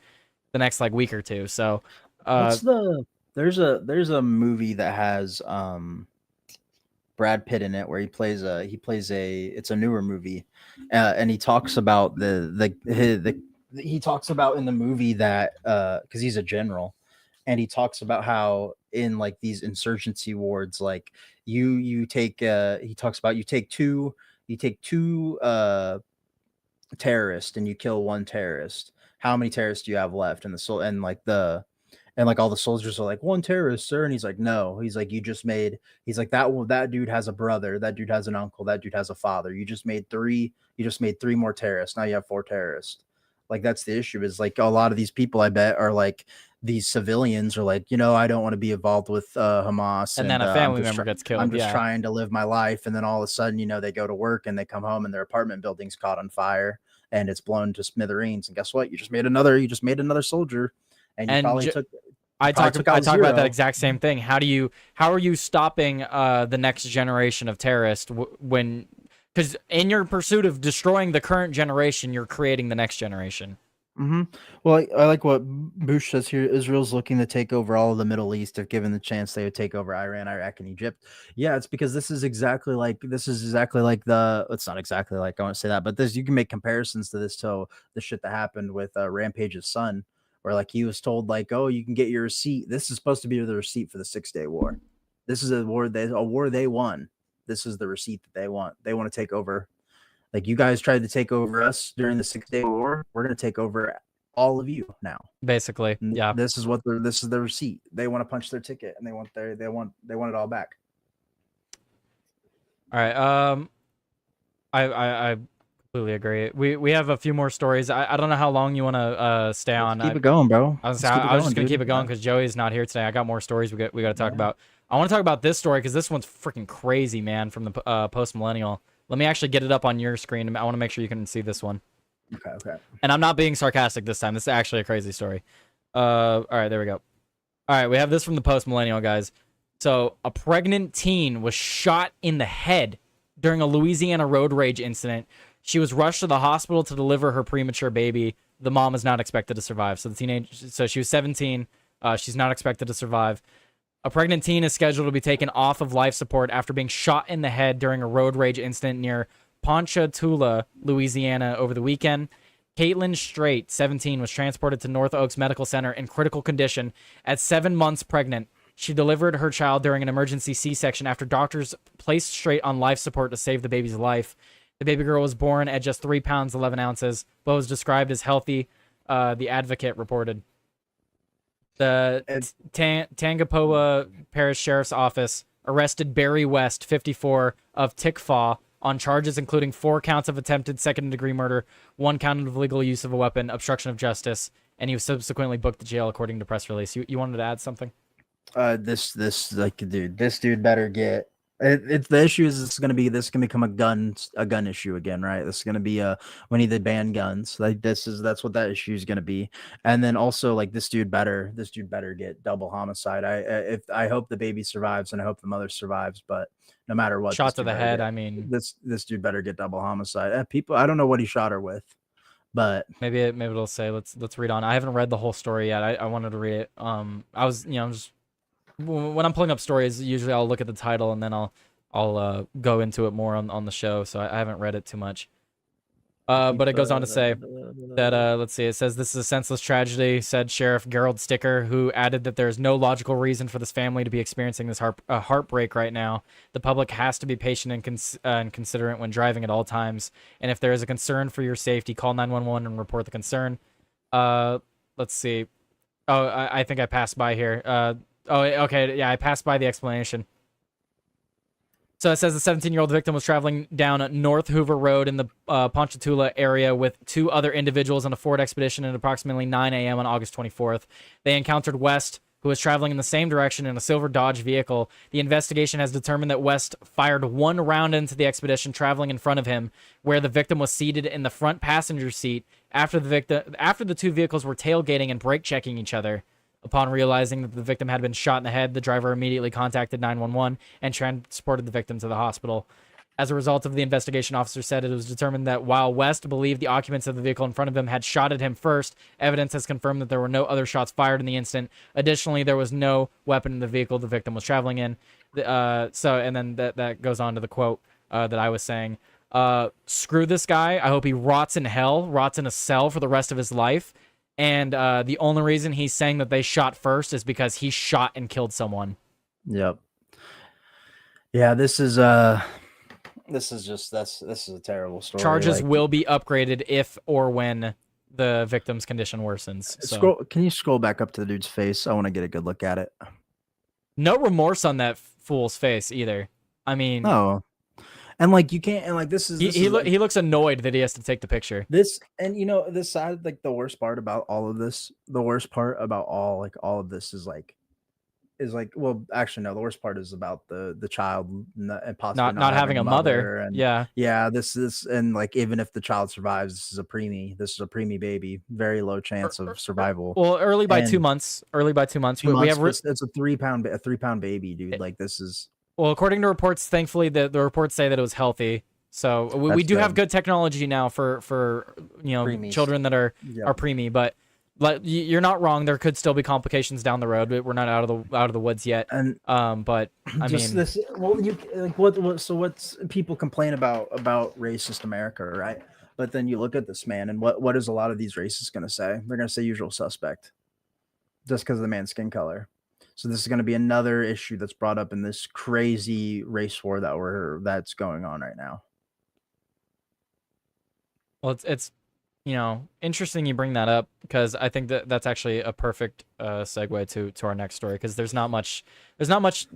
the next like week or two. So, There's a movie that has Brad Pitt in it where he plays it's a newer movie, and he talks about he talks about in the movie that because he's a general, and he talks about how in like these insurgency wards, like you take he talks about you take two terrorists and you kill one terrorist. How many terrorists do you have left? And all the soldiers are like, one terrorist, sir. And he's like, no. He's like, he's like, that dude has a brother. That dude has an uncle. That dude has a father. You just made three more terrorists. Now you have 4 terrorists. Like, that's the issue is like a lot of these people, I bet, are like, these civilians are like, I don't want to be involved with Hamas. and then a family member gets killed. I'm just trying to live my life. And then all of a sudden, they go to work and they come home and their apartment building's caught on fire and it's blown to smithereens. And guess what? You just made another soldier. And you probably took. I talk out about zero. that exact same thing. How are you stopping the next generation of terrorists when? Because in your pursuit of destroying the current generation, you're creating the next generation. Mm-hmm. Well, I like what Bush says here. Israel's looking to take over all of the Middle East. If given the chance, they would take over Iran, Iraq, and Egypt. Yeah, it's because this is exactly like the. It's not exactly like I want to say that, but you can make comparisons to this to the shit that happened with Rampage's son, where like he was told like, oh, you can get your receipt. This is supposed to be the receipt for the 6-Day War. This is a war they won. This is the receipt that they want. They want to take over. Like, you guys tried to take over us during the 6-Day War. We're going to take over all of you now. Basically, yeah. This is the receipt. They want to punch their ticket and they want it all back. All right. I completely agree. We have a few more stories. I don't know how long you want to stay on. Keep it going, bro. I was just gonna keep it going because Joey's not here today. I got more stories we got to talk about. I want to talk about this story because this one's freaking crazy, man. From the Post Millennial. Let me actually get it up on your screen. I want to make sure you can see this one. Okay. And I'm not being sarcastic this time. This is actually a crazy story. All right, there we go. All right, we have this from the Post Millennial, guys. So, a pregnant teen was shot in the head during a Louisiana road rage incident. She was rushed to the hospital to deliver her premature baby. The mom is not expected to survive. So she was 17. She's not expected to survive. A pregnant teen is scheduled to be taken off of life support after being shot in the head during a road rage incident near Ponchatoula, Louisiana over the weekend. Caitlin Strait, 17, was transported to North Oaks Medical Center in critical condition at 7 months pregnant. She delivered her child during an emergency C-section after doctors placed Strait on life support to save the baby's life. The baby girl was born at just 3 pounds 11 ounces, but was described as healthy, the Advocate reported. The Tangipahoa Parish Sheriff's Office arrested Barry West, 54, of Tickfaw on charges including 4 counts of attempted second-degree murder, 1 count of illegal use of a weapon, obstruction of justice, and he was subsequently booked to jail, according to press release. You wanted to add something? This dude better get. It's the issue is this can become a gun issue again, right? This is gonna be we need to ban guns. Like that's what that issue is gonna be. And then also like this dude better get double homicide. I hope the baby survives and I hope the mother survives, but no matter what, Shot to the head. I mean, this dude better get double homicide. People, I don't know what he shot her with, but maybe it'll say let's read on. I haven't read the whole story yet. I wanted to read it. I was just when I'm pulling up stories, usually I'll look at the title and then I'll go into it more on the show. So I haven't read it too much. But it goes on to say that let's see. It says this is a senseless tragedy, said Sheriff Gerald Sticker, who added that there is no logical reason for this family to be experiencing this heartbreak right now. The public has to be patient and considerate when driving at all times. And if there is a concern for your safety, call 911 and report the concern. Let's see. Oh, I think I passed by here. Oh, okay. Yeah, I passed by the explanation. So it says the 17-year-old victim was traveling down North Hoover Road in the Ponchatoula area with 2 other individuals on a Ford Expedition at approximately 9 a.m. on August 24th. They encountered West, who was traveling in the same direction in a silver Dodge vehicle. The investigation has determined that West fired 1 round into the Expedition traveling in front of him, where the victim was seated in the front passenger seat after the 2 vehicles were tailgating and brake checking each other. Upon realizing that the victim had been shot in the head, the driver immediately contacted 911 and transported the victim to the hospital. As a result of the investigation, officer said it was determined that while West believed the occupants of the vehicle in front of him had shot at him first, evidence has confirmed that there were no other shots fired in the incident. Additionally, there was no weapon in the vehicle the victim was traveling in. And then that goes on to the quote that I was saying. Screw this guy. I hope he rots in hell, rots in a cell for the rest of his life. And the only reason he's saying that they shot first is because he shot and killed someone. Yep. Yeah, this is a terrible story. Charges will be upgraded if or when the victim's condition worsens. So. Can you scroll back up to the dude's face? I want to get a good look at it. No remorse on that fool's face either. I mean, no. And like you can't, and like he looks annoyed that he has to take the picture. This side, like the worst part about all of this, all of this is well, actually no, the worst part is about the child and possibly not having a mother. And yeah, this is, and like even if the child survives, this is a preemie baby, very low chance of survival. Well, early by 2 months. We have it's a 3 pound baby, dude. Like this is. Well, according to reports, thankfully the reports say that it was healthy. So we do have good technology now for Preemies. Children that are preemie, but you're not wrong. There could still be complications down the road. We're not out of the woods yet. And but I mean, this. Well, you like what? So what's people complain about racist America, right? But then you look at this man, and what is a lot of these racists going to say? They're going to say usual suspect, just because of the man's skin color. So this is going to be another issue that's brought up in this crazy race war that's going on right now. Well, it's interesting you bring that up, because I think that's actually a perfect segue to our next story, because there's not much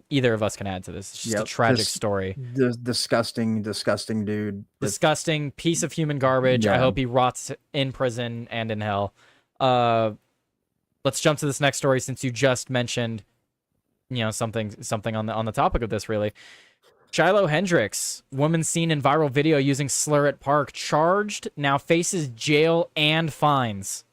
either of us can add to this. It's just a tragic story. Disgusting dude. Disgusting piece of human garbage. I hope he rots in prison and in hell. Let's jump to this next story, since you just mentioned something on the topic of this, really. Shiloh Hendricks, woman seen in viral video using slur at park, charged, now faces jail and fines.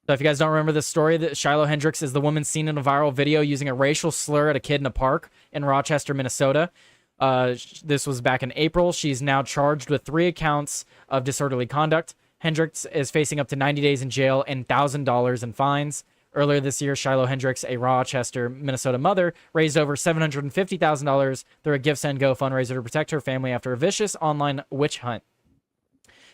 So if you guys don't remember this story, that Shiloh Hendricks is the woman seen in a viral video using a racial slur at a kid in a park in Rochester, Minnesota. This was back in April. She's now charged with 3 accounts of disorderly conduct. Hendricks is facing up to 90 days in jail and $1,000 in fines. Earlier this year, Shiloh Hendricks, a Rochester, Minnesota mother, raised over $750,000 through a GiveSend Go fundraiser to protect her family after a vicious online witch hunt.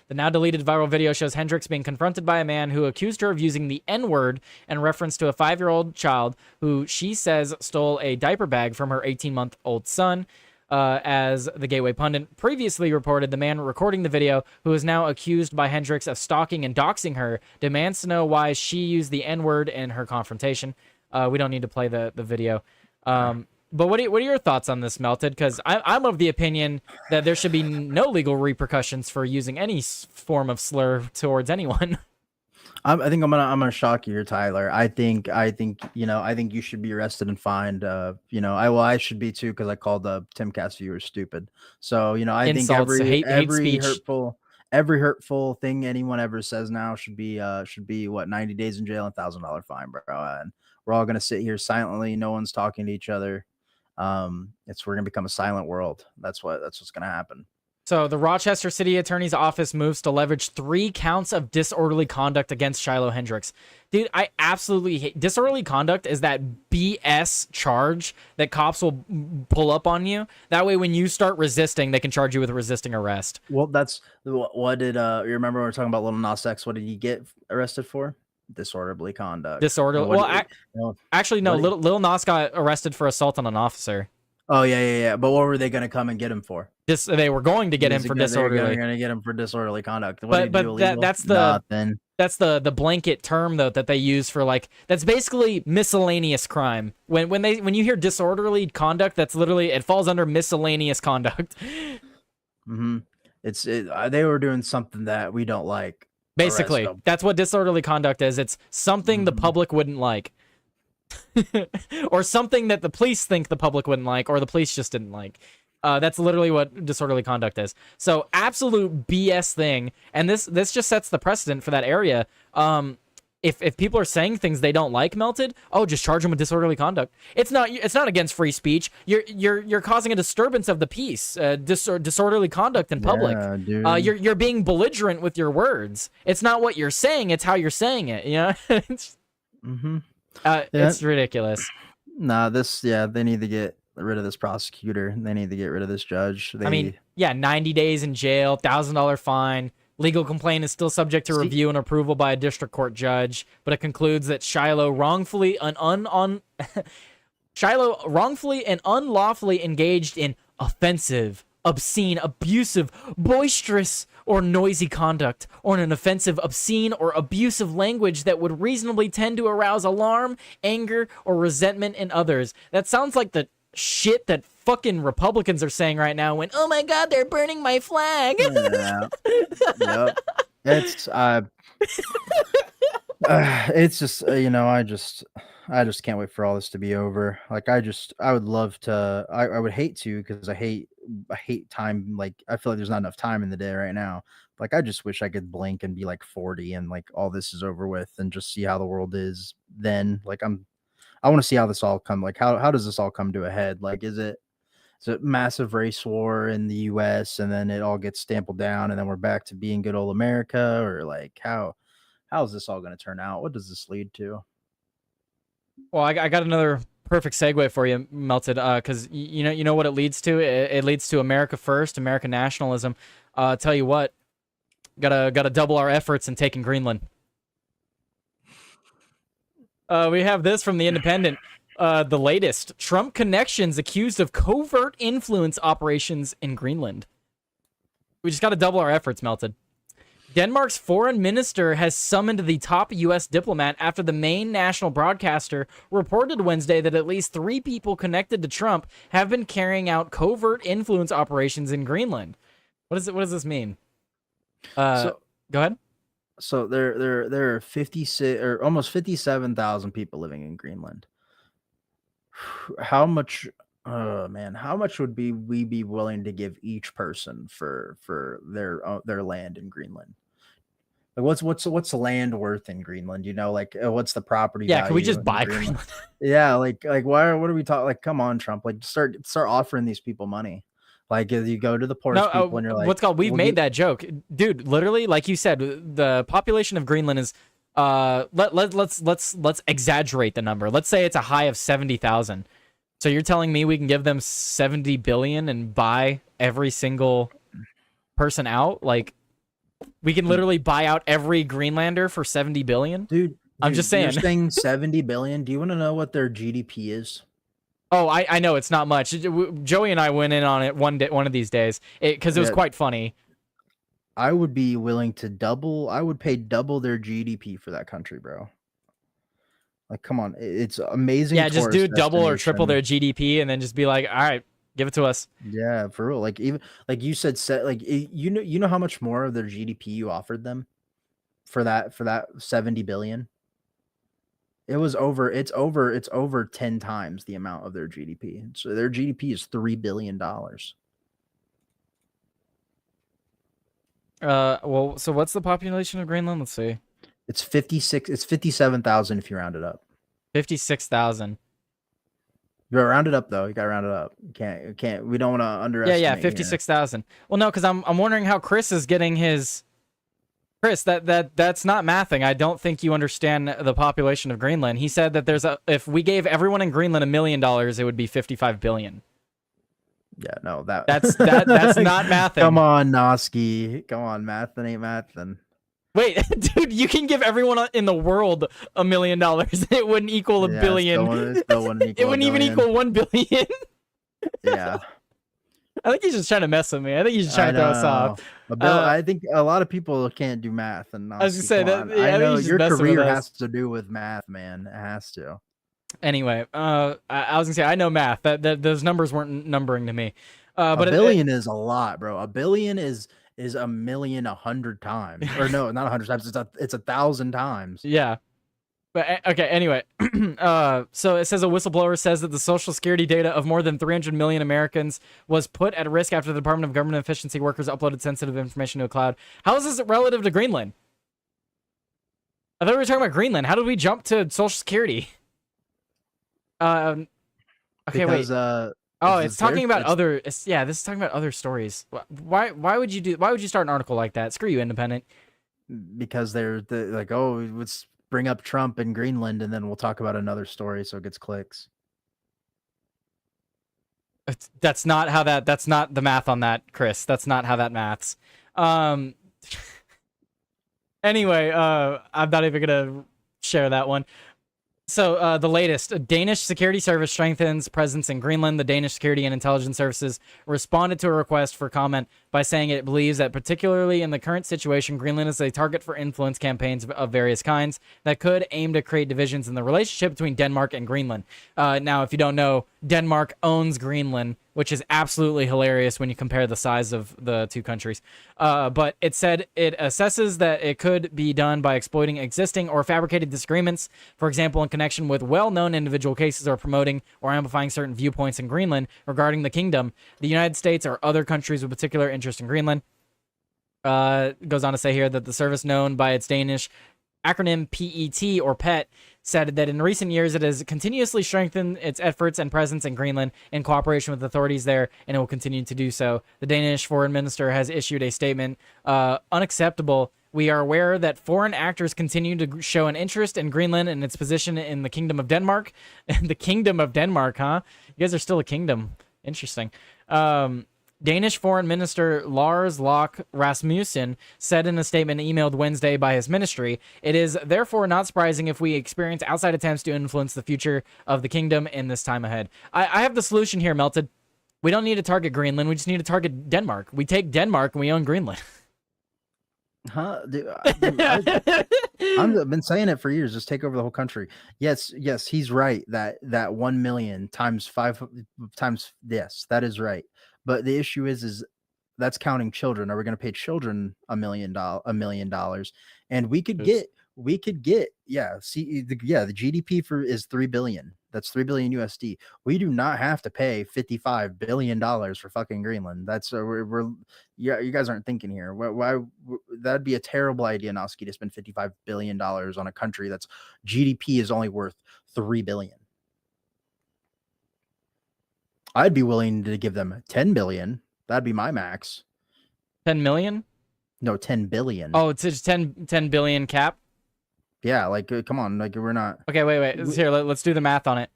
The now deleted viral video shows Hendricks being confronted by a man who accused her of using the N-word in reference to a 5-year-old child who she says stole a diaper bag from her 18-month-old son. As the Gateway Pundit previously reported, the man recording the video, who is now accused by Hendricks of stalking and doxing her, demands to know why she used the N-word in her confrontation. We don't need to play the video. But what are your thoughts on this, Melted? Because I'm of the opinion that there should be no legal repercussions for using any form of slur towards anyone. I think I'm gonna shock you here, Tyler. I think you should be arrested and fined. I should be too, because I called Timcast viewers stupid. So I Insults, think hate speech. every hurtful thing anyone ever says now should be 90 days in jail and $1,000 fine, bro. And we're all gonna sit here silently. No one's talking to each other. We're gonna become a silent world. That's what's gonna happen. So the Rochester City Attorney's Office moves to leverage 3 counts of disorderly conduct against Shiloh Hendricks. Dude, I absolutely hate disorderly conduct. Is that BS charge that cops will pull up on you? That way, when you start resisting, they can charge you with resisting arrest. Well, that's what did you remember when we were talking about Lil Nas X? What did he get arrested for? Disorderly conduct. Disorderly. Well, actually, no. Lil Nas got arrested for assault on an officer. Oh yeah. But what were they gonna come and get him for? They were going to get him for disorderly. They're gonna get him for disorderly conduct. But that's the blanket term though that they use for, like, that's basically miscellaneous crime. When you hear disorderly conduct, that's literally, it falls under miscellaneous conduct. Mm-hmm. They were doing something that we don't like. Basically, that's what disorderly conduct is. It's something the public wouldn't like. Or something that the police think the public wouldn't like, or the police just didn't like. That's literally what disorderly conduct is. So absolute BS thing, and this just sets the precedent for that area. If people are saying things they don't like, Melted, just charge them with disorderly conduct. It's not against free speech. You're causing a disturbance of the peace. Disorderly conduct in public. Yeah, dude. You're being belligerent with your words. It's not what you're saying, it's how you're saying it. It's ridiculous. They need to get rid of this prosecutor. They need to get rid of this judge. 90 days in jail, $1,000 fine. Legal complaint is still subject to review and approval by a district court judge, but it concludes that Shiloh wrongfully and unlawfully engaged in offensive, obscene, abusive, boisterous, or noisy conduct, or in an offensive, obscene, or abusive language that would reasonably tend to arouse alarm, anger, or resentment in others. That sounds like the shit that fucking Republicans are saying right now when, oh my God, they're burning my flag. Yeah. Yep. It's just I just can't wait for all this to be over. Like I would love to. I would hate to, because I hate time. Like I feel like there's not enough time in the day right now. Like I just wish I could blink and be like 40 and like all this is over with and just see how the world is then. Like I want to see how this all come. Like how does this all come to a head? Like is it a massive race war in the U.S. and then it all gets stamped down and then we're back to being good old America, or like how is this all going to turn out? What does this lead to? Well, I got another perfect segue for you, Melted, because you know what it leads to. It leads to America first, American nationalism. Tell you what, gotta double our efforts in taking Greenland. We have this from the Independent. The latest: Trump connections accused of covert influence operations in Greenland. We just got to double our efforts, Melted. Denmark's foreign minister has summoned the top U.S. diplomat after the main national broadcaster reported Wednesday that at least 3 people connected to Trump have been carrying out covert influence operations in Greenland. What does this mean? Go ahead. So there are 56 or almost 57,000 people living in Greenland. How much? Oh man, how much would we be willing to give each person for their land in Greenland? Like what's the land worth in Greenland? Like what's the property? Yeah, can we just value buy in Greenland? Yeah, like what are we talking? Like, come on, Trump! Like start offering these people money. Like you go to the poorest people and you're like, we've made that joke, dude. Literally, like you said, the population of Greenland is Let's exaggerate the number. Let's say it's a high of 70,000. So you're telling me we can give them 70 billion and buy every single person out? Like, we can literally buy out every Greenlander for 70 billion? Dude, I'm just saying. You're saying 70 billion. Do you want to know what their GDP is? Oh, I know it's not much. Joey and I went in on it one of these days because it was Yeah. quite funny. I would be willing to double. I would pay double their GDP for that country, bro. Like, come on, it's amazing. Yeah, just do tourist double or triple their destination. GDP and then just be like, all right, give it to us. Yeah, for real. Like, even like you said, you know how much more of their GDP you offered them for that 70 billion. It's over 10 times the amount of their GDP. So their GDP is $3 billion. Well, so what's the population of Greenland? Let's see. It's 57,000 if you round it up. 56,000. You gotta round it up though. You gotta round it up. You can't. We don't want to Yeah, underestimate. yeah, here. 56,000. Well, no, because I'm wondering how Chris is getting his. Chris, that's not mathing. I don't think you understand the population of Greenland. He said that if we gave everyone in Greenland $1 million, it would be 55 billion. Yeah, no, that's That's not mathing. Come on, Noski. Come on, math. That ain't math then. Wait, dude, you can give everyone in the world $1 million. It wouldn't equal a billion. Still wouldn't equal It wouldn't even equal 1 billion. Yeah. I think he's just trying to mess with me. I think he's just trying to throw us off. I think a lot of people can't do math. And I was gonna Noski, say come that. on. Yeah, I know he's just your messing with career us. has to do with math, man. It has to. Anyway, I was gonna say I know math. That those numbers weren't numbering to me. But a billion is a lot, bro. A billion is a million 100 times, or no, not 100 times. It's 1,000 times. Yeah. But okay, anyway. So it says a whistleblower says that the social security data of more than 300 million Americans was put at risk after the Department of Government Efficiency workers uploaded sensitive information to a cloud. How is this relative to Greenland? I thought we were talking about Greenland. How did we jump to social security? Okay, Because, wait. Oh, it's talking about it's- other. This is talking about other stories. Why would you start an article like that? Screw you, Independent. because they're like, oh, let's bring up Trump in Greenland, and then we'll talk about another story, so it gets clicks. That's not how that. That's not the math on that, Chris. That's not how that maths. Anyway, I'm not even gonna share that one. So the latest, a Danish security service strengthens presence in Greenland. The Danish security and intelligence services responded to a request for comment by saying it believes that particularly in the current situation, Greenland is a target for influence campaigns of various kinds that could aim to create divisions in the relationship between Denmark and Greenland. Now, if you don't know, Denmark owns Greenland, which is absolutely hilarious when you compare the size of the two countries. But it said it assesses that it could be done by exploiting existing or fabricated disagreements, for example, in connection with well-known individual cases or promoting or amplifying certain viewpoints in Greenland regarding the kingdom, the United States, or other countries with particular interest in Greenland. Goes on to say here that the service, known by its Danish acronym PET or PET, said that in recent years it has continuously strengthened its efforts and presence in Greenland in cooperation with authorities there, and it will continue to do so. The Danish foreign minister has issued a statement, unacceptable. We are aware that foreign actors continue to show an interest in Greenland and its position in the Kingdom of Denmark. The Kingdom of Denmark, huh? You guys are still a kingdom. Interesting. Danish Foreign Minister Lars Løkke Rasmussen said in a statement emailed Wednesday by his ministry, "It is therefore not surprising if we experience outside attempts to influence the future of the kingdom in this time ahead." I have the solution here, Melted. We don't need to target Greenland. We just need to target Denmark. We take Denmark and we own Greenland. Huh? Dude, I've been saying it for years. Just take over the whole country. Yes, he's right. That 1 million times 5 times, yes, that is right. But the issue is that's counting children. Are we going to pay children $1 million? And we could get the GDP is 3 billion. That's 3 billion USD. We do not have to pay $55 billion for fucking Greenland. That's you guys aren't thinking here. Why that'd be a terrible idea, Noski, to spend $55 billion on a country that's GDP is only worth 3 billion. I'd be willing to give them 10 billion. That'd be my max. 10 million? No, 10 billion. Oh, it's just 10 billion cap? Yeah, like come on, like we're not. Okay, wait. Here, let's do the math on it.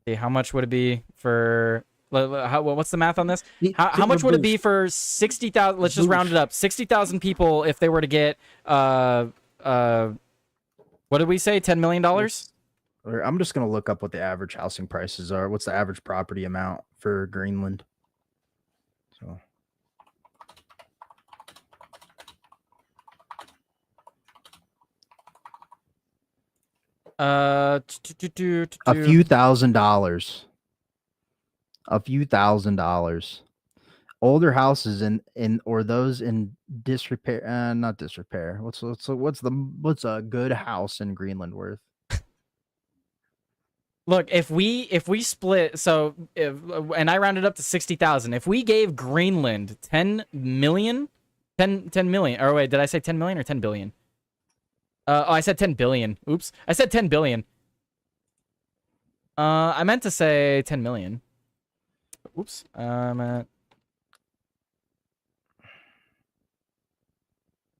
See, how much would it be for? What's the math on this? How much would it be for 60,000? Let's just round it up. 60,000 people if they were to get what did we say? $10 million? I'm just gonna look up what the average housing prices are. What's the average property amount for Greenland? So A few $1,000s. A few $1,000s. Older houses in or those in disrepair, not disrepair. What's a good house in Greenland worth? Look, if we split, and I rounded up to 60,000. If we gave Greenland 10 million, or wait, did I say 10 million or 10 billion? I said 10 billion. Oops. I said 10 billion. I meant to say 10 million. Oops.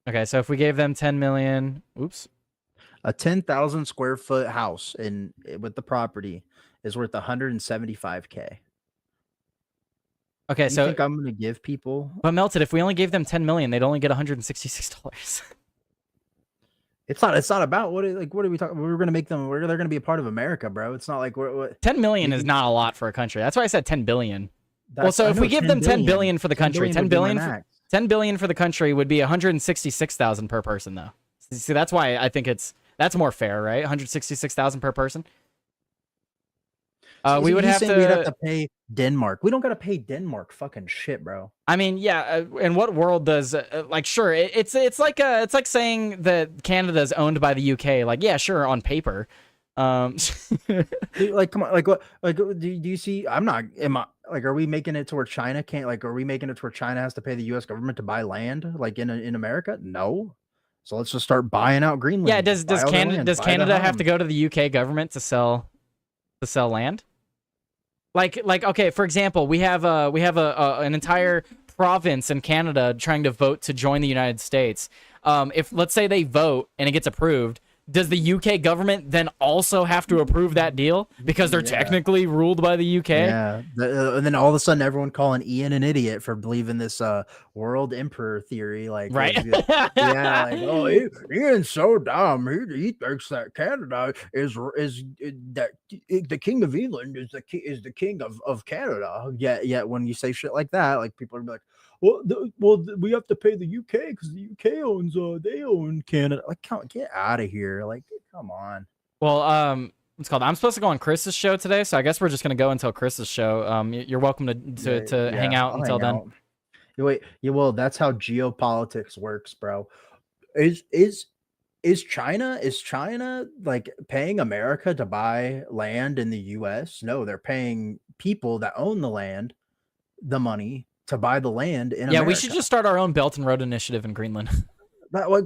Okay, so if we gave them 10 million, oops. A 10,000 square foot house with the property is worth 175K. Okay, You so think I'm gonna give people? but Melted, if we only gave them 10 million, they'd only get $166. It's not about what are we talking? We're gonna make them. They're gonna be a part of America, bro. It's not like we're. 10 million is not a lot for a country. That's why I said 10 billion. Well, so if we give them 10 billion for the country, 10 billion for the country would be 166,000 per person, though. See, that's why I think that's more fair, right? 166,000 per person. We would have we'd have to pay Denmark. We don't gotta pay Denmark fucking shit, bro. I mean, yeah. In what world does like? Sure, it's like saying that Canada is owned by the UK. Like, yeah, sure, on paper. Dude, like, come on, like what? Like, do you see? Are we making it to where China can't? Like, are we making it to where China has to pay the U.S. government to buy land? Like in America? No. So let's just start buying out Greenland. Yeah. Does Canada have to go to the UK government to sell land? Like okay, for example, we have an entire province in Canada trying to vote to join the United States. If let's say they vote and it gets approved, does the UK government then also have to approve that deal because they're technically ruled by the UK? Yeah, and then all of a sudden, everyone calling Ian an idiot for believing this world emperor theory, like right? Yeah, like, oh, Ian's so dumb. He thinks that Canada is that the king of England is the king of Canada. Yet when you say shit like that, like people are gonna be like, well, we have to pay the UK because the UK they own Canada. Like, get out of here. Like, come on. Well, it's called. I'm supposed to go on Chris's show today, so I guess we're just gonna go until Chris's show. You're welcome to hang out until then. Wait, yeah, well, that's how geopolitics works, bro. Is China like paying America to buy land in the US? No, they're paying people that own the land the money to buy the land in America. We should just start our own Belt and Road Initiative in Greenland.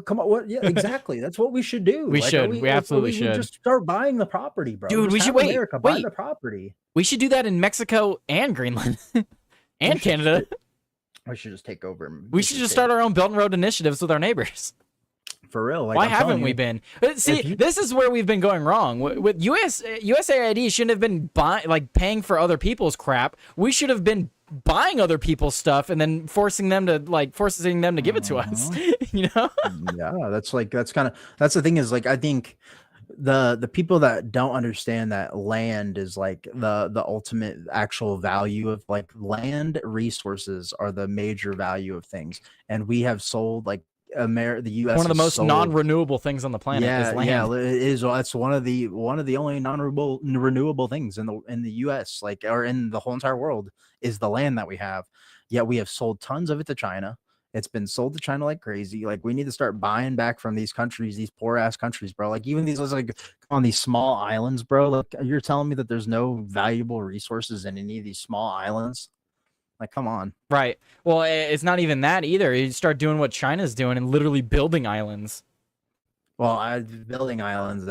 Come on, what? Yeah, exactly. That's what we should do. We should. We absolutely should. Just start buying the property, bro. Dude, we should buy the property. We should do that in Mexico and Greenland and Canada. We should just take over. We should just start our own Belt and Road initiatives with our neighbors. For real. Like, why haven't we been? See, this is where we've been going wrong. With USAID shouldn't have been paying for other people's crap. We should have been buying other people's stuff and then forcing them to give it to us. You know? Yeah, that's the thing is, like, I think the people that don't understand that land is like the ultimate actual value of, like, land resources are the major value of things, and we have sold, like, the U.S. one of the most non-renewable things on the planet is land. Yeah, it is. That's one of the only non-renewable things in the U.S. like, or in the whole entire world, is the land that we have. Yet we have sold tons of it to China. It's been sold to China like crazy. Like, we need to start buying back from these countries, these poor ass countries, bro. Like, even these, like, on these small islands, bro. Like, you're telling me that there's no valuable resources in any of these small islands? Like, come on. Right. Well, it's not even that either. You start doing what China's doing and literally building islands. Well, building islands,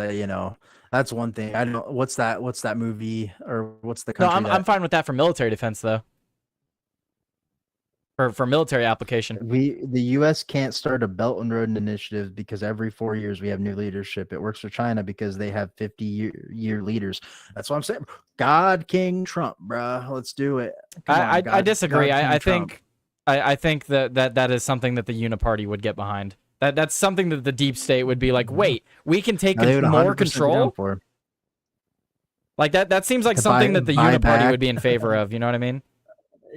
that's one thing. I don't know. What's that movie, or what's the country? No, I'm fine with that for military defense, though. for military application. The U.S. can't start a Belt and Road Initiative because every 4 years we have new leadership. It works for China because they have 50-year leaders. That's what I'm saying. God King Trump, bruh. Let's do it. Come on, I God- disagree. God King I Trump. think I think that is something that the Uniparty would get behind. That's something that the deep state would be like, wait, we can take No, they would more 100% be down control. for. Like that seems like To something buy- that the buy Uniparty back. would be in favor of. You know what I mean?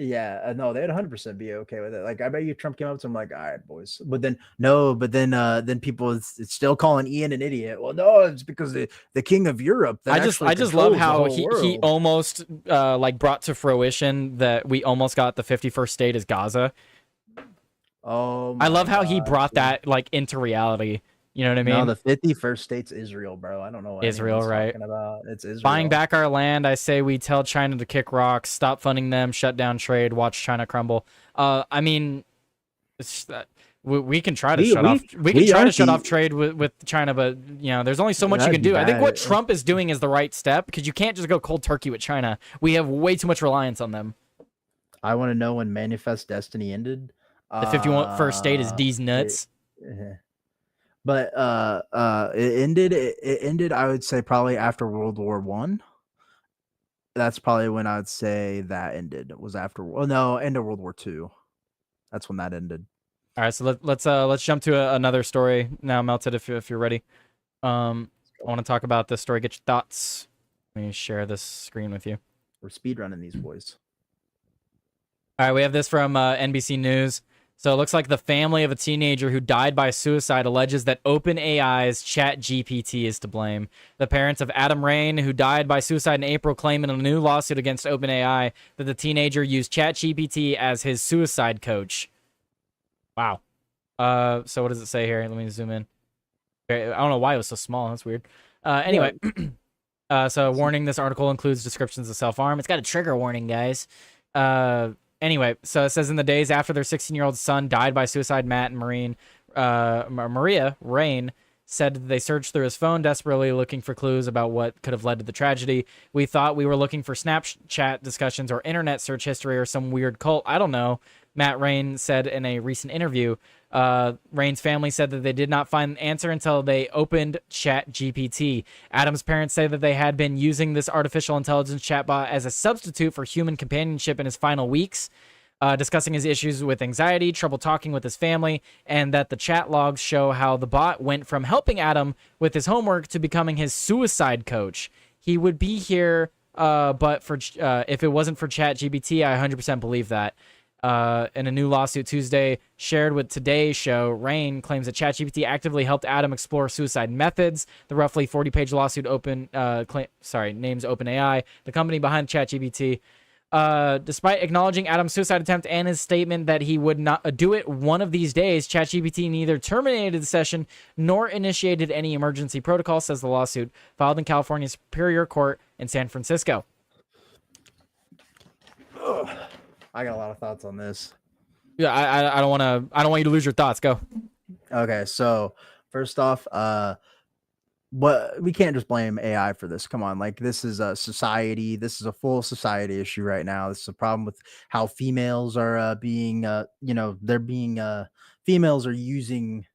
Yeah, no, they'd 100% be okay with it. Like, I bet you Trump came up to him like, "All right, boys," but then then people it's still calling Ian an idiot. Well, no, it's because the king of Europe. That I just actually love controls the how whole he world. almost like brought to fruition that we almost got the 51st state as Gaza. Oh, I love my how he God, brought dude. that like into reality. You know what I mean? No, the 51st state's Israel, bro. I don't know what Israel, anyone's right. talking about. It's Israel. Buying back our land, I say we tell China to kick rocks, stop funding them, shut down trade, watch China crumble. I mean, it's that we can try to We- shut we- off. We can we try to aren't shut the- off trade with China, but you know, there's only so much you That'd can be do. I think what bad. Trump is doing is the right step because you can't just go cold turkey with China. We have way too much reliance on them. I want to know when Manifest Destiny ended. The 51st state is D's nuts. Yeah. But it ended I would say probably after World War 1. That's probably when I would say that ended. It was after end of World War 2. That's when that ended. All right, so let's jump to another story now, Melted. If you're ready, I want to talk about this story. Get your thoughts. Let me share this screen with you. We're speedrunning these boys. All right, we have this from NBC News. So it looks like the family of a teenager who died by suicide alleges that OpenAI's ChatGPT is to blame. The parents of Adam Rain, who died by suicide in April, claim in a new lawsuit against OpenAI that the teenager used ChatGPT as his suicide coach. Wow. So what does it say here? Let me zoom in. Okay, I don't know why it was so small. That's weird. Anyway, so warning: this article includes descriptions of self-harm. It's got a trigger warning, guys. Anyway, so it says in the days after their 16-year-old son died by suicide, Matt and Maria Rain said they searched through his phone desperately looking for clues about what could have led to the tragedy. We thought we were looking for Snapchat discussions or internet search history or some weird cult. I don't know, Matt Rain said in a recent interview. Rain's family said that they did not find an answer until they opened ChatGPT. Adam's parents say that they had been using this artificial intelligence chatbot as a substitute for human companionship in his final weeks, discussing his issues with anxiety, trouble talking with his family, and that the chat logs show how the bot went from helping Adam with his homework to becoming his suicide coach. He would be here, but for if it wasn't for ChatGPT, I 100% believe that. In a new lawsuit Tuesday shared with Today's Show, Rain claims that ChatGPT actively helped Adam explore suicide methods. The roughly 40-page lawsuit names OpenAI, the company behind ChatGPT. Despite acknowledging Adam's suicide attempt and his statement that he would not do it one of these days, ChatGPT neither terminated the session nor initiated any emergency protocol, says the lawsuit filed in California Superior Court in San Francisco. I got a lot of thoughts on this. Yeah, I don't want you to lose your thoughts. Go. Okay, so first off, we can't just blame AI for this. Come on, like this is a society. This is a full society issue right now. This is a problem with how females are being, females are using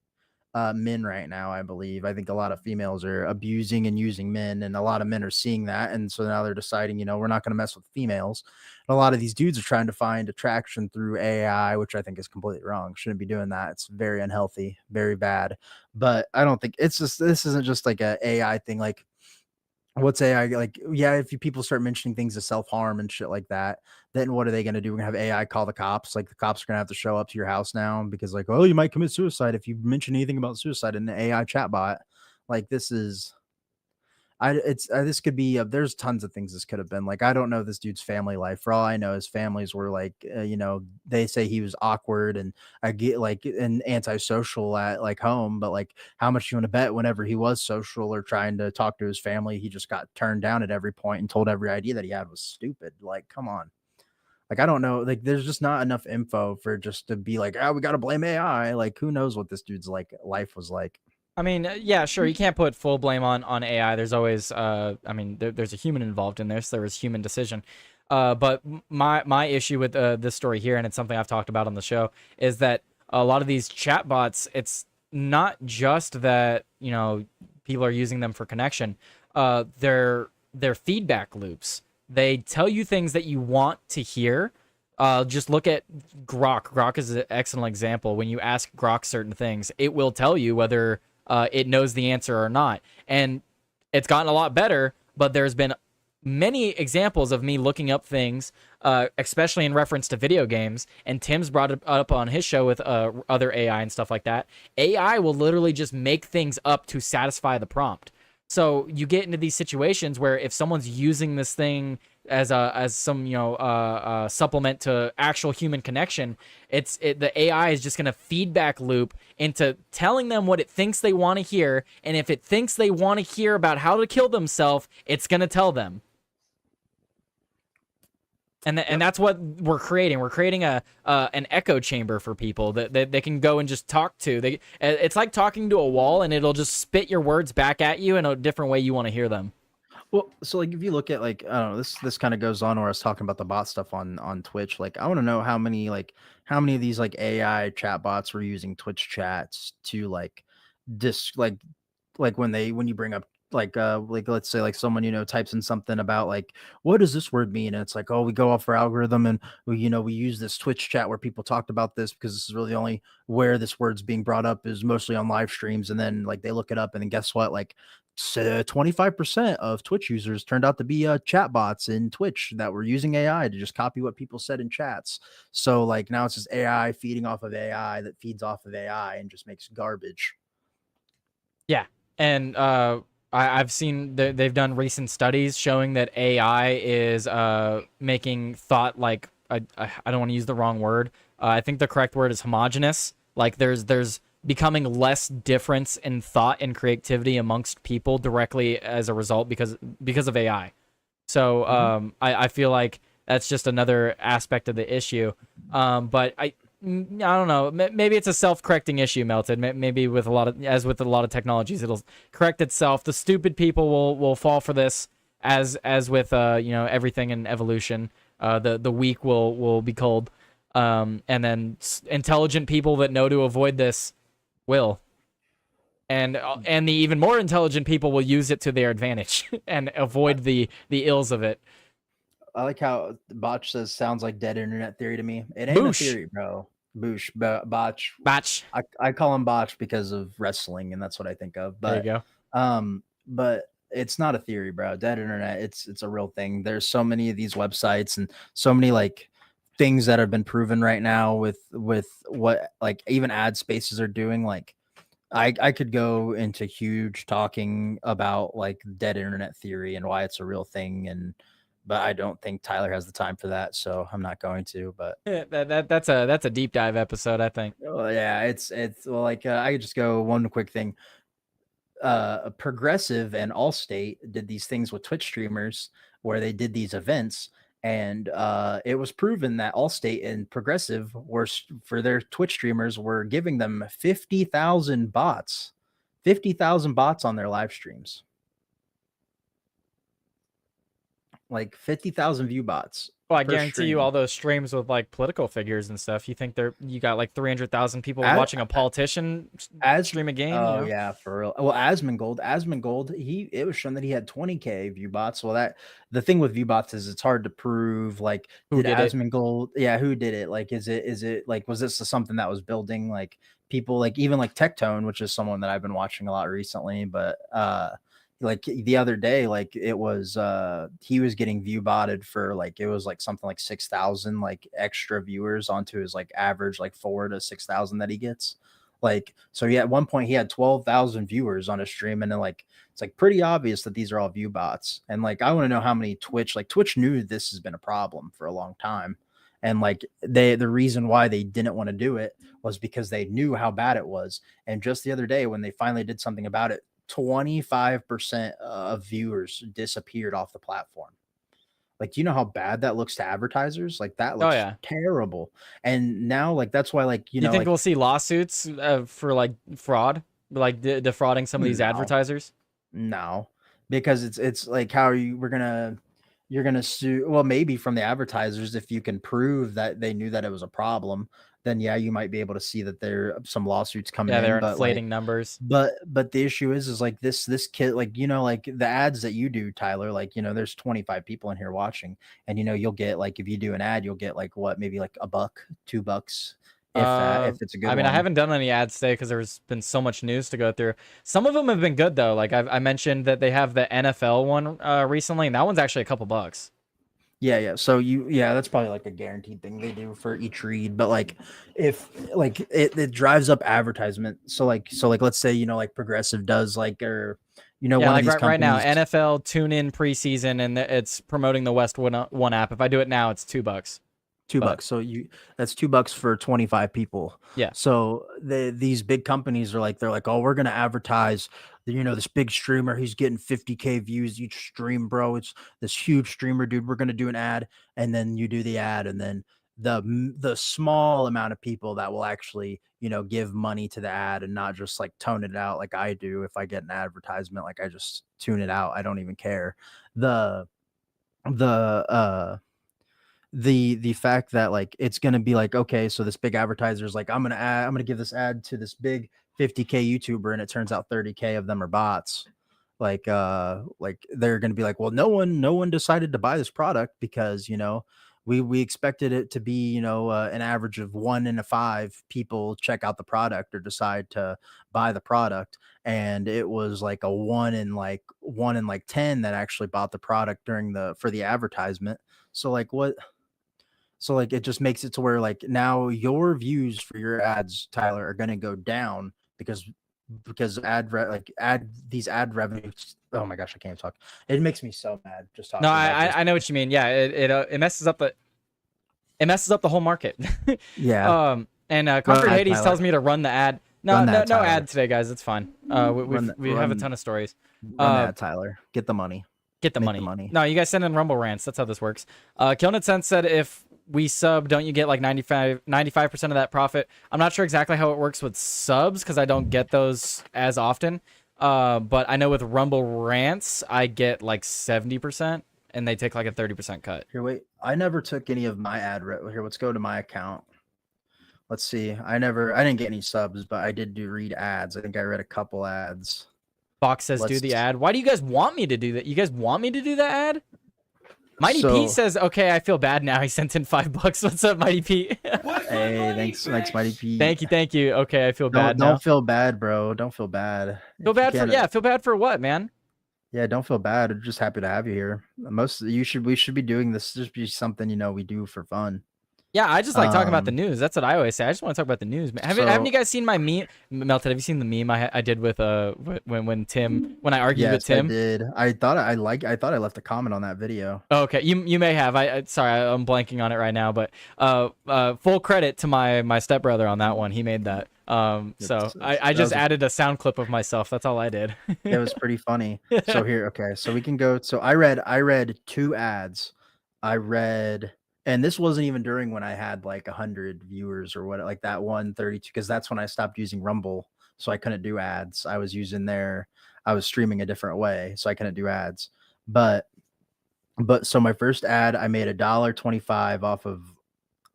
men right now. I believe. I think a lot of females are abusing and using men, and a lot of men are seeing that, and so now they're deciding, we're not going to mess with females. And a lot of these dudes are trying to find attraction through AI, which I think is completely wrong. Shouldn't be doing that. It's very unhealthy, very bad. But I don't think this isn't just like a AI thing. Like, what's AI like? Yeah, if people start mentioning things of self-harm and shit like that, then what are they going to do? We're going to have AI call the cops. Like, the cops are going to have to show up to your house now because, like, oh, you might commit suicide if you mention anything about suicide in the AI chatbot. Like, this is, this could be. There's tons of things this could have been. Like, I don't know this dude's family life. For all I know, his families were like, they say he was awkward and I get like and antisocial at like home, but like, how much you want to bet whenever he was social or trying to talk to his family, he just got turned down at every point and told every idea that he had was stupid. Like, come on. Like, I don't know. Like, there's just not enough info for just to be like, we got to blame AI. Like, who knows what this dude's like life was like. I mean, yeah, sure. You can't put full blame on AI. There's always, there's a human involved in this. There was human decision. But my issue with this story here, and it's something I've talked about on the show, is that a lot of these chatbots, it's not just that people are using them for connection. They're feedback loops. They tell you things that you want to hear. Just look at Grok. Grok is an excellent example. When you ask Grok certain things, it will tell you whether it knows the answer or not. And it's gotten a lot better, but there's been many examples of me looking up things, especially in reference to video games. And Tim's brought it up on his show with other AI and stuff like that. AI will literally just make things up to satisfy the prompt. So you get into these situations where if someone's using this thing as some supplement to actual human connection, the AI is just going to feedback loop into telling them what it thinks they want to hear, and if it thinks they want to hear about how to kill themselves, it's going to tell them. And that's what we're creating. We're creating an echo chamber for people that they can go and just talk to. It's like talking to a wall, and it'll just spit your words back at you in a different way you want to hear them. Well, so like if you look at like I don't know, this kind of goes on where I was talking about the bot stuff on Twitch. Like I want to know how many of these like AI chatbots were using Twitch chats to like when you bring up like let's say like someone types in something about like what does this word mean, and it's like, oh, we go off our algorithm and we use this Twitch chat where people talked about this because this is really the only where this word's being brought up is mostly on live streams, and then like they look it up and then guess what, like 25% of Twitch users turned out to be chatbots in Twitch that were using AI to just copy what people said in chats. So like now it's just AI feeding off of AI that feeds off of AI and just makes garbage. Yeah, and I've seen they've done recent studies showing that AI is making thought like I don't want to use the wrong word. I think the correct word is homogenous. Like there's becoming less difference in thought and creativity amongst people directly as a result because of AI. So I feel like that's just another aspect of the issue. But I don't know. Maybe it's a self-correcting issue, Melted. Maybe with a lot of technologies, it'll correct itself. The stupid people will fall for this, as with everything in evolution. The weak will be cold, and then intelligent people that know to avoid this will, and the even more intelligent people will use it to their advantage and avoid the ills of it. I like how Botch says sounds like dead internet theory to me. It ain't Boosh. a theory, bro. Boosh, Botch. Batch. I call him Botch because of wrestling, and that's what I think of. But There you go. But it's not a theory, bro. Dead internet, it's a real thing. There's so many of these websites and so many like things that have been proven right now with what like even ad spaces are doing. Like I could go into huge talking about like dead internet theory and why it's a real thing, but I don't think Tyler has the time for that, so I'm not going to. But That's a deep dive episode, I think. oh, yeah, it's well, like I could just go one quick thing. Progressive and Allstate did these things with Twitch streamers where they did these events, and it was proven that Allstate and Progressive were for their Twitch streamers were giving them 50,000 bots on their live streams. Like 50,000 view bots. Well, I per guarantee you stream. all those streams with like political figures and stuff, you think you got like 300,000 people watching a politician stream a game? Oh yeah, for real. Well, Asmongold, it was shown that he had 20K view bots. Well, the thing with view bots is it's hard to prove. Like, Who did it? Asmongold? Yeah, who did it? Like, is it like was this something that was building like people like even like Tectone, which is someone that I've been watching a lot recently, but like the other day, like it was he was getting view botted for like it was like something like 6,000 like extra viewers onto his like average like 4,000 to 6,000 that he gets. Like, so at one point he had 12,000 viewers on his stream, and then like it's like pretty obvious that these are all view bots. And like I want to know how many Twitch knew this has been a problem for a long time, and like the reason why they didn't want to do it was because they knew how bad it was. And just the other day when they finally did something about it, 25% of viewers disappeared off the platform. Like, do you know how bad that looks to advertisers? Like that looks terrible. And now like that's why like you think like, we'll see lawsuits for like fraud, like defrauding some of these advertisers? No, because it's like how we're gonna you're gonna sue. Well, maybe from the advertisers, if you can prove that they knew that it was a problem, then yeah, you might be able to see that there are some lawsuits coming Yeah, in. they're But like, inflating numbers. but the issue is like this kid, like like the ads that you do, Tyler, like there's 25 people in here watching, and you'll get, like, if you do an ad, you'll get like what, maybe like a buck, $2, if it's a good I mean, one. I haven't done any ads today because there's been so much news to go through. Some of them have been good though. Like I mentioned that they have the NFL one recently, and that one's actually a couple bucks. Yeah. So that's probably like a guaranteed thing they do for each read. But like, if like it drives up advertisement. So like let's say like Progressive does, like, or Yeah, one of like these right now, companies. NFL tune in preseason, and it's promoting the West One app. If I do it now, it's $2. $2. So that's $2 for 25 people. Yeah. So these big companies are they're like, oh, we're gonna advertise, this big streamer. He's getting 50K views each stream, bro. It's this huge streamer, dude. We're gonna do an ad, and then you do the ad, and then the small amount of people that will actually give money to the ad and not just like tone it out like I do. If I get an advertisement, like, I just tune it out. I don't even care. The uh the fact that, like, it's gonna be like, okay, so this big advertiser is like, I'm gonna give this ad to this big 50K YouTuber, and it turns out 30K of them are bots. Like they're gonna be like, well, no one decided to buy this product because we expected it to be an average of 1 in 5 people check out the product or decide to buy the product, and it was like a 1 in 10 that actually bought the product for the advertisement. So like, what? So like, it just makes it to where, like, now your views for your ads, Tyler, are going to go down because these ad revenues. Oh my gosh, I can't talk. It makes me so mad just talking No, about this. I know what you mean. Yeah, it messes up the whole market. Yeah. And Comfort ahead, Hades Tyler. tells me to run the ad. No, Run no, that, no Tyler. ad today, guys. It's fine. We have a ton of stories. Run that, Tyler. Get the money. Get the Make money. the money. No, you guys send in Rumble rants. That's how this works. Killnet Sense said if we sub, don't you get like 95% of that profit? I'm not sure exactly how it works with subs because I don't get those as often. But I know with Rumble rants, I get like 70%, and they take like a 30% cut. Here, wait. I never took any of my here. Let's go to my account. Let's see. I didn't get any subs, but I did read ads. I think I read a couple ads. Fox says do the ad. Why do you guys want me to do that? You guys want me to do that ad? Mighty So- Pete says, okay, I feel bad now. He sent in $5. What's up, Mighty Pete? Hey, thanks, Mighty P. Thank you. Okay, I feel bad now. Don't feel bad, bro. Don't feel bad. Feel If you bad for can- feel bad for what, man? Yeah, don't feel bad. I'm just happy to have you here. We should be doing this. Just be something we do for fun. Yeah, I just like talking about the Um, news. That's what I always say. I just want to talk about the news, man. Haven't you guys seen my meme? Melted, have you seen the meme I did with when I argued with Yes, I Tim? did. I thought I left a comment on that video. Oh, okay, you may have. Sorry, I'm blanking on it right now, but full credit to my stepbrother on that one. He made that. So I that just was a- added a sound clip of myself. That's all I did. It was pretty funny. So here, okay, so we can go. So I read 2 ads. And this wasn't even during when I had like 100 viewers or what, like that 132, because that's when I stopped using Rumble, so I couldn't do ads. I was streaming a different way, so I couldn't do ads. But so my first ad, I made $1.25 off of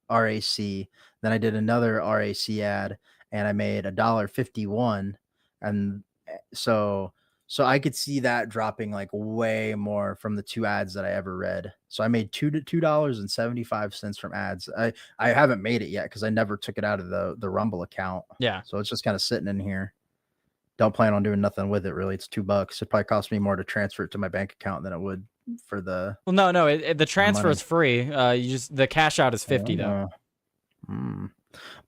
RAC. Then I did another RAC ad, and I made $1.51, and so I could see that dropping like way more from the 2 ads that I ever read. So I made $2.75 from ads. I haven't made it yet because I never took it out of the Rumble account. Yeah. So it's just kind of sitting in here. Don't plan on doing nothing with it really. It's $2. It probably cost me more to transfer it to my bank account than it would for the. Well, no, the transfer money. is free. The cash out is 50 though.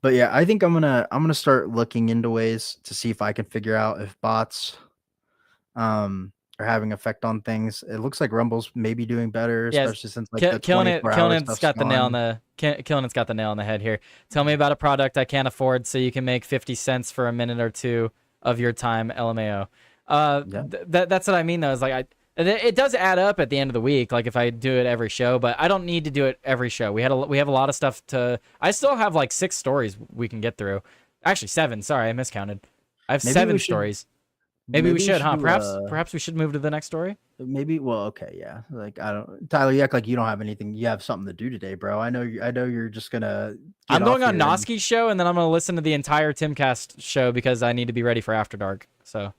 But yeah, I think I'm gonna start looking into ways to see if I can figure out if bots are having effect on things. It looks like Rumble's maybe doing better, Yes. especially since like the Killing 24 hour it's stuff's got the nail on gone. Killinit's got the nail on the head here. Tell me about a product I can't afford so you can make 50 cents for a minute or two of your time, LMAO. Yeah. That's what I mean though, is like it does add up at the end of the week, like if I do it every show, but I don't need to do it every show. We have a lot of stuff I still have like 6 stories we can get through. Actually 7, sorry, I miscounted. I have Maybe 7 we should- stories. Maybe we should, huh? do, Perhaps we should move to the next story. maybe. Well, okay, yeah. Like I don't, Tyler. You act like you don't have anything. You have something to do today, bro. I know. I know you're just gonna. I'm get going off on here and- Noski's show, and then I'm gonna listen to the entire Timcast show because I need to be ready for After Dark. So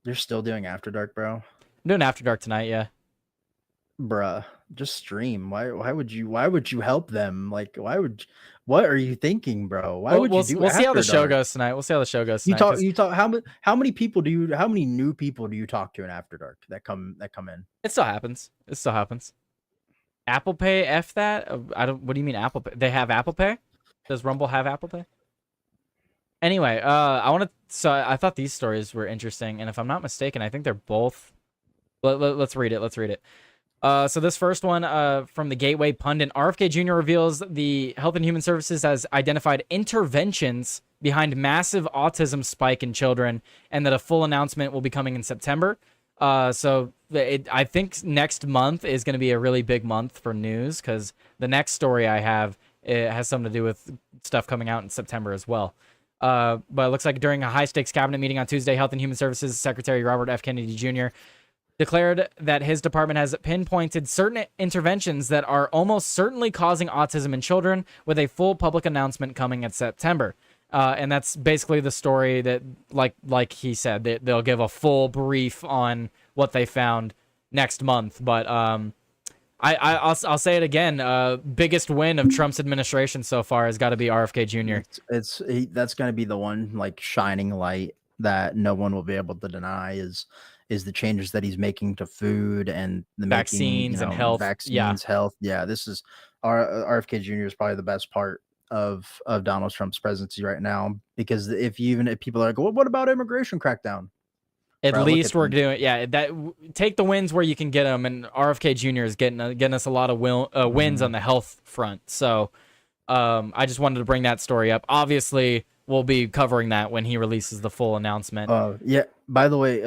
You're still doing After Dark, bro. I'm doing After Dark tonight. Yeah. Bruh, just stream. Why would you help them? Like what are you thinking, bro? Why would we'll, you do we'll see how After the show Dark? goes tonight. We'll see how the show goes You tonight. talk 'cause how many people do you how many new people do you talk to in After Dark that come in? It still happens. It still happens. Apple Pay, F that. I don't. What do you mean Apple Pay? They have Apple Pay. Does Rumble have Apple Pay? Anyway, I want to. So I thought these stories were interesting, and if I'm not mistaken, I think they're both. Let's read it. Let's read it. So this first one from the Gateway Pundit, RFK Jr. reveals the Health and Human Services has identified interventions behind massive autism spike in children, and that a full announcement will be coming in September. I think next month is going to be a really big month for news because the next story I have it has something to do with stuff coming out in September as well. But it looks like during a high-stakes cabinet meeting on Tuesday, Health and Human Services Secretary Robert F. Kennedy Jr. declared that his department has pinpointed certain interventions that are almost certainly causing autism in children, with a full public announcement coming in September. And that's basically the story that, like he said, they'll give a full brief on what they found next month. But I'll say it again. Biggest win of Trump's administration so far has got to be RFK Jr. That's going to be the one like shining light that no one will be able to deny is the changes that he's making to food and the Vaccines and health. Vaccines, health. Yeah, this is RFK Jr. is probably the best part of Donald Trump's presidency right now, because if people are like, well, what about immigration crackdown? At Bro, least we're doing, take the wins where you can get them, and RFK Jr. is getting us a lot of wins on the health front. So I just wanted to bring that story up. Obviously, we'll be covering that when he releases the full announcement. Yeah. By the way,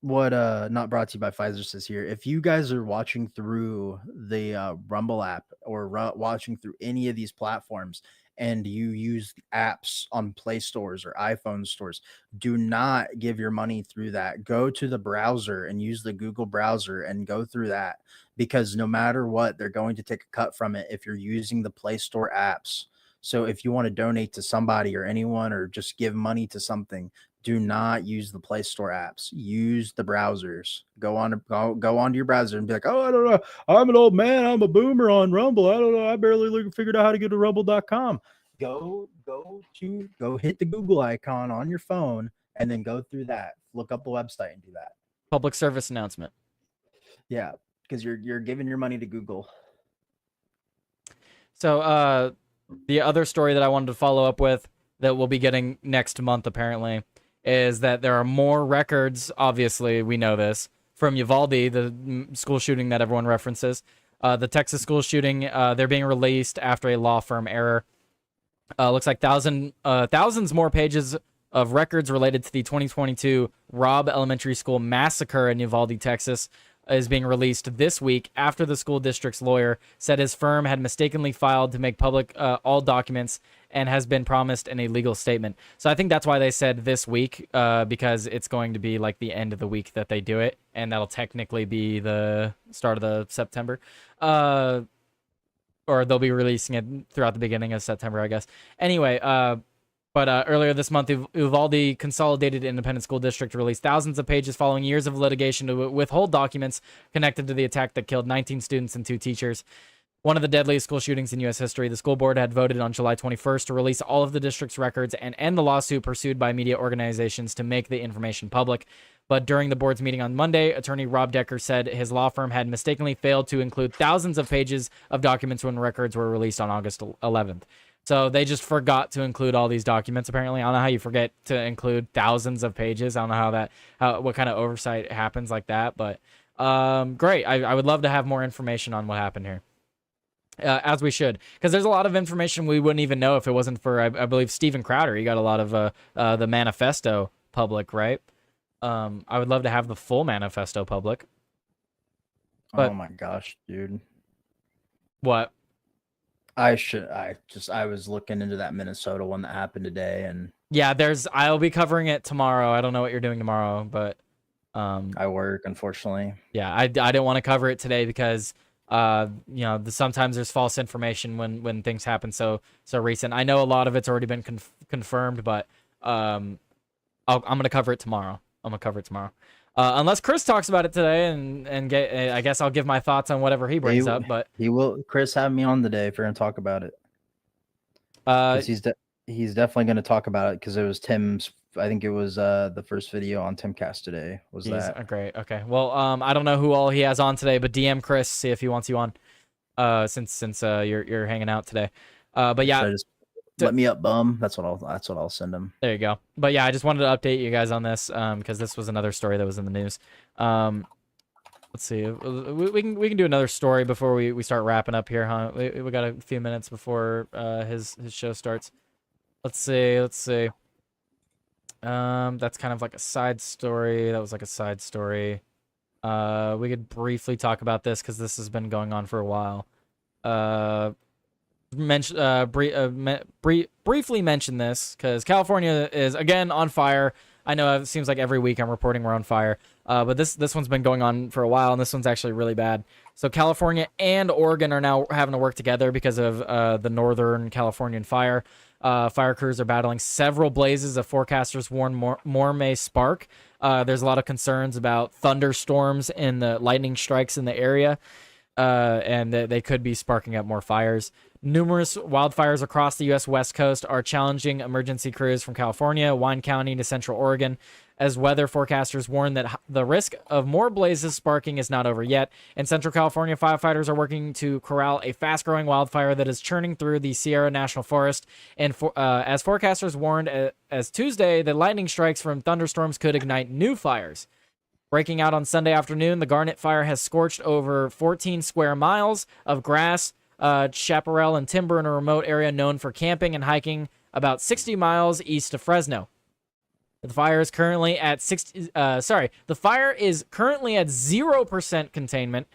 what not brought to you by Pfizer says here, if you guys are watching through the Rumble app or watching through any of these platforms and you use apps on Play stores or iPhone stores, do not give your money through that. Go to the browser and use the Google browser and go through that, because no matter what, they're going to take a cut from it if you're using the Play Store apps. So if you want to donate to somebody or anyone or just give money to something, do not use the Play Store apps. Use the browsers. Go onto your browser and be like, oh, I don't know. I'm an old man. I'm a boomer on Rumble. I don't know. I barely figured out how to get to rumble.com. Go hit the Google icon on your phone and then go through that. Look up the website and do that. Public service announcement. Yeah, because you're giving your money to Google. So the other story that I wanted to follow up with that we'll be getting next month apparently is that there are more records, obviously we know this, from Uvalde, the school shooting that everyone references. The Texas school shooting, they're being released after a law firm error. Looks like thousands more pages of records related to the 2022 Robb Elementary School massacre in Uvalde, Texas, is being released this week after the school district's lawyer said his firm had mistakenly filed to make public all documents and has been promised in a legal statement. So I think that's why they said this week, because it's going to be like the end of the week that they do it, and that'll technically be the start of the September. Or they'll be releasing it throughout the beginning of September, I guess. Anyway, but earlier this month, Uvalde Consolidated Independent School District released thousands of pages following years of litigation to withhold documents connected to the attack that killed 19 students and 2 teachers. One of the deadliest school shootings in U.S. history. The school board had voted on July 21st to release all of the district's records and end the lawsuit pursued by media organizations to make the information public. But during the board's meeting on Monday, attorney Rob Decker said his law firm had mistakenly failed to include thousands of pages of documents when records were released on August 11th. So they just forgot to include all these documents, apparently. I don't know how you forget to include thousands of pages. I don't know what kind of oversight happens like that. But great. I would love to have more information on what happened here. As we should. Because there's a lot of information we wouldn't even know if it wasn't for, I believe, Steven Crowder. He got a lot of the manifesto public, right? I would love to have the full manifesto public. But, oh my gosh, dude. What? I was looking into that Minnesota one that happened today, and Yeah, I'll be covering it tomorrow. I don't know what you're doing tomorrow, but I work, unfortunately. yeah, I didn't want to cover it today because sometimes there's false information when things happen so recent. I know a lot of it's already been confirmed, but I'm gonna cover it tomorrow. Unless Chris talks about it today and get, I guess I'll give my thoughts on whatever he brings up. But he will. Chris had me on today if we're gonna talk about it. 'Cause he's definitely gonna talk about it because it was Tim's. I think it was the first video on Timcast today. Was that great? Okay. Well, I don't know who all he has on today, but DM Chris, see if he wants you on. Since you're hanging out today. But yeah. So just let me up, bum. That's what I'll send him. There you go. But yeah, I just wanted to update you guys on this because this was another story that was in the news. Let's see. We can do another story before we start wrapping up here, huh? We got a few minutes before his show starts. Let's see. That's kind of like a side story. That was like a side story. We could briefly talk about this because this has been going on for a while. Briefly mention this because California is again on fire. I know it seems like every week I'm reporting we're on fire, but this one's been going on for a while, and this one's actually really bad. So California and Oregon are now having to work together because of the Northern Californian fire. Fire crews are battling several blazes. The forecasters warn more may spark. There's a lot of concerns about thunderstorms and the lightning strikes in the area, and they could be sparking up more fires. Numerous wildfires across the U.S. West Coast are challenging emergency crews from California, Wine County to Central Oregon, as weather forecasters warn that the risk of more blazes sparking is not over yet. In Central California, firefighters are working to corral a fast-growing wildfire that is churning through the Sierra National Forest. And as forecasters warned as Tuesday, the lightning strikes from thunderstorms could ignite new fires. Breaking out on Sunday afternoon, the Garnet Fire has scorched over 14 square miles of grass, chaparral, and timber in a remote area known for camping and hiking about 60 miles east of Fresno. The fire is currently at 0% containment.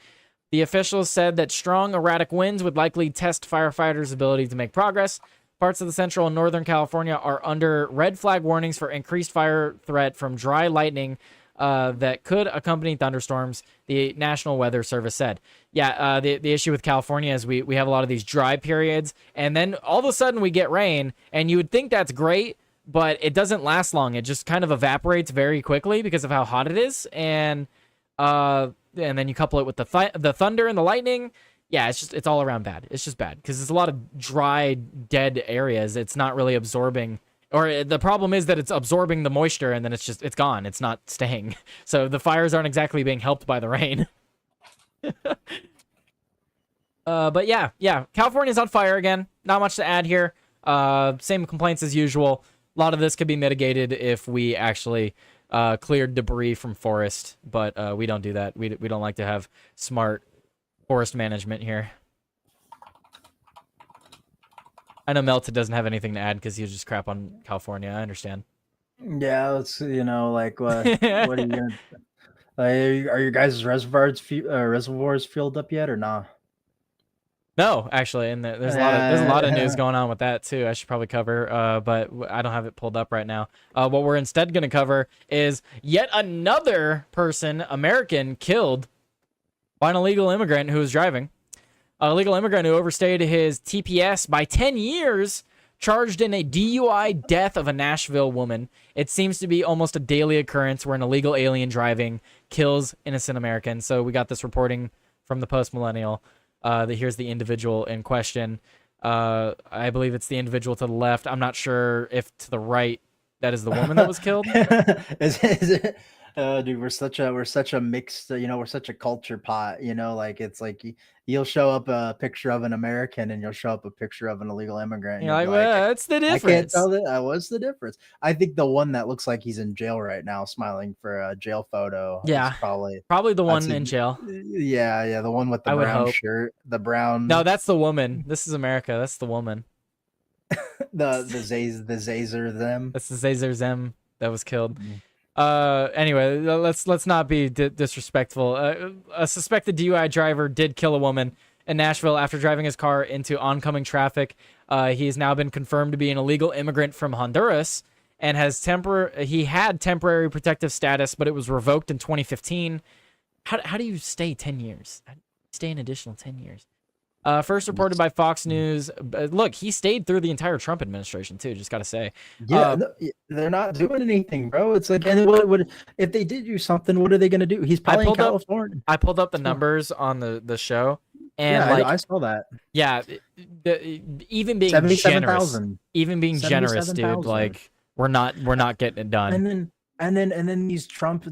The officials said that strong erratic winds would likely test firefighters' ability to make progress. Parts of the central and northern California are under red flag warnings for increased fire threat from dry lightning that could accompany thunderstorms, the National Weather Service said. Yeah, the issue with California is we have a lot of these dry periods, and then all of a sudden we get rain, and you would think that's great, but it doesn't last long. It just kind of evaporates very quickly because of how hot it is, and then you couple it with the thunder and the lightning. Yeah, it's all around bad. It's just bad because there's a lot of dry, dead areas. It's not really absorbing. Or the problem is that it's absorbing the moisture and then it's gone. It's not staying. So the fires aren't exactly being helped by the rain. But yeah. California's on fire again. Not much to add here. Same complaints as usual. A lot of this could be mitigated if we actually cleared debris from forest, but we don't do that. We don't like to have smart forest management here. I know Melted doesn't have anything to add because he'll just crap on California. I understand. Yeah, let's like what are you gonna? Are your guys' reservoirs filled up yet or not? No, actually, and there's a lot of news going on with that too. I should probably cover, but I don't have it pulled up right now. What we're instead going to cover is yet another person, American, killed by an illegal immigrant who was driving. A illegal immigrant who overstayed his TPS by 10 years, charged in a DUI death of a Nashville woman. It seems to be almost a daily occurrence where an illegal alien driving kills innocent Americans. So we got this reporting from the Post Millennial. Here's the individual in question. I believe it's the individual to the left. I'm not sure if to the right that is the woman that was killed. Is it? Dude, we're such a mixed, we're such a culture pot, like it's like you'll show up a picture of an American and you'll show up a picture of an illegal immigrant. You're like, well, that's the difference. I can't tell that. What's the difference? I think the one that looks like he's in jail right now, smiling for a jail photo. Yeah, probably the one in jail. Yeah, the one with the brown shirt, the brown. No, that's the woman. This is America. That's the woman. the Zazer them. That's the Zazer Zem that was killed. Anyway, let's not be disrespectful. A suspected DUI driver did kill a woman in Nashville after driving his car into oncoming traffic. He has now been confirmed to be an illegal immigrant from Honduras and he had temporary protective status, but it was revoked in 2015. How do you stay 10 years? How do you stay an additional 10 years? First reported by Fox News. Look, he stayed through the entire Trump administration too. Just gotta say, Yeah, they're not doing anything, bro. It's like, and what if they did do something? What are they gonna do? He's probably in California. I pulled up the numbers on the show, and Yeah, like I saw that. yeah, even being 77,000. even being generous, dude. 77,000. Like we're not getting it done. And then these Trump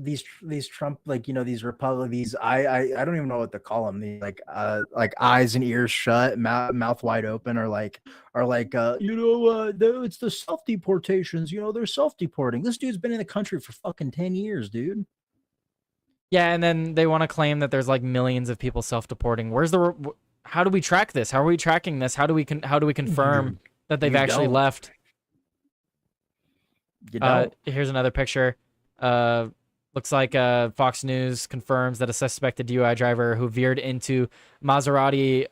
like, you know, these I don't even know what to call them, these like eyes and ears shut, mouth wide open, or like it's the self deportations, you know, they're self deporting. This dude's been in the country for fucking 10 years, dude. Yeah, and then they want to claim that there's like millions of people self-deporting. How do we track this? How are we tracking this? How do we confirm that they've actually don't. left? You know, Here's another picture. Looks like Fox News confirms that a suspected DUI driver who veered his Maserati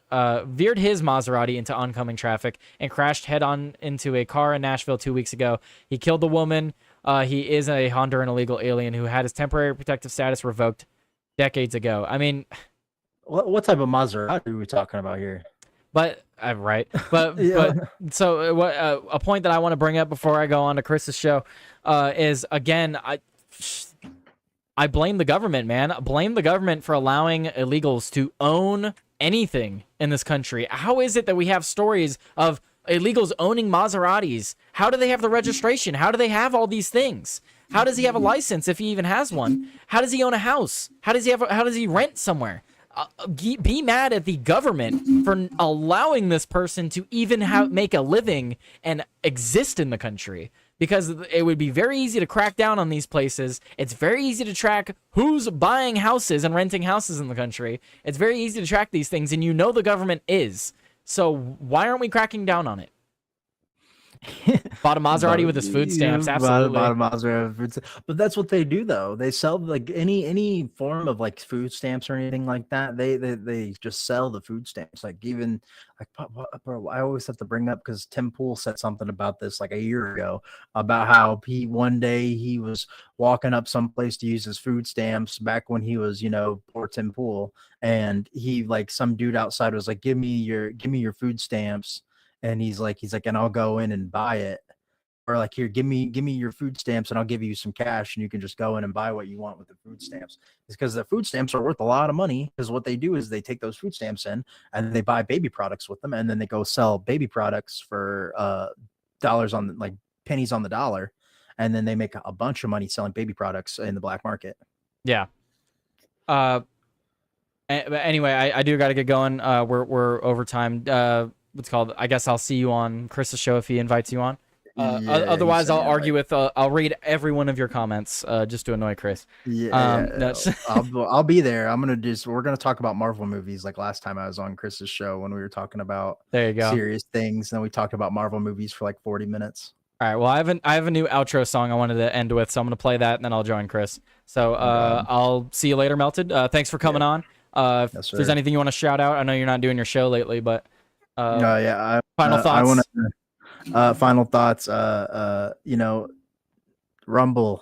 into oncoming traffic and crashed head-on into a car in Nashville 2 weeks ago. He killed the woman. He is a Honduran illegal alien who had his temporary protective status revoked decades ago. I mean, what type of Maserati are we talking about here? but right, but Yeah. but so what? A point that I want to bring up before I go on to Chris's show is, again, I blame the government, man. I blame the government for allowing illegals to own anything in this country. How is it that we have stories of illegals owning Maseratis? How do they have the registration? How do they have all these things? How does he have a license if he even has one? How does he own a house? How does he rent somewhere? Be mad at the government for allowing this person to even make a living and exist in the country, because it would be very easy to crack down on these places. It's very easy to track who's buying houses and renting houses in the country. It's very easy to track these things, and you know the government is. So why aren't we cracking down on it? Bought a Maserati with his food stamps, absolutely. Bought a Maserati with food but that's what they do, though. They sell like any form of like food stamps or anything like that. They just sell the food stamps. Like, even like, bro, I always have to bring up, because Tim Pool said something about this like a year ago, about how one day he was walking up someplace to use his food stamps back when he was, you know, poor Tim Pool, and he, like, some dude outside was like, give me your food stamps. And he's like, and I'll go in and buy it. Or like, here, give me your food stamps and I'll give you some cash and you can just go in and buy what you want with the food stamps. It's because the food stamps are worth a lot of money, because what they do is they take those food stamps in and they buy baby products with them, and then they go sell baby products for dollars on, like, pennies on the dollar, and then they make a bunch of money selling baby products in the black market. Yeah. But anyway, I do got to get going. We're over time. What's called? I guess I'll see you on Chris's show if he invites you on. Otherwise, I'll argue with. I'll read every one of your comments just to annoy Chris. Yeah, I'll be there. We're gonna talk about Marvel movies, like last time I was on Chris's show when we were talking about There you go. serious things, and then we talked about Marvel movies for like 40 minutes. All right. Well, I have a new outro song I wanted to end with, so I'm gonna play that and then I'll join Chris. So I'll see you later, Melted. Thanks for coming on. If Yes, there's sir. anything you want to shout out, I know you're not doing your show lately, but Final thoughts. Final thoughts. You know, Rumble.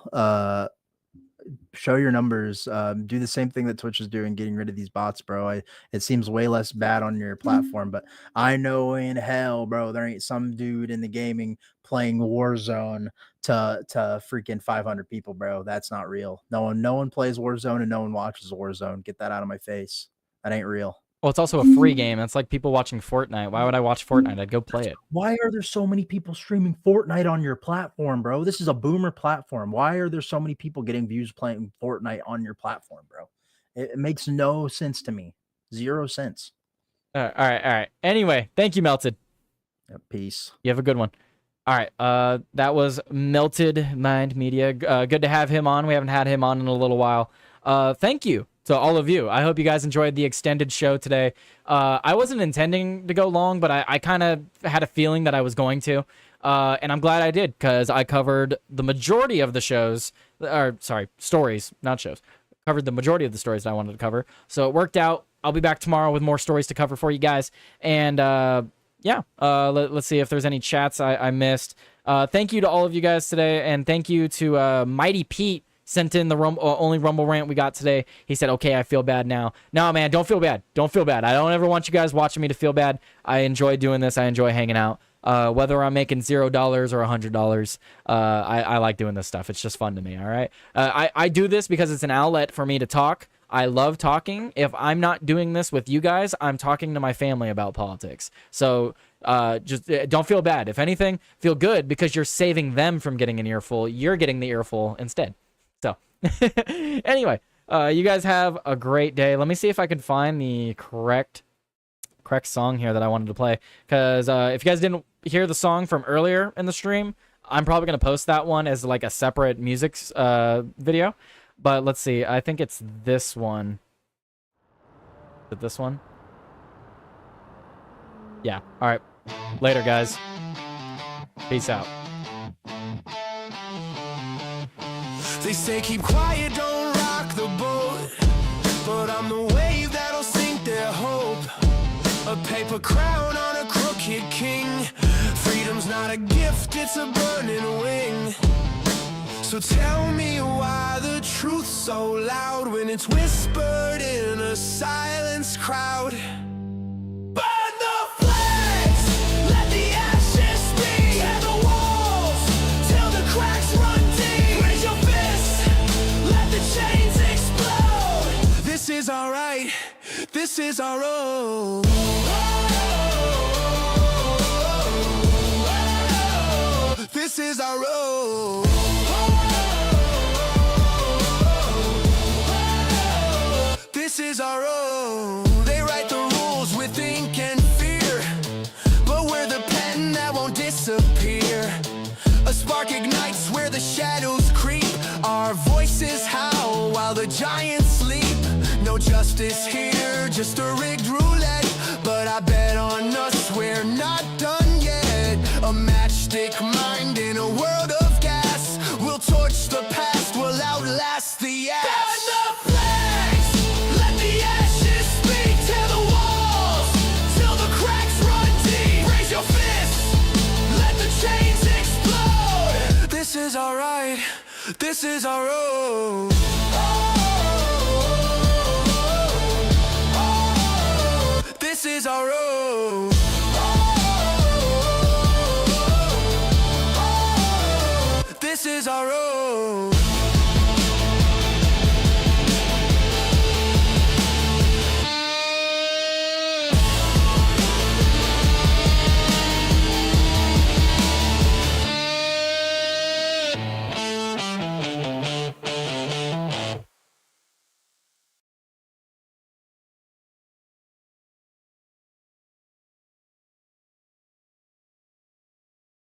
Show your numbers. Do the same thing that Twitch is doing, getting rid of these bots, bro. It seems way less bad on your platform, but I know in hell, bro, there ain't some dude in the gaming playing Warzone to freaking 500 people, bro. That's not real. No one plays Warzone and no one watches Warzone. Get that out of my face. That ain't real. Well, it's also a free game. It's like people watching Fortnite. Why would I watch Fortnite? I'd go play it. Why are there so many people streaming Fortnite on your platform, bro? This is a boomer platform. Why are there so many people getting views playing Fortnite on your platform, bro? It makes no sense to me. 0 cents. All right. Anyway, thank you, Melted. Peace. You have a good one. All right. That was Melted Mind Media. Good to have him on. We haven't had him on in a little while. Thank you to all of you. I hope you guys enjoyed the extended show today. I wasn't intending to go long, but I kind of had a feeling that I was going to. And I'm glad I did, because I covered the majority of the stories, not shows. Covered the majority of the stories that I wanted to cover. So it worked out I'll be back tomorrow with more stories to cover for you guys. And let's see if there's any chats I missed. Thank you to all of you guys today, and thank you to Mighty Pete. Sent in the only Rumble rant we got today. He said, okay, I feel bad now. No, man, don't feel bad. Don't feel bad. I don't ever want you guys watching me to feel bad. I enjoy doing this. I enjoy hanging out. Whether I'm making $0 or $100, I like doing this stuff. It's just fun to me, all right? I do this because it's an outlet for me to talk. I love talking. If I'm not doing this with you guys, I'm talking to my family about politics. So just don't feel bad. If anything, feel good because you're saving them from getting an earful. You're getting the earful instead. So anyway, you guys have a great day. Let me see if I can find the correct song here that I wanted to play. Because if you guys didn't hear the song from earlier in the stream, I'm probably going to post that one as like a separate music video. But let's see. I think it's this one. Is it this one? Yeah. All right. Later, guys. Peace out. They say keep quiet, don't rock the boat, but I'm the wave that'll sink their hope. A paper crown on a crooked king. Freedom's not a gift, it's a burning wing. So tell me why the truth's so loud when it's whispered in a silenced crowd. Burn the flags, let the ashes speak. Tear the walls till the cracks run deep. Raise your fists, let the chains explode. This is our right, this is our own. This is our road. This is our road. They write the rules with ink and fear, but we're the pen that won't disappear. A spark ignites where the shadows creep. Our voices howl while the giants sleep. No justice here, just a rigged roulette. But I bet on us, we're not done yet. A matchstick mind in a world of gas. We'll torch the past, we'll outlast the ass. Burn the flags, let the ashes speak. Tear the walls till the cracks run deep. Raise your fists, let the chains explode. This is our right, this is our road. This is our road. This is our road.